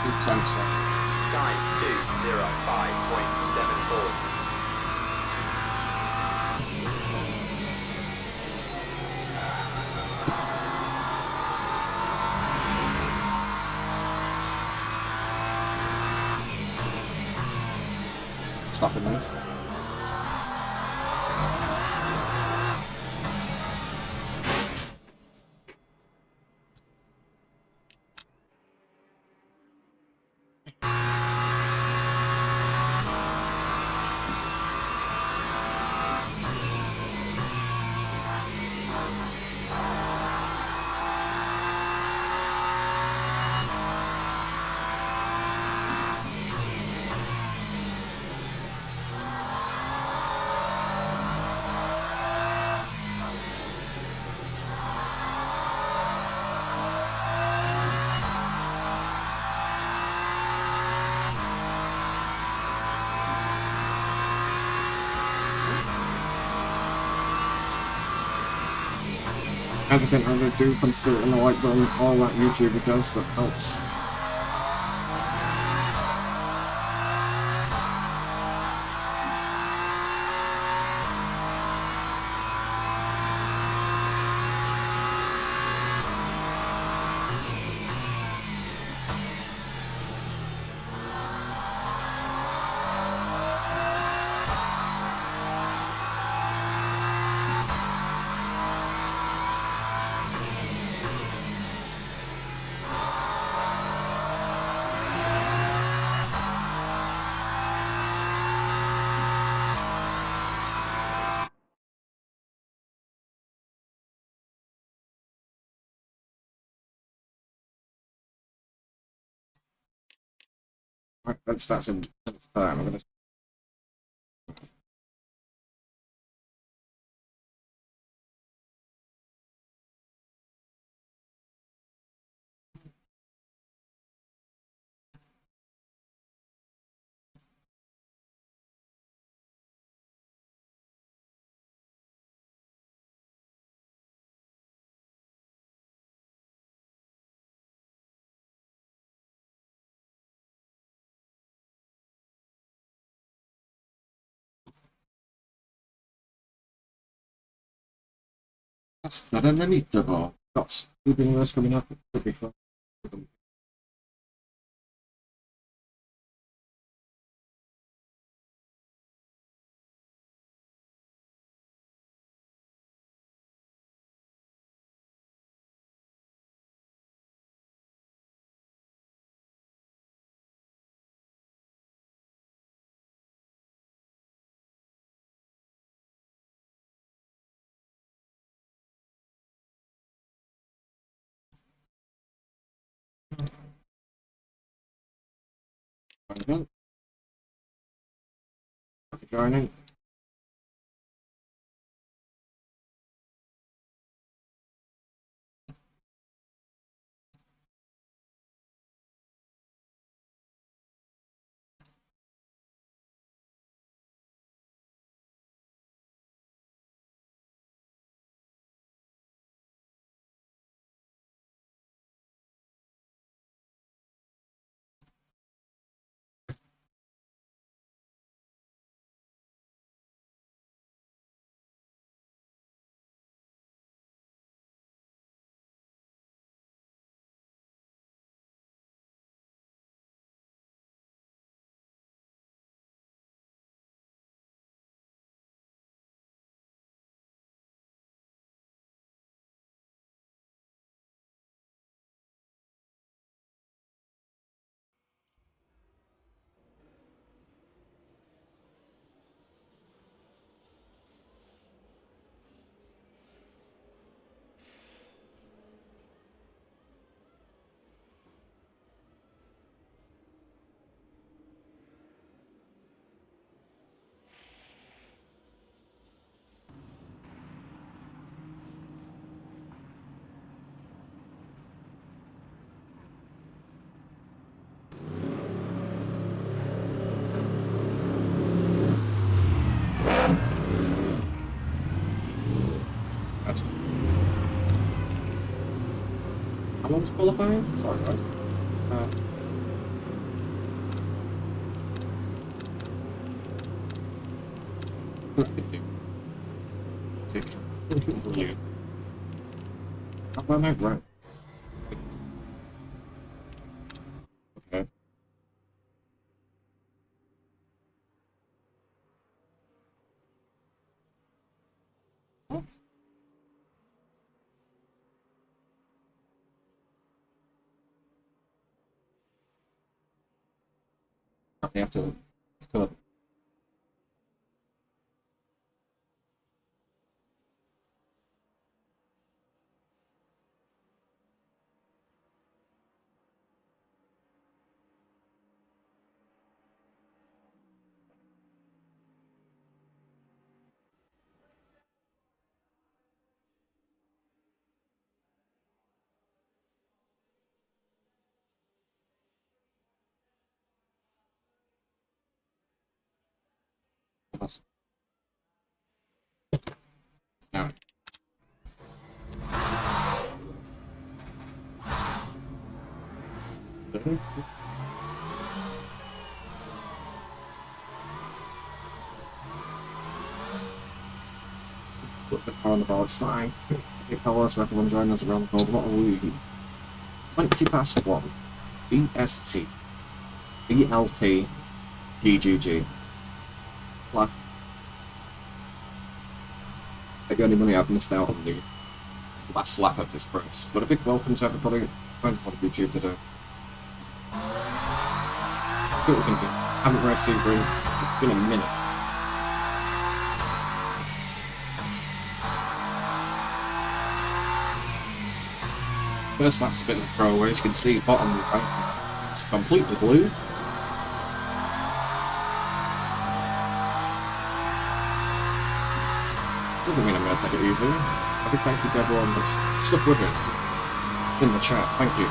good sense. Time 2:05.74. Stopping this. As I can either do consider in the like button or that YouTube does, that helps. Right, that's in time. I'm gonna That's not an inevitable. Got two wars coming up. It could be fun. Joining. That's how long's qualifying? Sorry, guys. How am I right? Okay. What? Okay, I have to. Let's go. Let's down. Put the car on the ball, it's fine. Okay, power, so everyone join us around the world. What are we? 20 past 1. BST. BLT. GGG. Like, the only money I've missed out on the last lap of this race. But a big welcome to everybody. Thanks on YouTube today. See what we can do. Haven't raced Sebring. It's been a minute. First lap's a bit of a throwaway, as you can see, bottom right, it's completely blue. Doesn't mean I'm going to take it easy. A big thank you to everyone that's stuck with it in the chat. Thank you.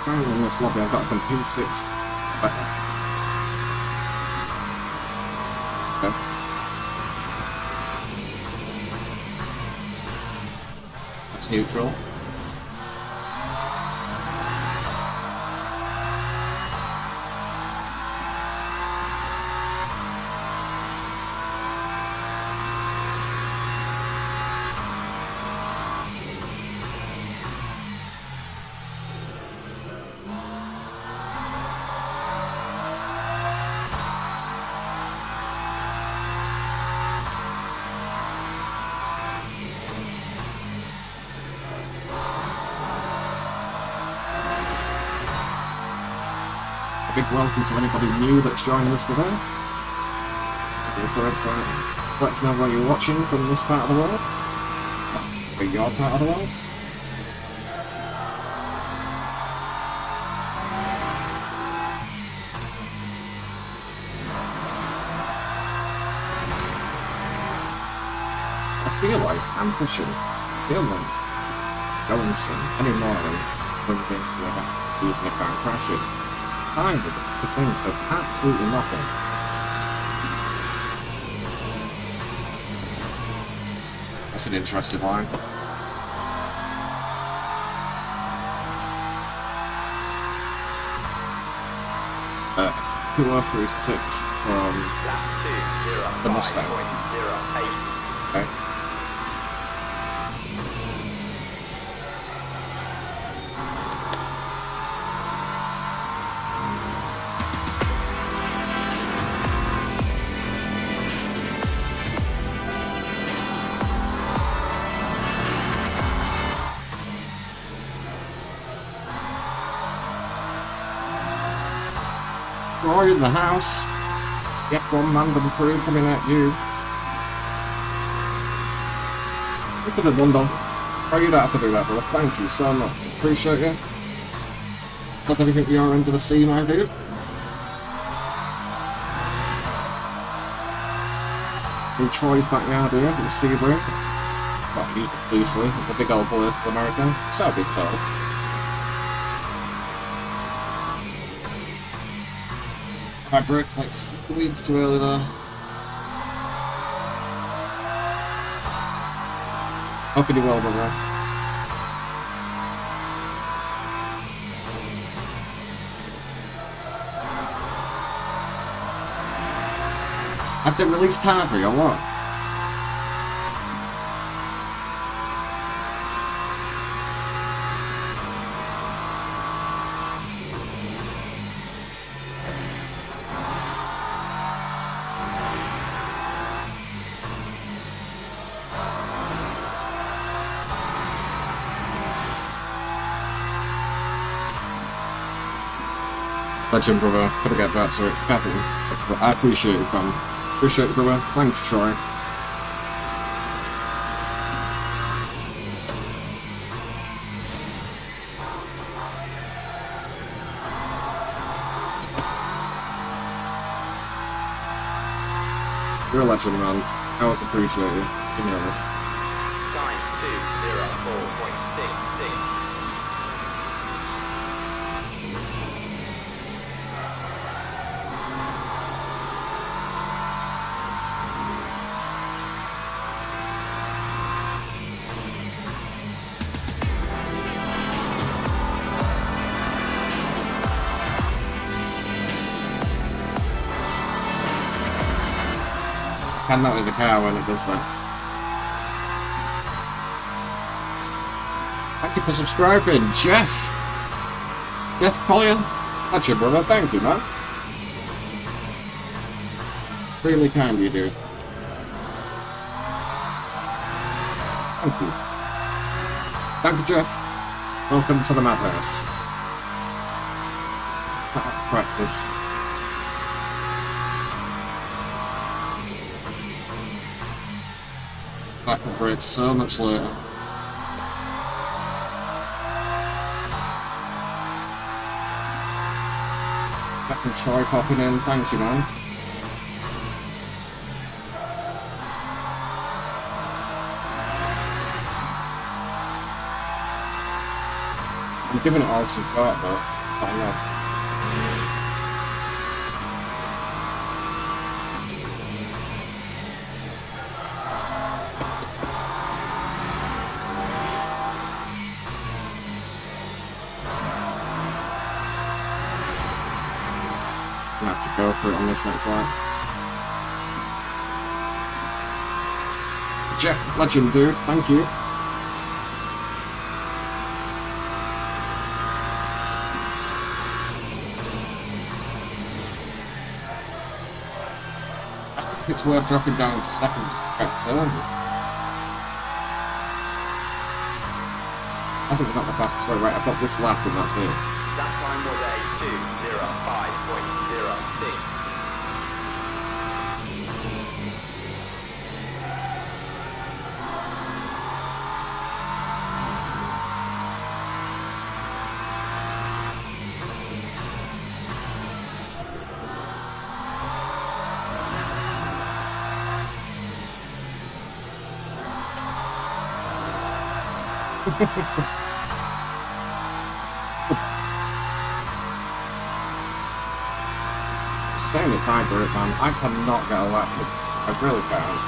Apparently in this lobby I've got to come P6. Okay. That's neutral. A big welcome to anybody new that's joining us today. Let us know where you're watching from this part of the world. Or your part of the world. I feel like I'm pushing. I feel like going some anymore when using the car and crashing. Kind of the things have absolutely nothing. That's an interesting line. 2036 from the Mustang. Okay. Roy in the house. Yep, one man with the crew coming at you. Look at the bundle. Oh, you don't have to do that, brother. Thank you so much. Appreciate you. Look everything you're into the sea now, dude. In Troy's backyard here, in the sea break. Well, use it loosely. It's a big old place of America. So big told. I braked like 4 weeks too early there. Hope you do well, brother. Have they released Harvey or what? Legend, brother. Gotta get back to it. Capital. I appreciate it, fam. Appreciate it, brother. Thanks, Troy. You're a legend, man. I always appreciate you. Give me this. Time 204.66. Hand that with the car when it does that. Thank you for subscribing, Jeff. Jeff Collier. That's your brother. Thank you, man. Really kind of you, dude. Thank you. Thank you, Jeff. Welcome to the madhouse. Practice. Back and brake so much later. Back and Troy popping in, thank you, man. I'm giving it all some thought though. I know. I'm gonna have to go for it on this next lap. Jeff, legend, dude. Thank you. It's worth dropping down to second just to get turn. I think we've got the fastest way. Right, I've got this lap and that's it. That time was a 2:05.06. Saying it's hybrid, man. I cannot get a lap. I really can't.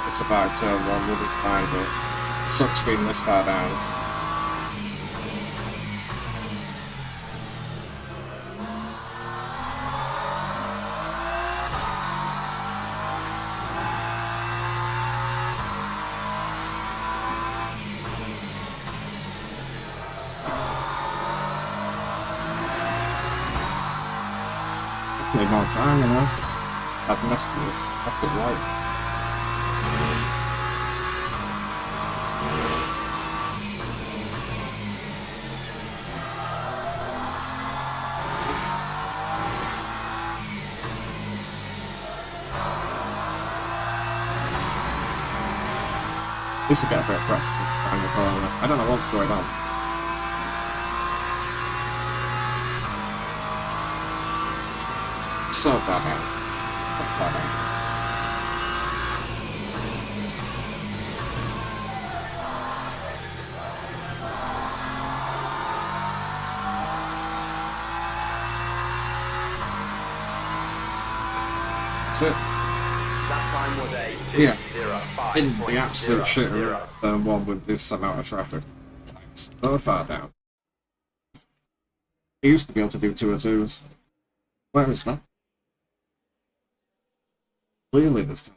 It's about turn one, wouldn't find it. Sucks being this far down. Need more time, you know. I've messed it right. At least we get a bit of practice behind the corner. I don't know what's going on. So bad out. So bad out. That's it. That time was a Yeah. 2:05.00. In the absolute shit one with this amount of traffic. It's so far down. I used to be able to do 202s. Where is that? Clearly this time.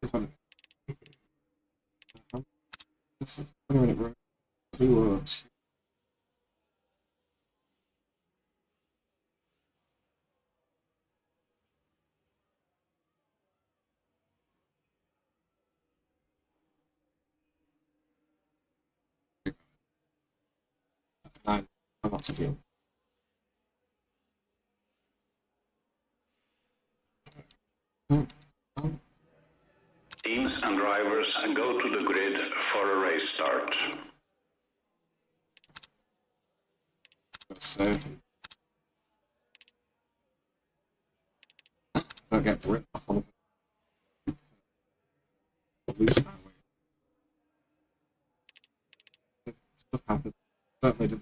This one. This is 20-minute road. 202. I want to do. Teams and drivers go to the grid for a race start. Let's see. Don't get ripped off on the loose that way. Stuff happened. Certainly did.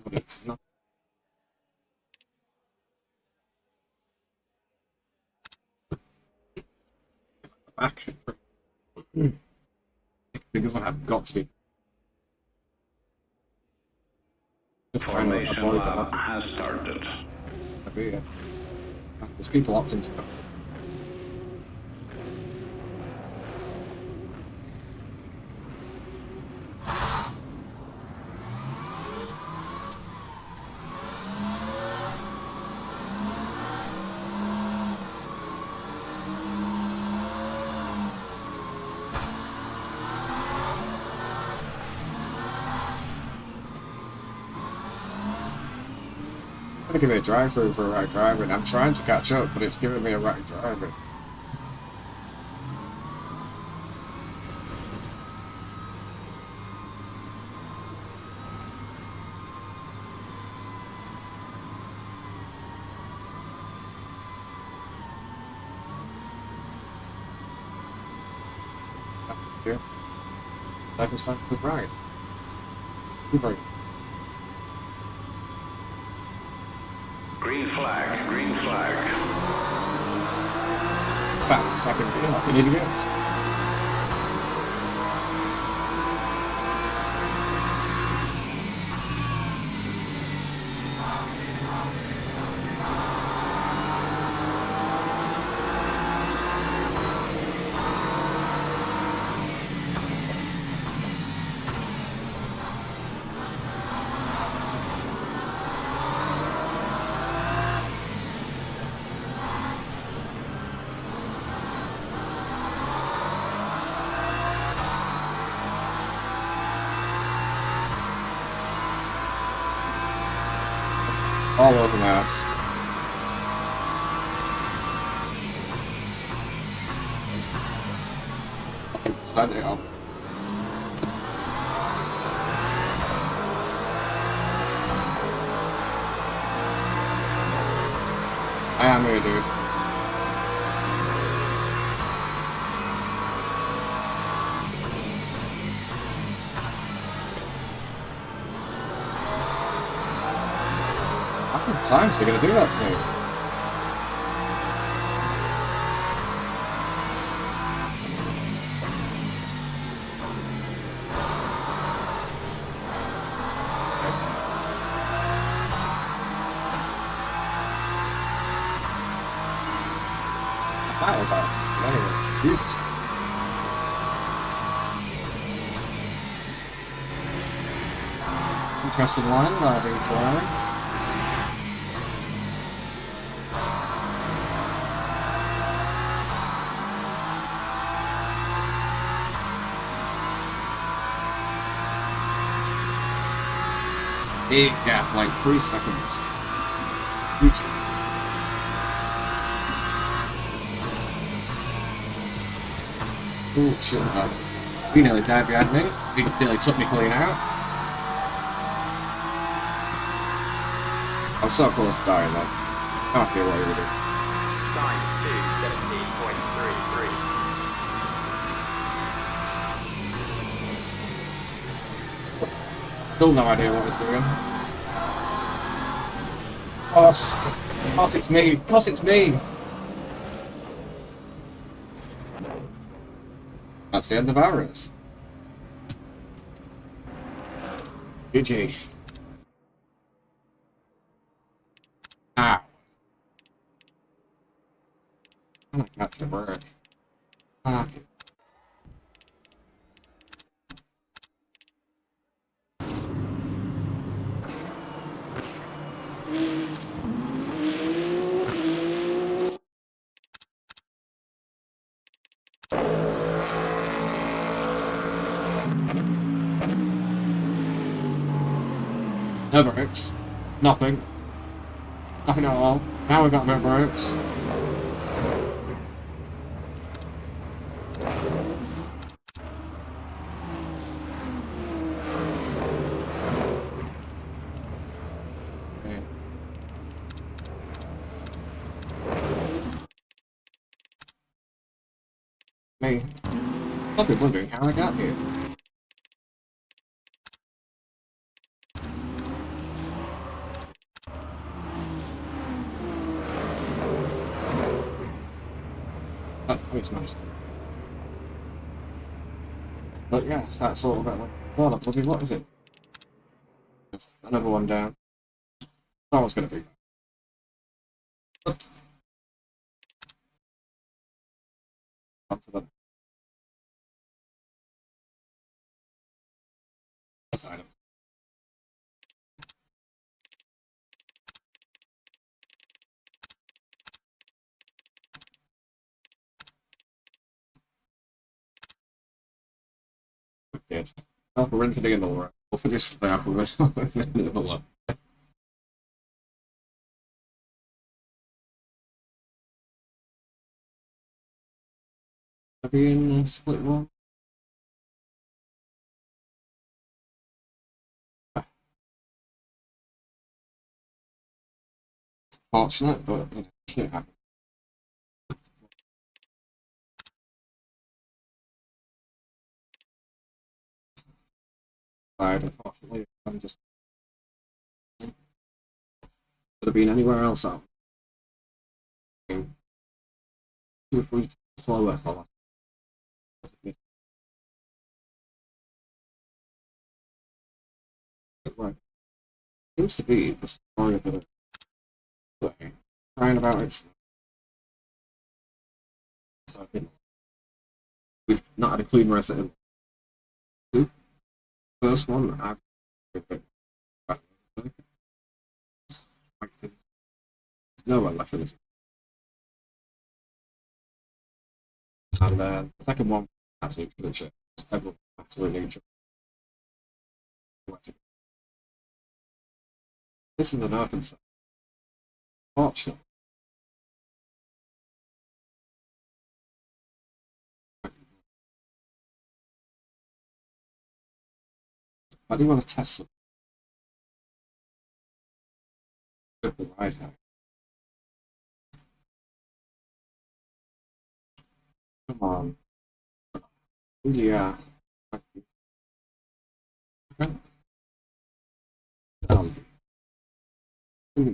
But it's not. Back. Because I have got to be. Just trying to Formation avoid lap that. has started. There's people opting to go. gonna give me a drive-through for right driving. I'm trying to catch up, but it's giving me a right driving. That's here. Circumstance is right. Right. Green flag, green flag. Start the second gear like an idiot. All over my ass. Set it up. I am here, dude. How many times are they gonna do that to me? That was awesome. Anyway, Jesus. Interesting line, very line. Big gap, like 3 seconds. Huge. Oh shit, he nearly died behind me. He nearly took me clean out. I'm so close to dying though. I don't feel what you would do. Time 2:17.33. Still no idea what it's doing. Boss! Boss, it's me! Boss, it's me! That's the end of our race. GG. Ah. I'm gonna catch a bird. Ah. No brakes. Nothing. Nothing at all. Now we've got no brakes. Okay. Me. I'll be wondering how I got here. Oh, we smashed it. But yeah, that's all about what is it? There's another one down. That was gonna be. But onto the this item. Dead. Oh, we're in for the end of the We'll finish the other one. Maybe in the split one. It's fortunate, but you know, shit happens. Unfortunately, I'm just could have been anywhere else out. 2 or 3 slower for that. Right. Seems to be the story of the play. Crying about it. So we've not had a clean race at the first one. I've nowhere left in this. And the second one, absolutely shit. Everyone absolutely neutral. This is an Arkansas. Fortunate. I do want to test some with the ride hack. Come on. Yeah. Okay. Hmm.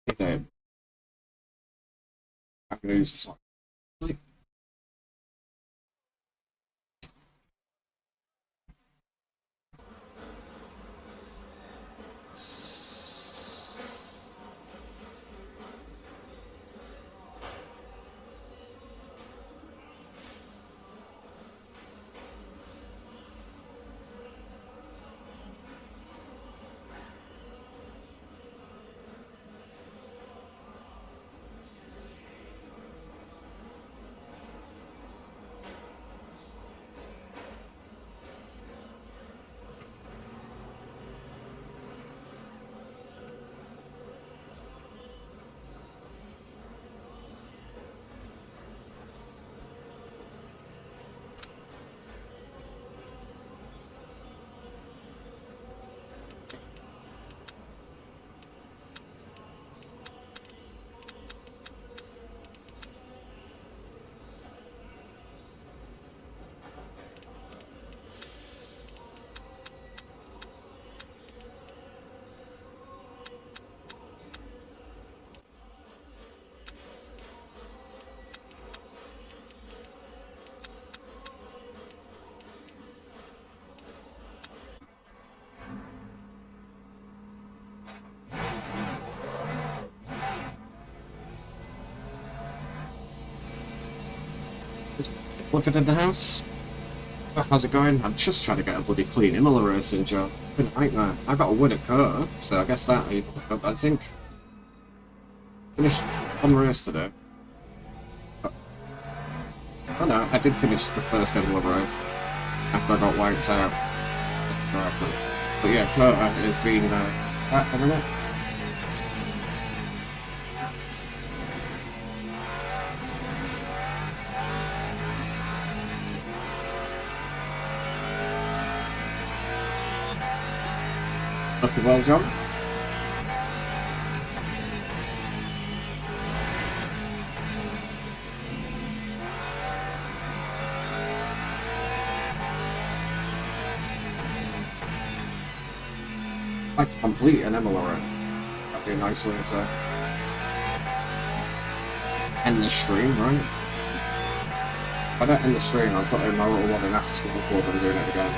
Okay. I can use this one. Look at the house. How's it going? I'm just trying to get a bloody clean Imola racing job. Been a nightmare. I got a win at Corsa, so I guess that I think finished one race today. Oh no, I did finish the first Imola race after I got wiped out. But yeah, Corsa has been back for a minute. Okay, well, John. I'd like to complete an MLR. That'd be a nice way to end the stream, right? If I don't end the stream, I'll put in my little one in after school club and doing it again.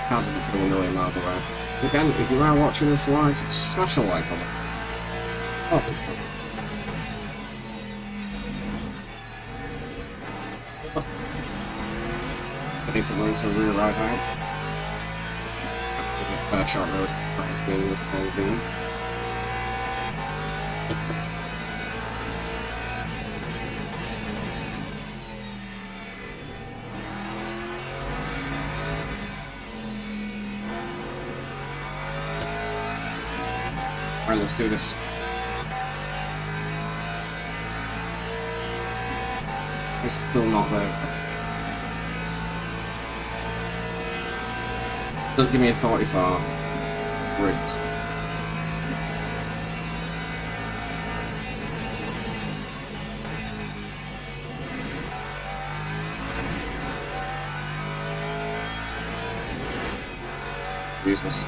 How does it feel a million miles away? Again, if you are watching this live, smash a like on it. Oh, I need to learn some rear right out. short road. That's good. Was closing. Alright, let's do this. It's still not there. Don't give me a 45. Great. Useless.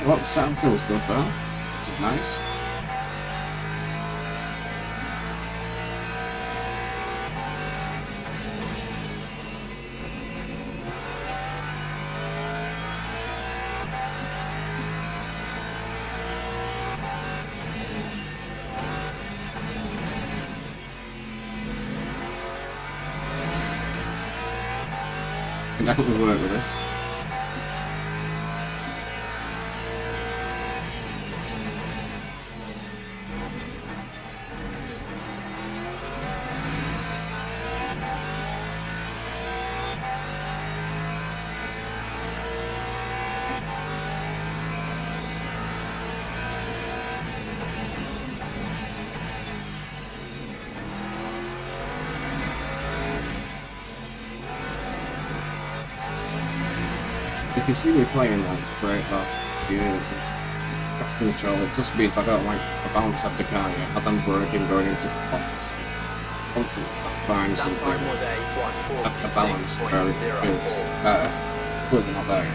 Well, the sound feels good though. It's nice. Can definitely work with this. You can see me playing like great, but control. It just means I don't like the balance of the car yet, as I'm braking going into the box. Constantly find something a balance where it feels better, but they're not there yet.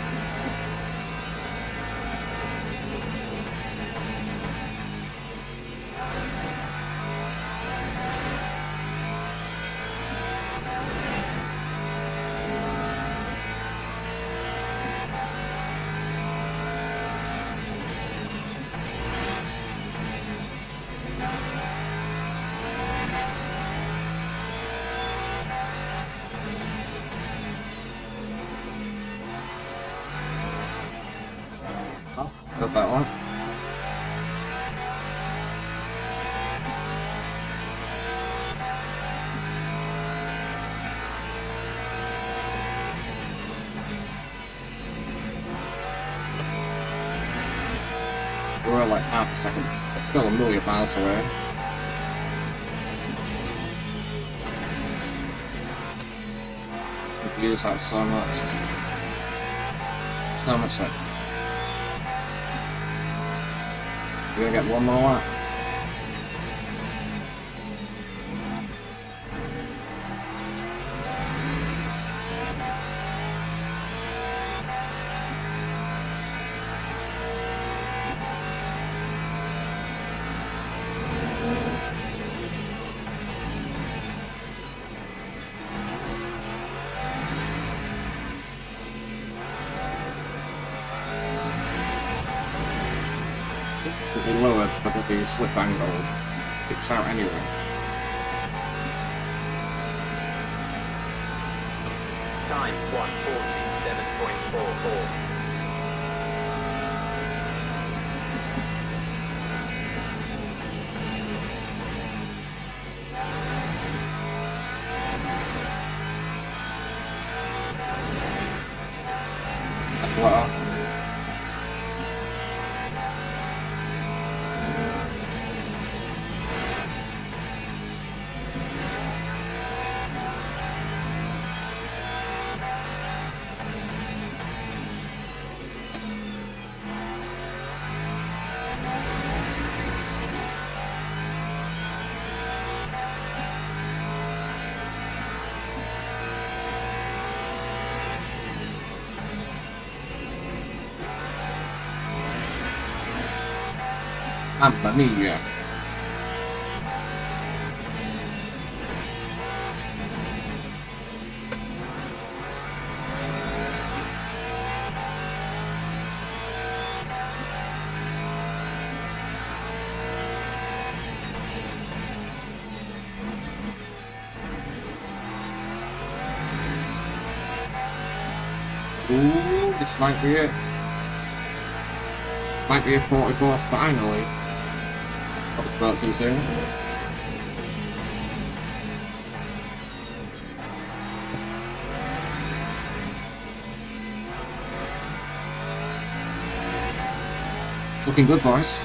Does that one? We're like half a second. It's still a million miles away. We could use that so much. So much that. We're gonna get one more lap. It's a bit lower, but with the slip angle, kicks out anyway. Time 1:47.44. That's a lot. Mamma mia. Ooh, this might be it. This might be a 44 finally. That was about too soon. It's looking good, boys.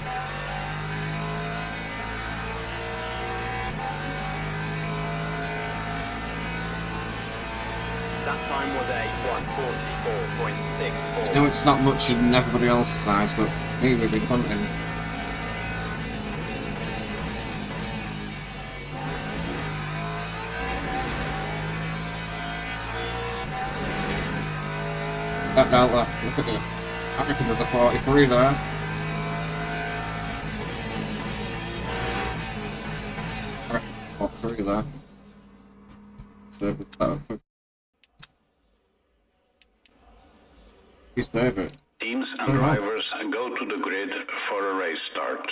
That time was a 1:44.64. I know it's not much in everybody else's eyes, but me, we've been hunting. That delta, look at it. I reckon there's a 43 there. I reckon 43 there. Service better. He's David. Teams and drivers go to the grid for a race start.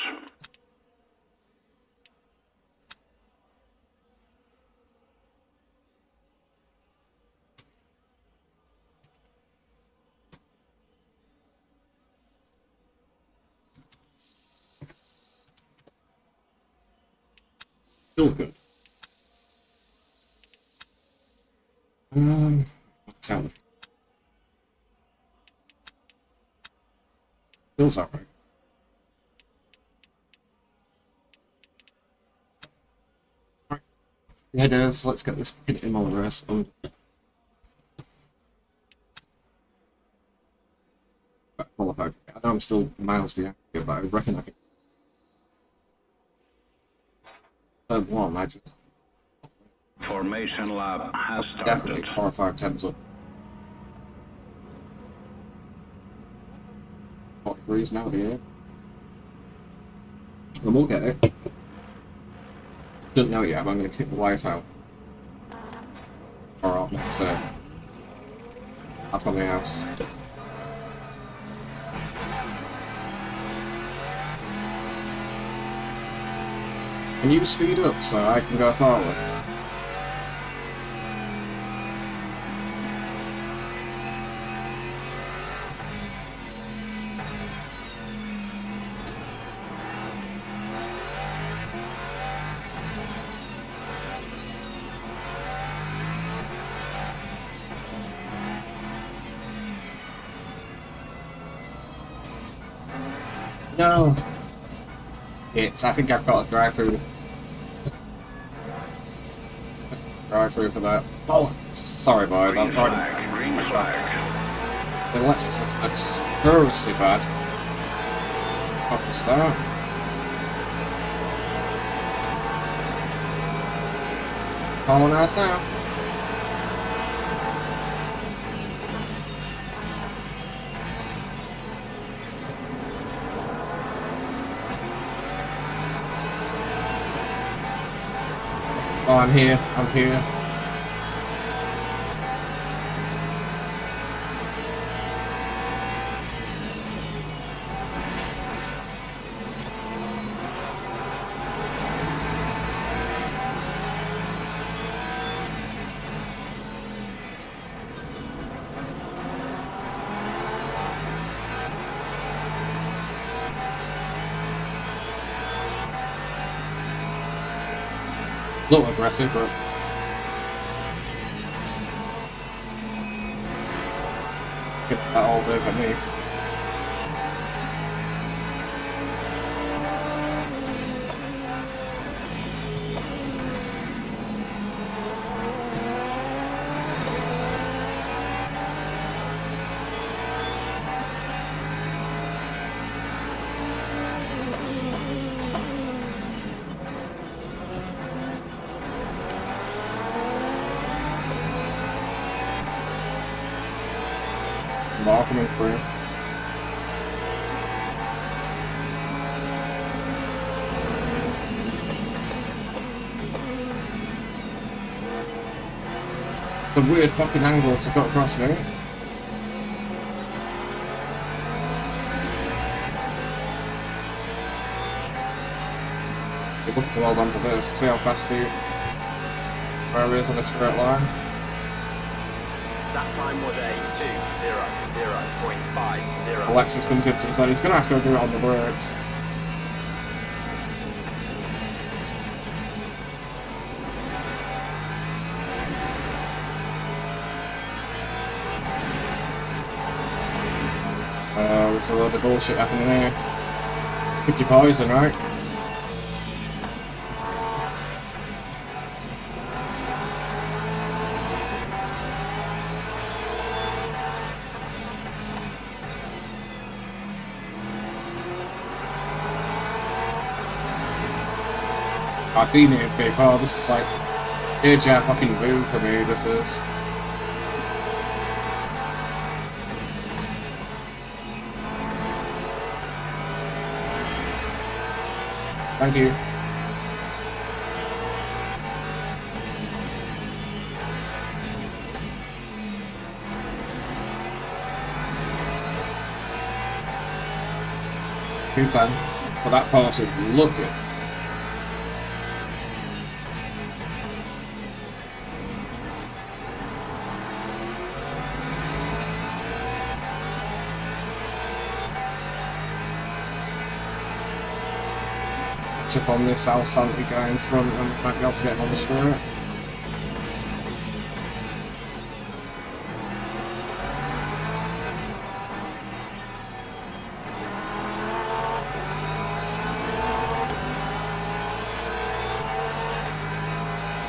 Feels good. Sound. Feels alright. Yeah, it is. Let's get this fucking in all the rest. Qualified. I know I'm still miles behind, but I reckon I can. Third one, I just Formation lap has definitely started. 4 or 5 temps up. 40 degrees now, yeah. And we'll get it. Don't know yet, but I'm going to kick the wife out. Or up next day. Up on the house. Can you speed up so I can go forward? No. I think I've got a drive-through. Drive-through for that. Oh, sorry boys, Green I'm trying flag, green flag. the Lexus is absurdly bad. Up to start. Oh, nice now. Oh, I'm here. I'm here. A little aggressive, but get that all day for me. Ball coming through. The weird fucking angle to cut across me. You'd love to hold on to this, see how fast he where he is on a straight line. That time was a 2:00.50. Alexis comes in, so he's going to have to do it on the brakes. There's a lot of bullshit happening here. Pick your poison, right? I've been here before. This is like major fucking boom for me. This is. Thank you. Good time. But that Porsche is looking. Up on this Al Santi guy in front and might be able to get him on the straight.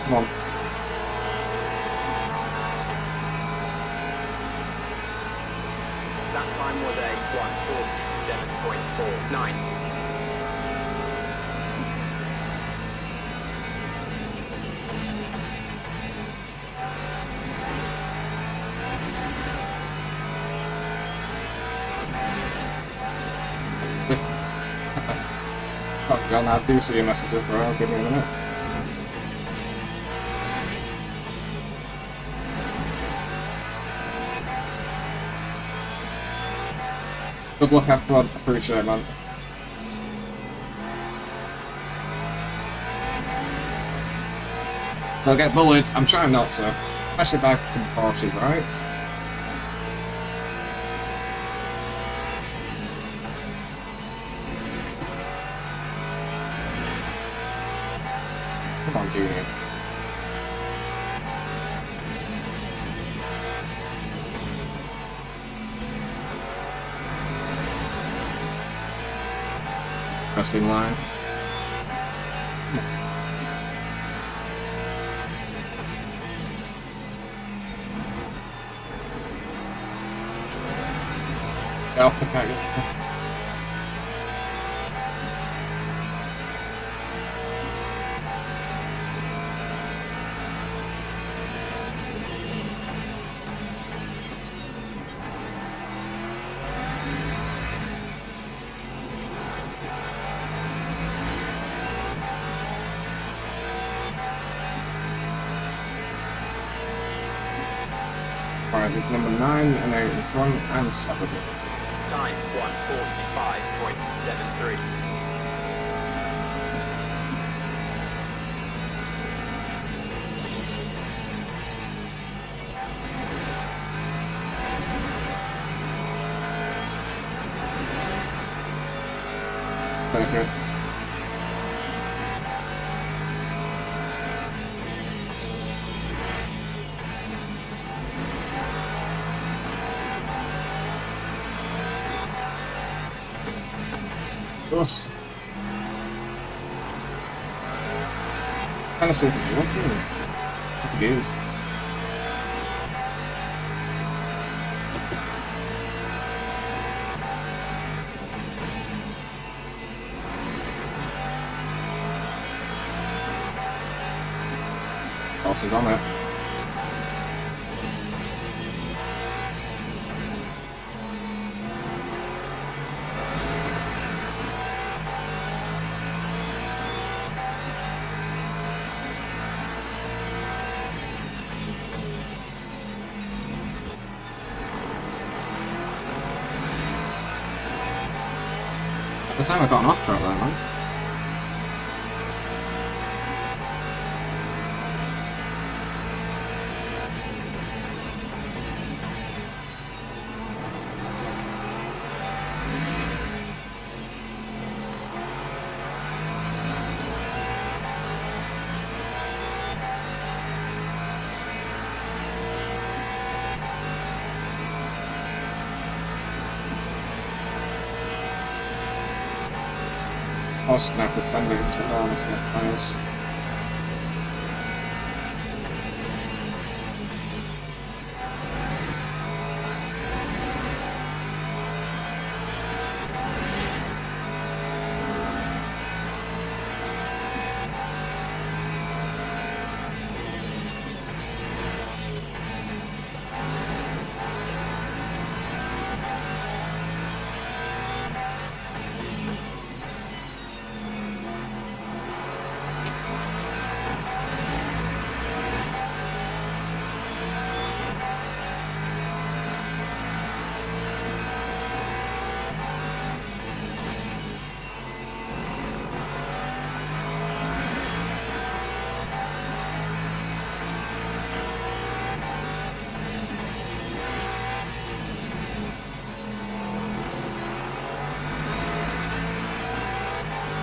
Come on. That time was a 1:47.49. Oh god, I do see a message, bro. Give me a minute. Good luck, everyone. Appreciate it, man. They'll get bullied. I'm trying not to. Especially by Porsche, right? Come on, Junior. First in line. Get off the packet. Alright, there's number 9 and 8 in front and 7. Time 1:45.73. Okay. Gosh. Kind of see if it's working. It is. Oh, she's on it. At the time I got an off track there, man. just gonna have to send it to Norm to get players.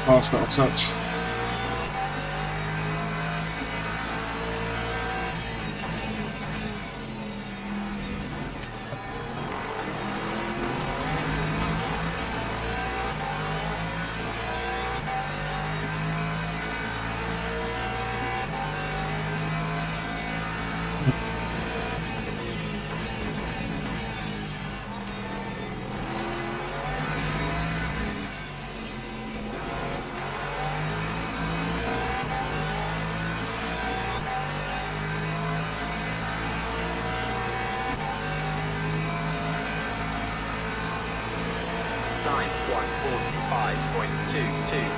Oh, it's got a touch. Time 1:45.22.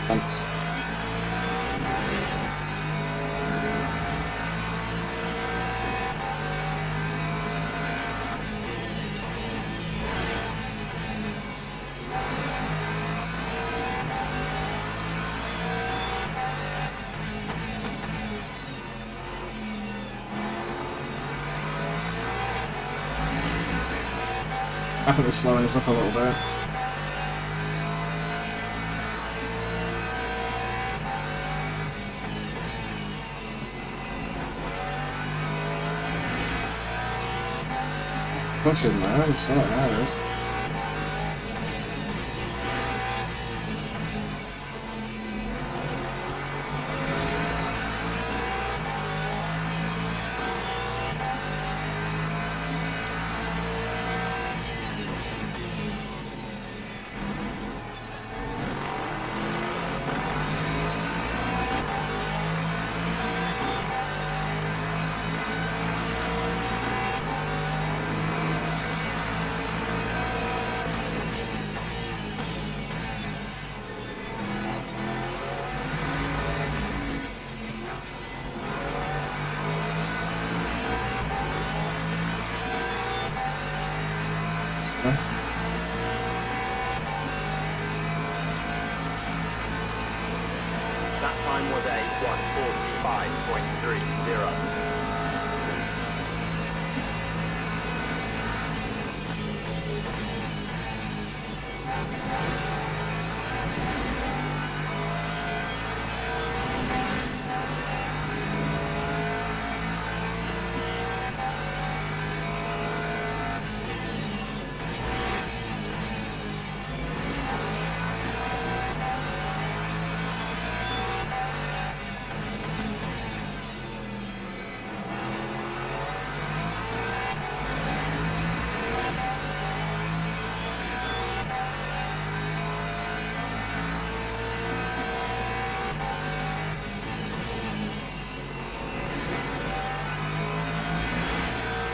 Thanks. I think it's slowing us up a little bit. Pushing there, it's so there it is. That time was a 1:45.30.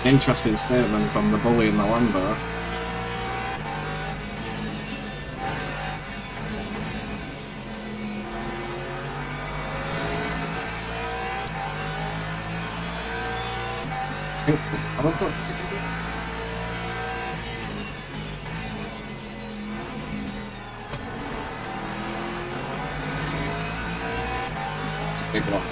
Interesting statement from the bully in the Lambo. It's a big one.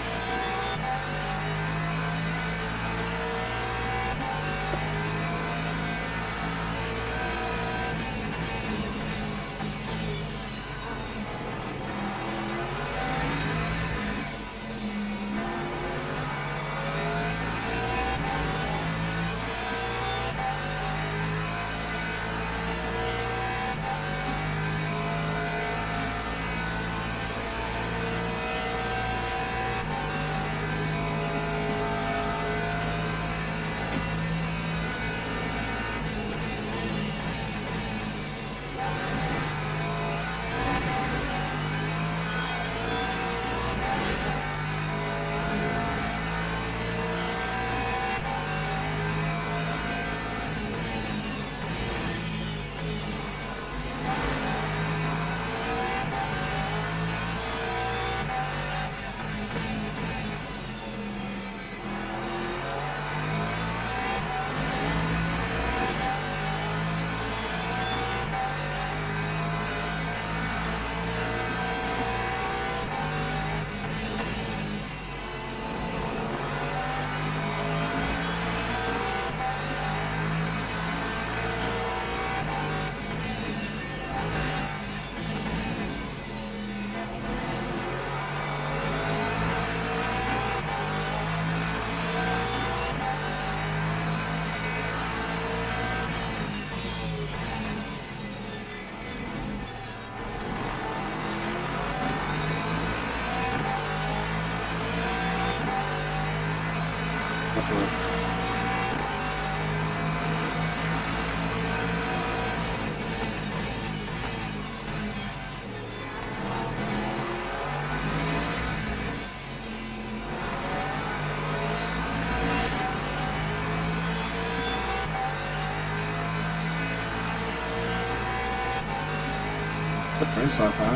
Good race so far.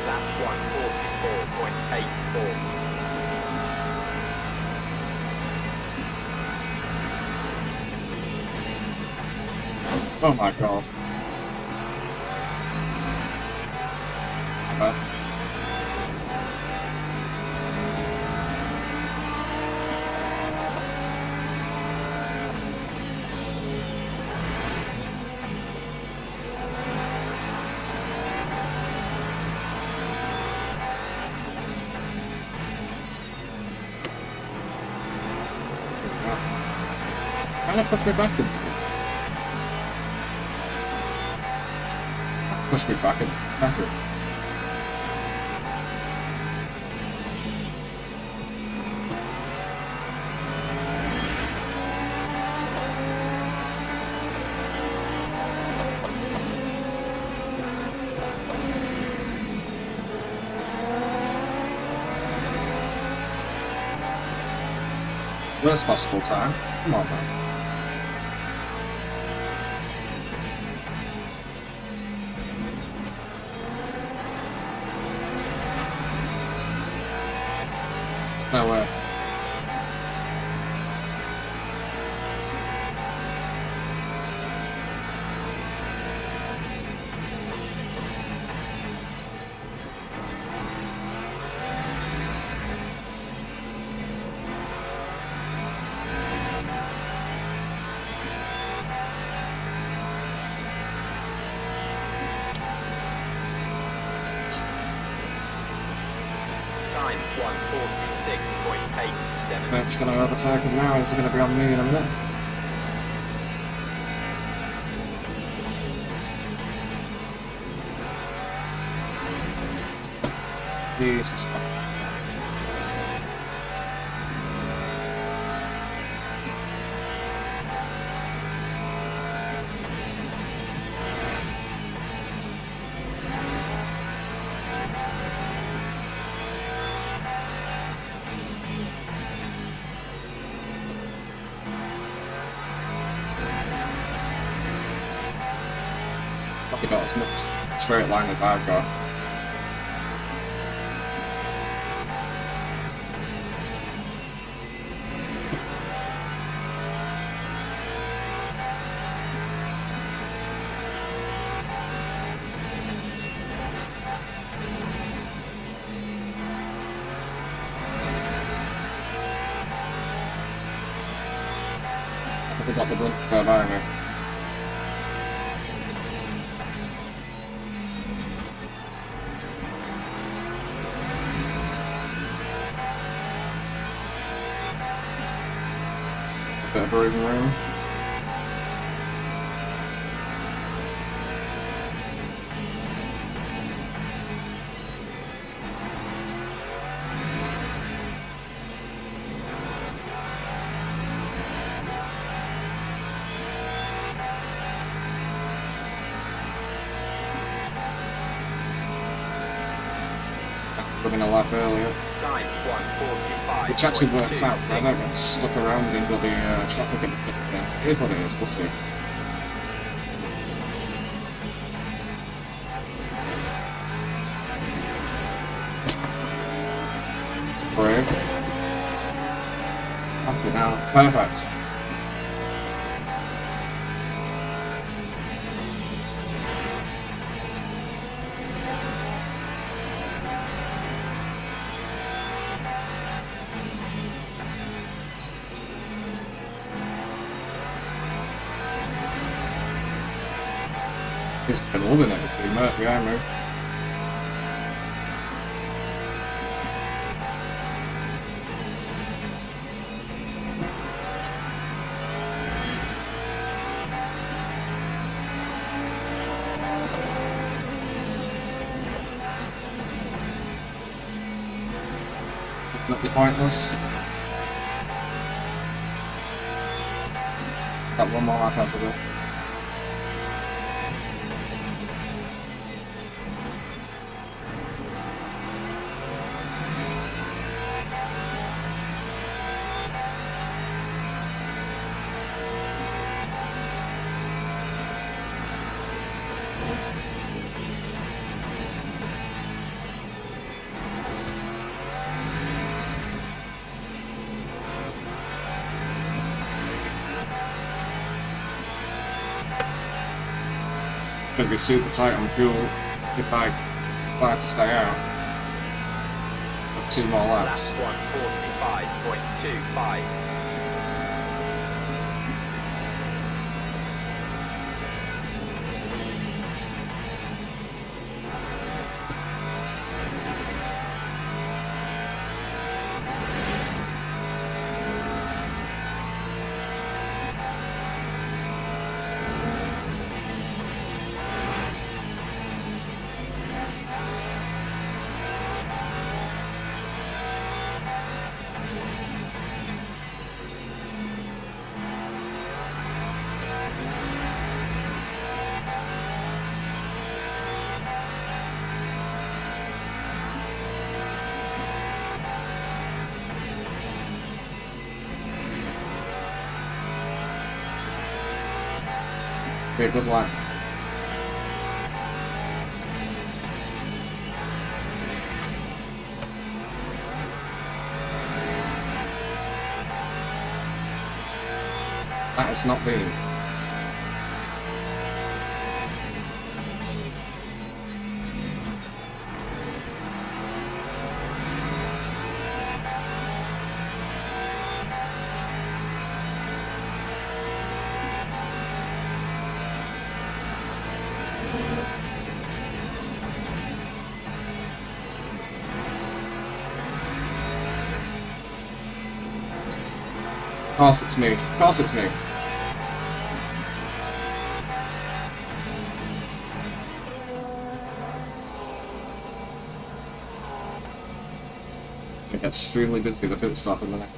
Lap 144.84. Oh my god. Kind of pushed me backwards. Pushed me backwards. Backward. Worst possible time. Come on, man. There's no way. Time 146.87. It's going to overtake him now. He's going to be on me in a minute. Jesus. Probably got as much straight line as I've got. I got the run go by me. Bit of breathing room. Running a lap earlier. Time 145. Which actually works out, so I don't get stuck around in bloody traffic and yeah, it is what it is, we'll see. It's brave. Happy now. Perfect. He's been loving it, this thing, right behind me. Not be pointless. Got one more lap after this. Gonna be super tight on fuel if I try to stay out. Got 2 more Lap laps. 145.25. Be a good lap. That has not been. Of course it's me. Of course it's me. It gets extremely busy with the pit stop in the next.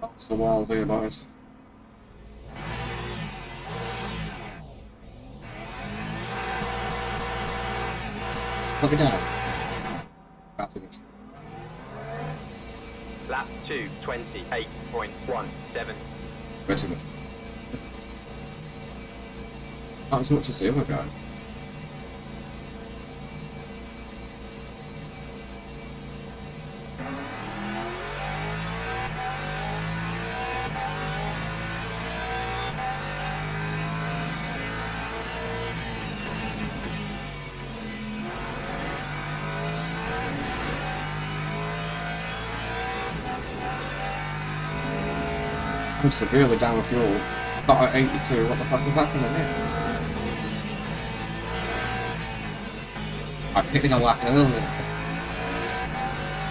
That's the walls here, boys. Look it down. That's it. Lap 2:28.17. Way too much. Not as much as the other guy. I'm severely down with fuel. Not at 82, what the fuck is happening here? I picked a lap earlier.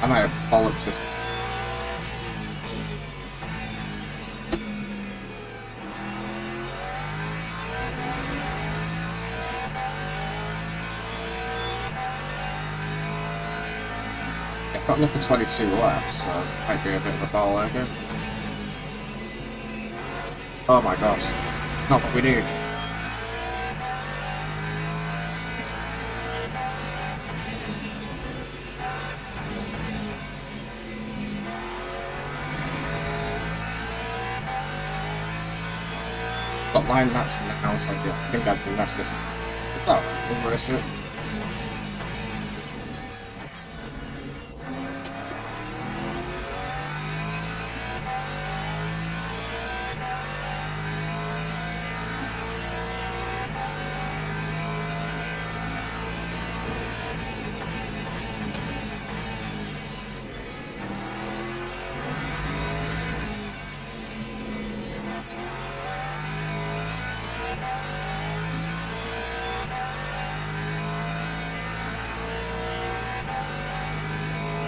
I might have bollocks this. I've got another 22 laps, so it might be a bit of a ball again. Oh my gosh, not what we need. Got 9 laps in the house, I think I can mess this up. What's up? We'll race it.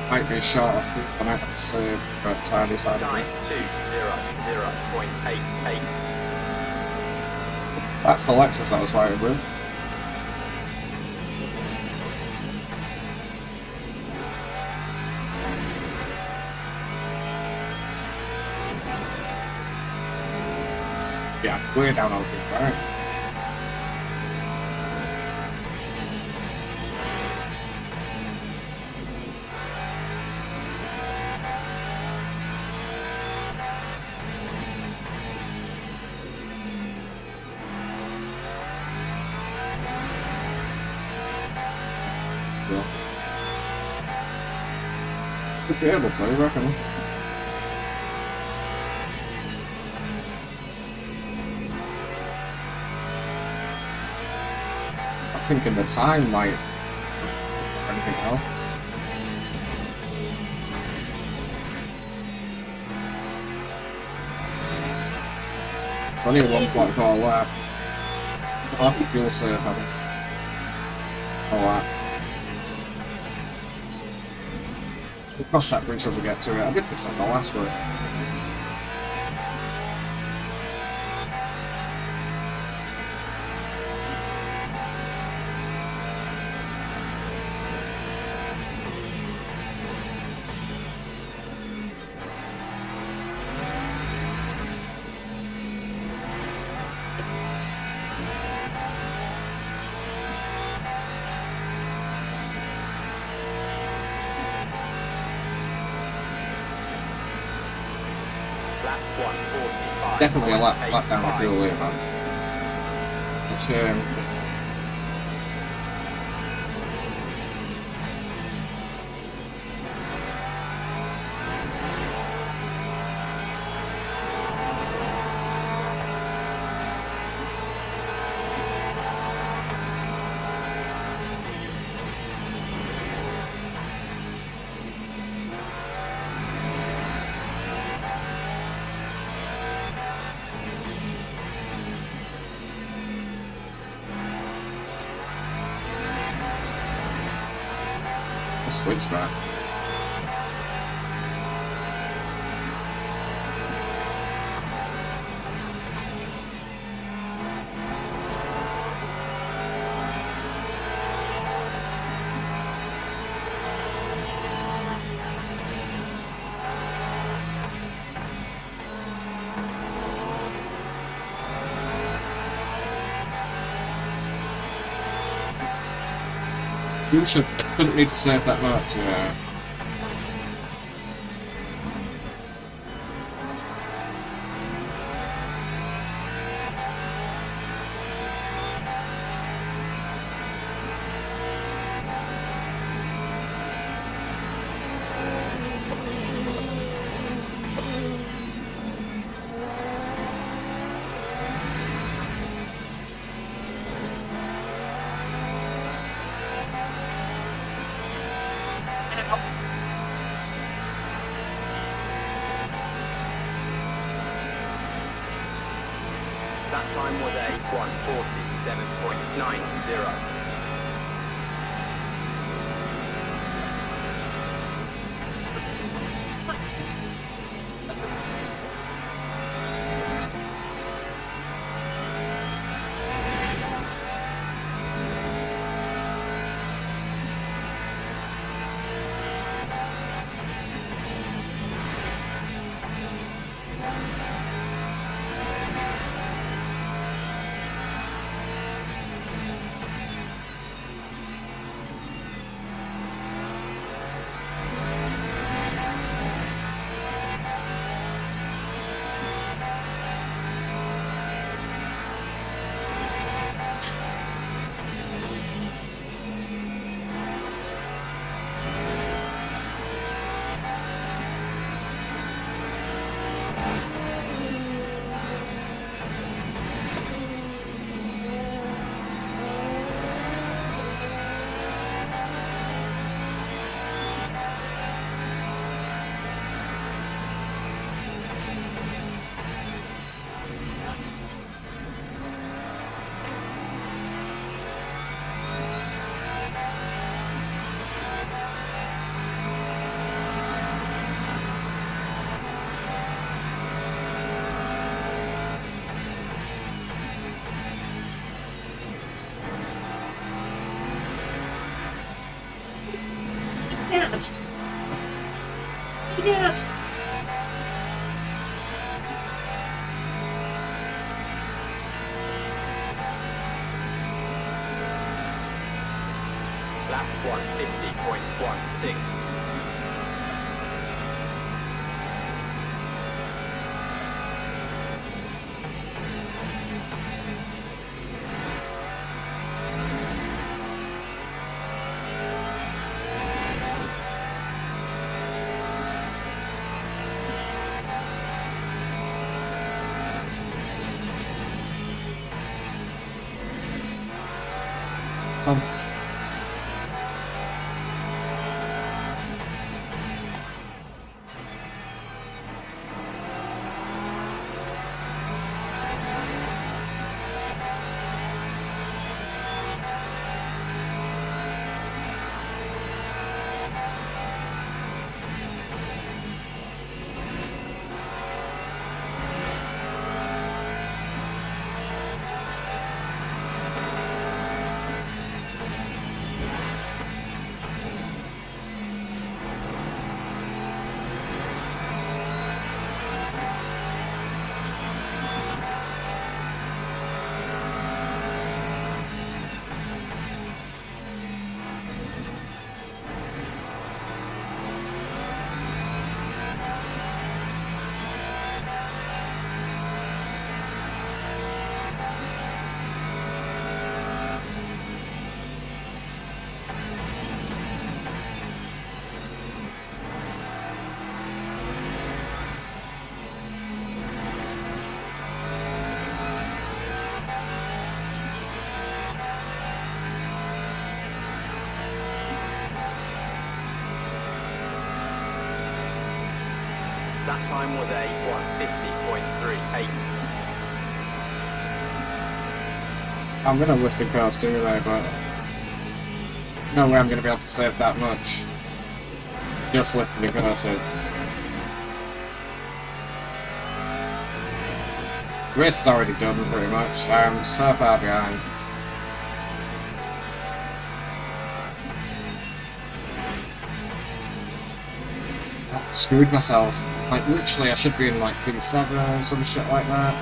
Might be short of it, I might have to save for a tiny side of it. 9:2:00.88. That's the Lexus I was fighting with. Yeah, we're down on 3, right? So. Could be able to, I reckon. I'm thinking the time might... or anything else. Only a 1.4 lap. I'll have to fuel save, I think. A lap. We'll cross that bridge when we get to it. I did this on the last one. Lap 145. Definitely a lap down the fuel here, man. Which, switch back. You shouldn't need to save that much, yeah. That time was a 1:47.90. Lap 150.16. Um, That time was a 150.38. I'm gonna lift the cost anyway, but no way I'm gonna be able to save that much. Just lifting the cost. Race is already done pretty much. I'm so far behind. I screwed myself. Like literally I should be in like 37 or some shit like that.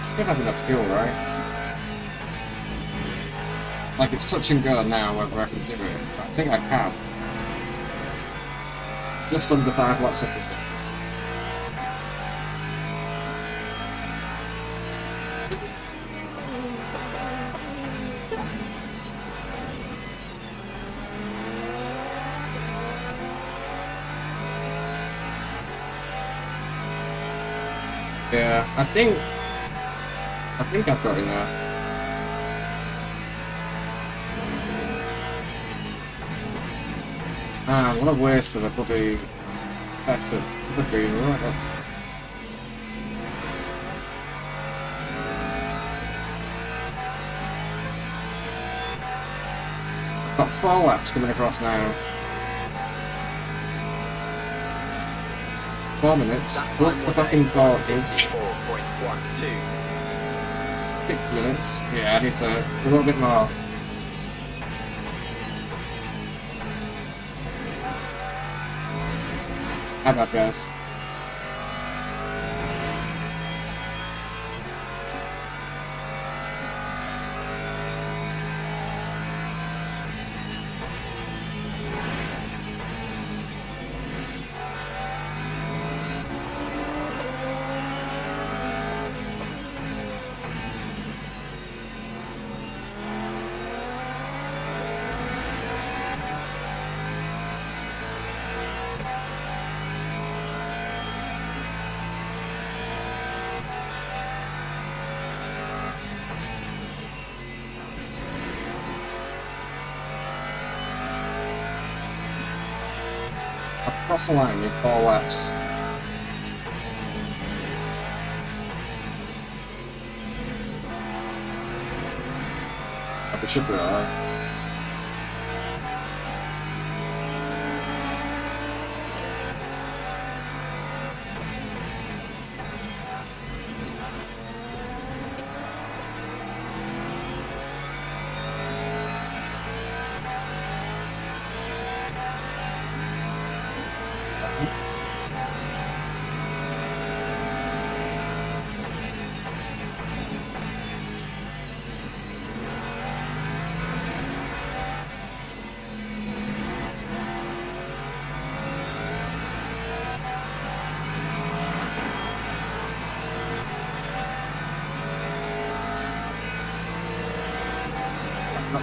Should have enough fuel, right? Like it's touch and go now whether I can do it. I think I can. Just under 5 watts of fuel. Yeah, I think I've got it now. Man, what a waste of a bloody session. Could have been right up. I've got 4 laps coming across now. 4 minutes, plus the fucking quarters. 4.12. 6 minutes. Yeah, I need to a little bit more. How about guys? Cross the line in 4 laps. We should be alright.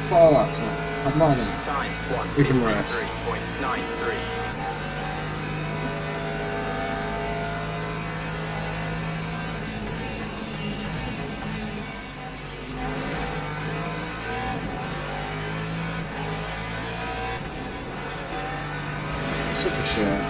4 laps now. I've more than Time we can race. 1:53.93. Such a shame.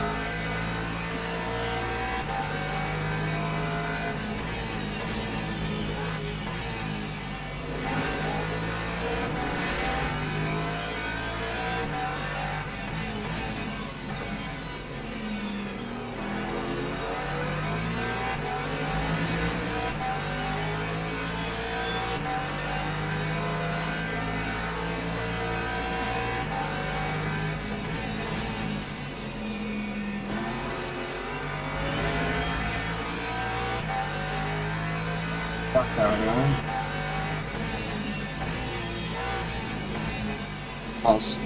That's how anyway. Pulse.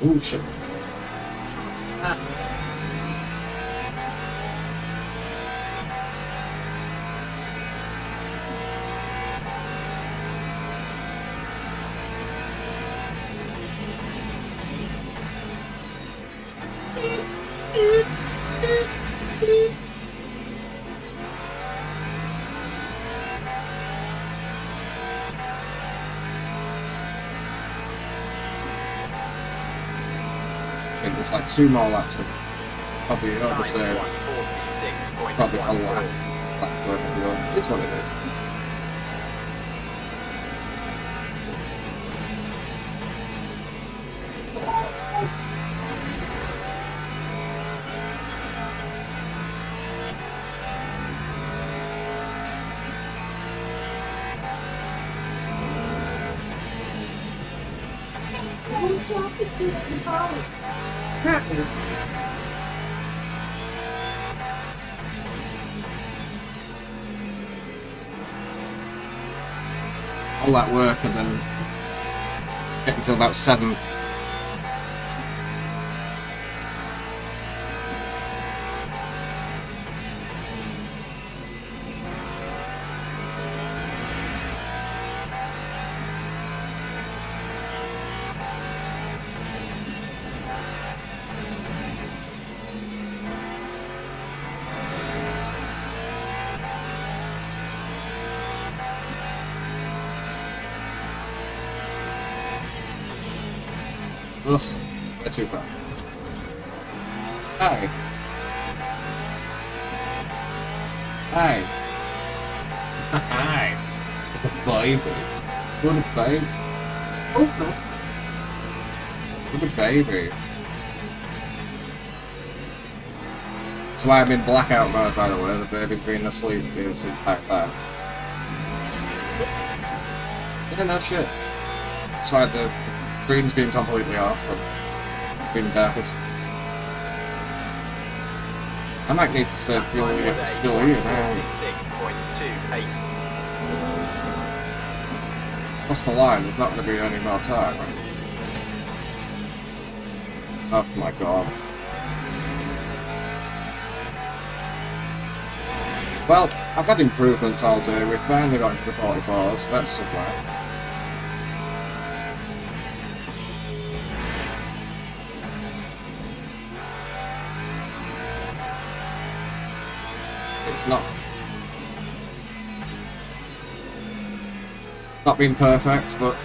Oh shit. Ah. I think there's like 2 more laps to probably oversave. Probably a lot. That's where we go. It's what it is. All that work and then get until about 7. Ugh, that's too bad. Hi. Hi. Hi. Baby. What a baby. Oh, no. What a baby. That's why I'm in blackout mode, by the way. The baby's been asleep this entire time. Yeah, no shit. That's why the screen's been completely off and been darkest. I might need to save fuel to get still here now. What's the line? There's not going to be any more time, right? Oh my god. Well, I've had improvements all day. We've finally got into the 44s. That's somewhere. It's not been perfect, but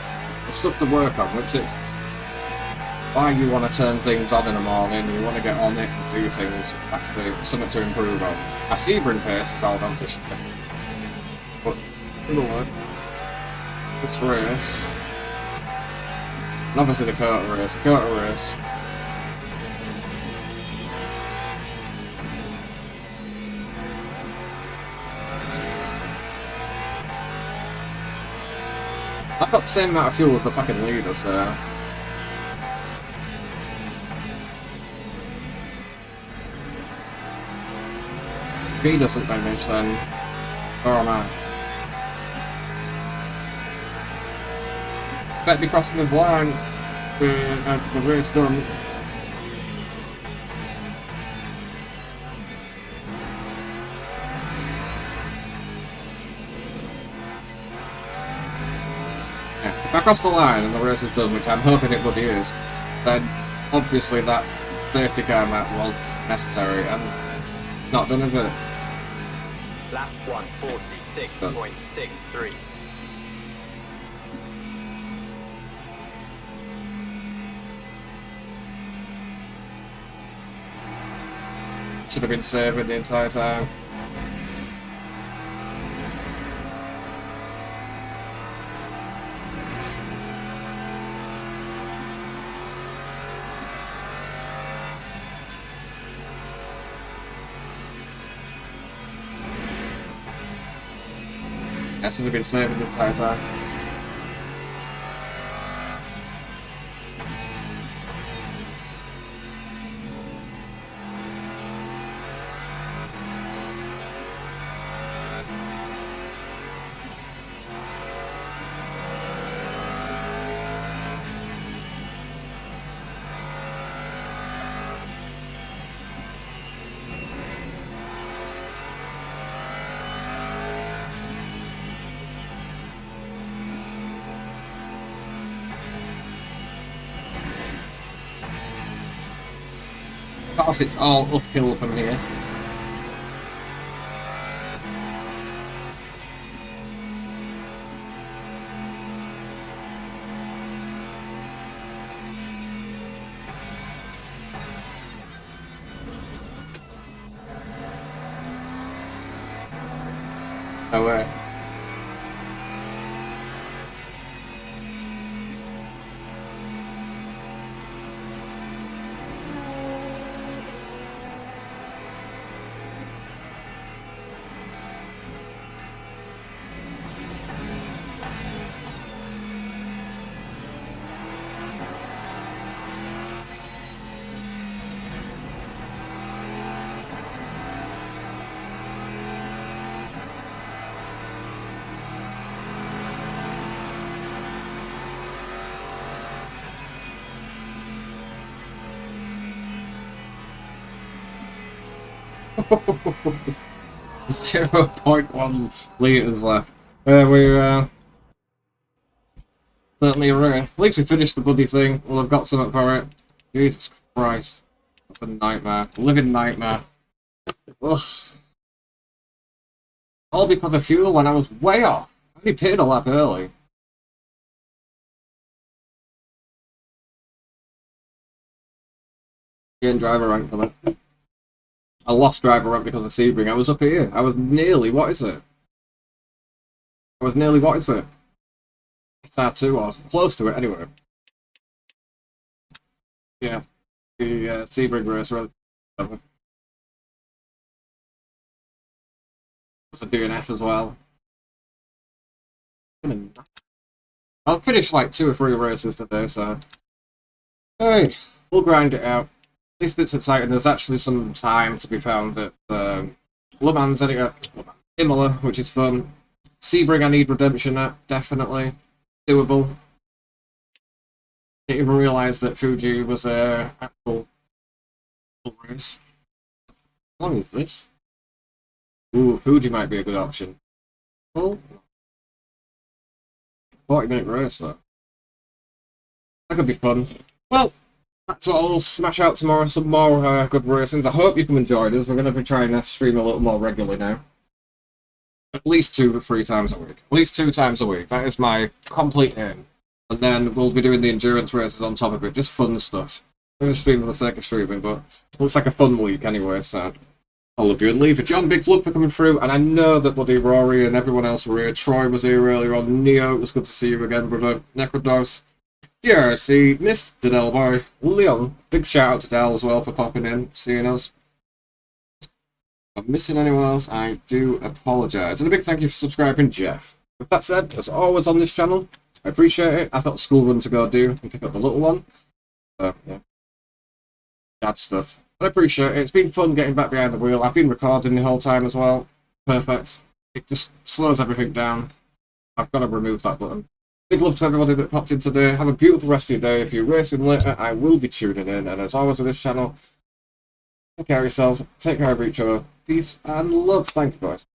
there's stuff to work on, which is why you want to turn things on in the morning. You want to get on it and do things, actually something to improve on. Our Sebring pace is all down to shit. But you know what? This race, and obviously the Corsa race. I've got the same amount of fuel as the fucking leader, so... If he doesn't damage, then... Or am I? Better be crossing this line and the race done. If I cross the line and the race is done, which I'm hoping it bloody is, then obviously that safety car map was necessary, and it's not done, is it? Lap 146.63. Should have been saving the entire time. I should have been saving the entire time. Of course, it's all uphill from here. No way. .1 litres left. We're certainly at least we finished the bloody thing. We'll have got something for it. Jesus Christ. That's a nightmare. A living nightmare. Ugh. All because of fuel when I was way off. I only pitted a lap early. Getting driver rank for that. I lost driver rank because of Sebring. I was up here. I was nearly, what is it? I was nearly, what is it? SR2, or close to it anyway. Yeah. The Sebring race, really. It's a DNF as well. I'll finish like 2 or 3 races today, so. Hey, we'll grind it out. At least it's exciting. There's actually some time to be found at Le Mans, Imola, which is fun. Sebring, I need redemption at, definitely. Doable. Didn't even realise that Fuji was a actual race. How long is this? Ooh, Fuji might be a good option. Oh. 40-minute race, though. That could be fun. Well, that's what I'll smash out tomorrow, some more good racings. I hope you can enjoy this. We're going to be trying to stream a little more regularly now. At least 2 to 3 times a week. At least 2 times a week. That is my complete aim. And then we'll be doing the endurance races on top of it. Just fun stuff. I'm going to stream for the sake of streaming, but it looks like a fun week anyway, so I love you and leave it. John, big look for coming through, and I know that bloody Rory and everyone else were here. Troy was here earlier on. Neo, it was good to see you again, brother. Necrodos. DRC, Miss Delboy, Leon, big shout out to Dal as well for popping in, seeing us. If I'm missing anyone else, I do apologise. And a big thank you for subscribing, Jeff. With that said, as always on this channel, I appreciate it. I've got a school run to go do and pick up the little one. So, yeah. Dad stuff. But I appreciate it. It's been fun getting back behind the wheel. I've been recording the whole time as well. Perfect. It just slows everything down. I've got to remove that button. Big love to everybody that popped in today. Have a beautiful rest of your day. If you're racing later, I will be tuning in. And as always with this channel, take care of yourselves, take care of each other. Peace and love. Thank you, guys.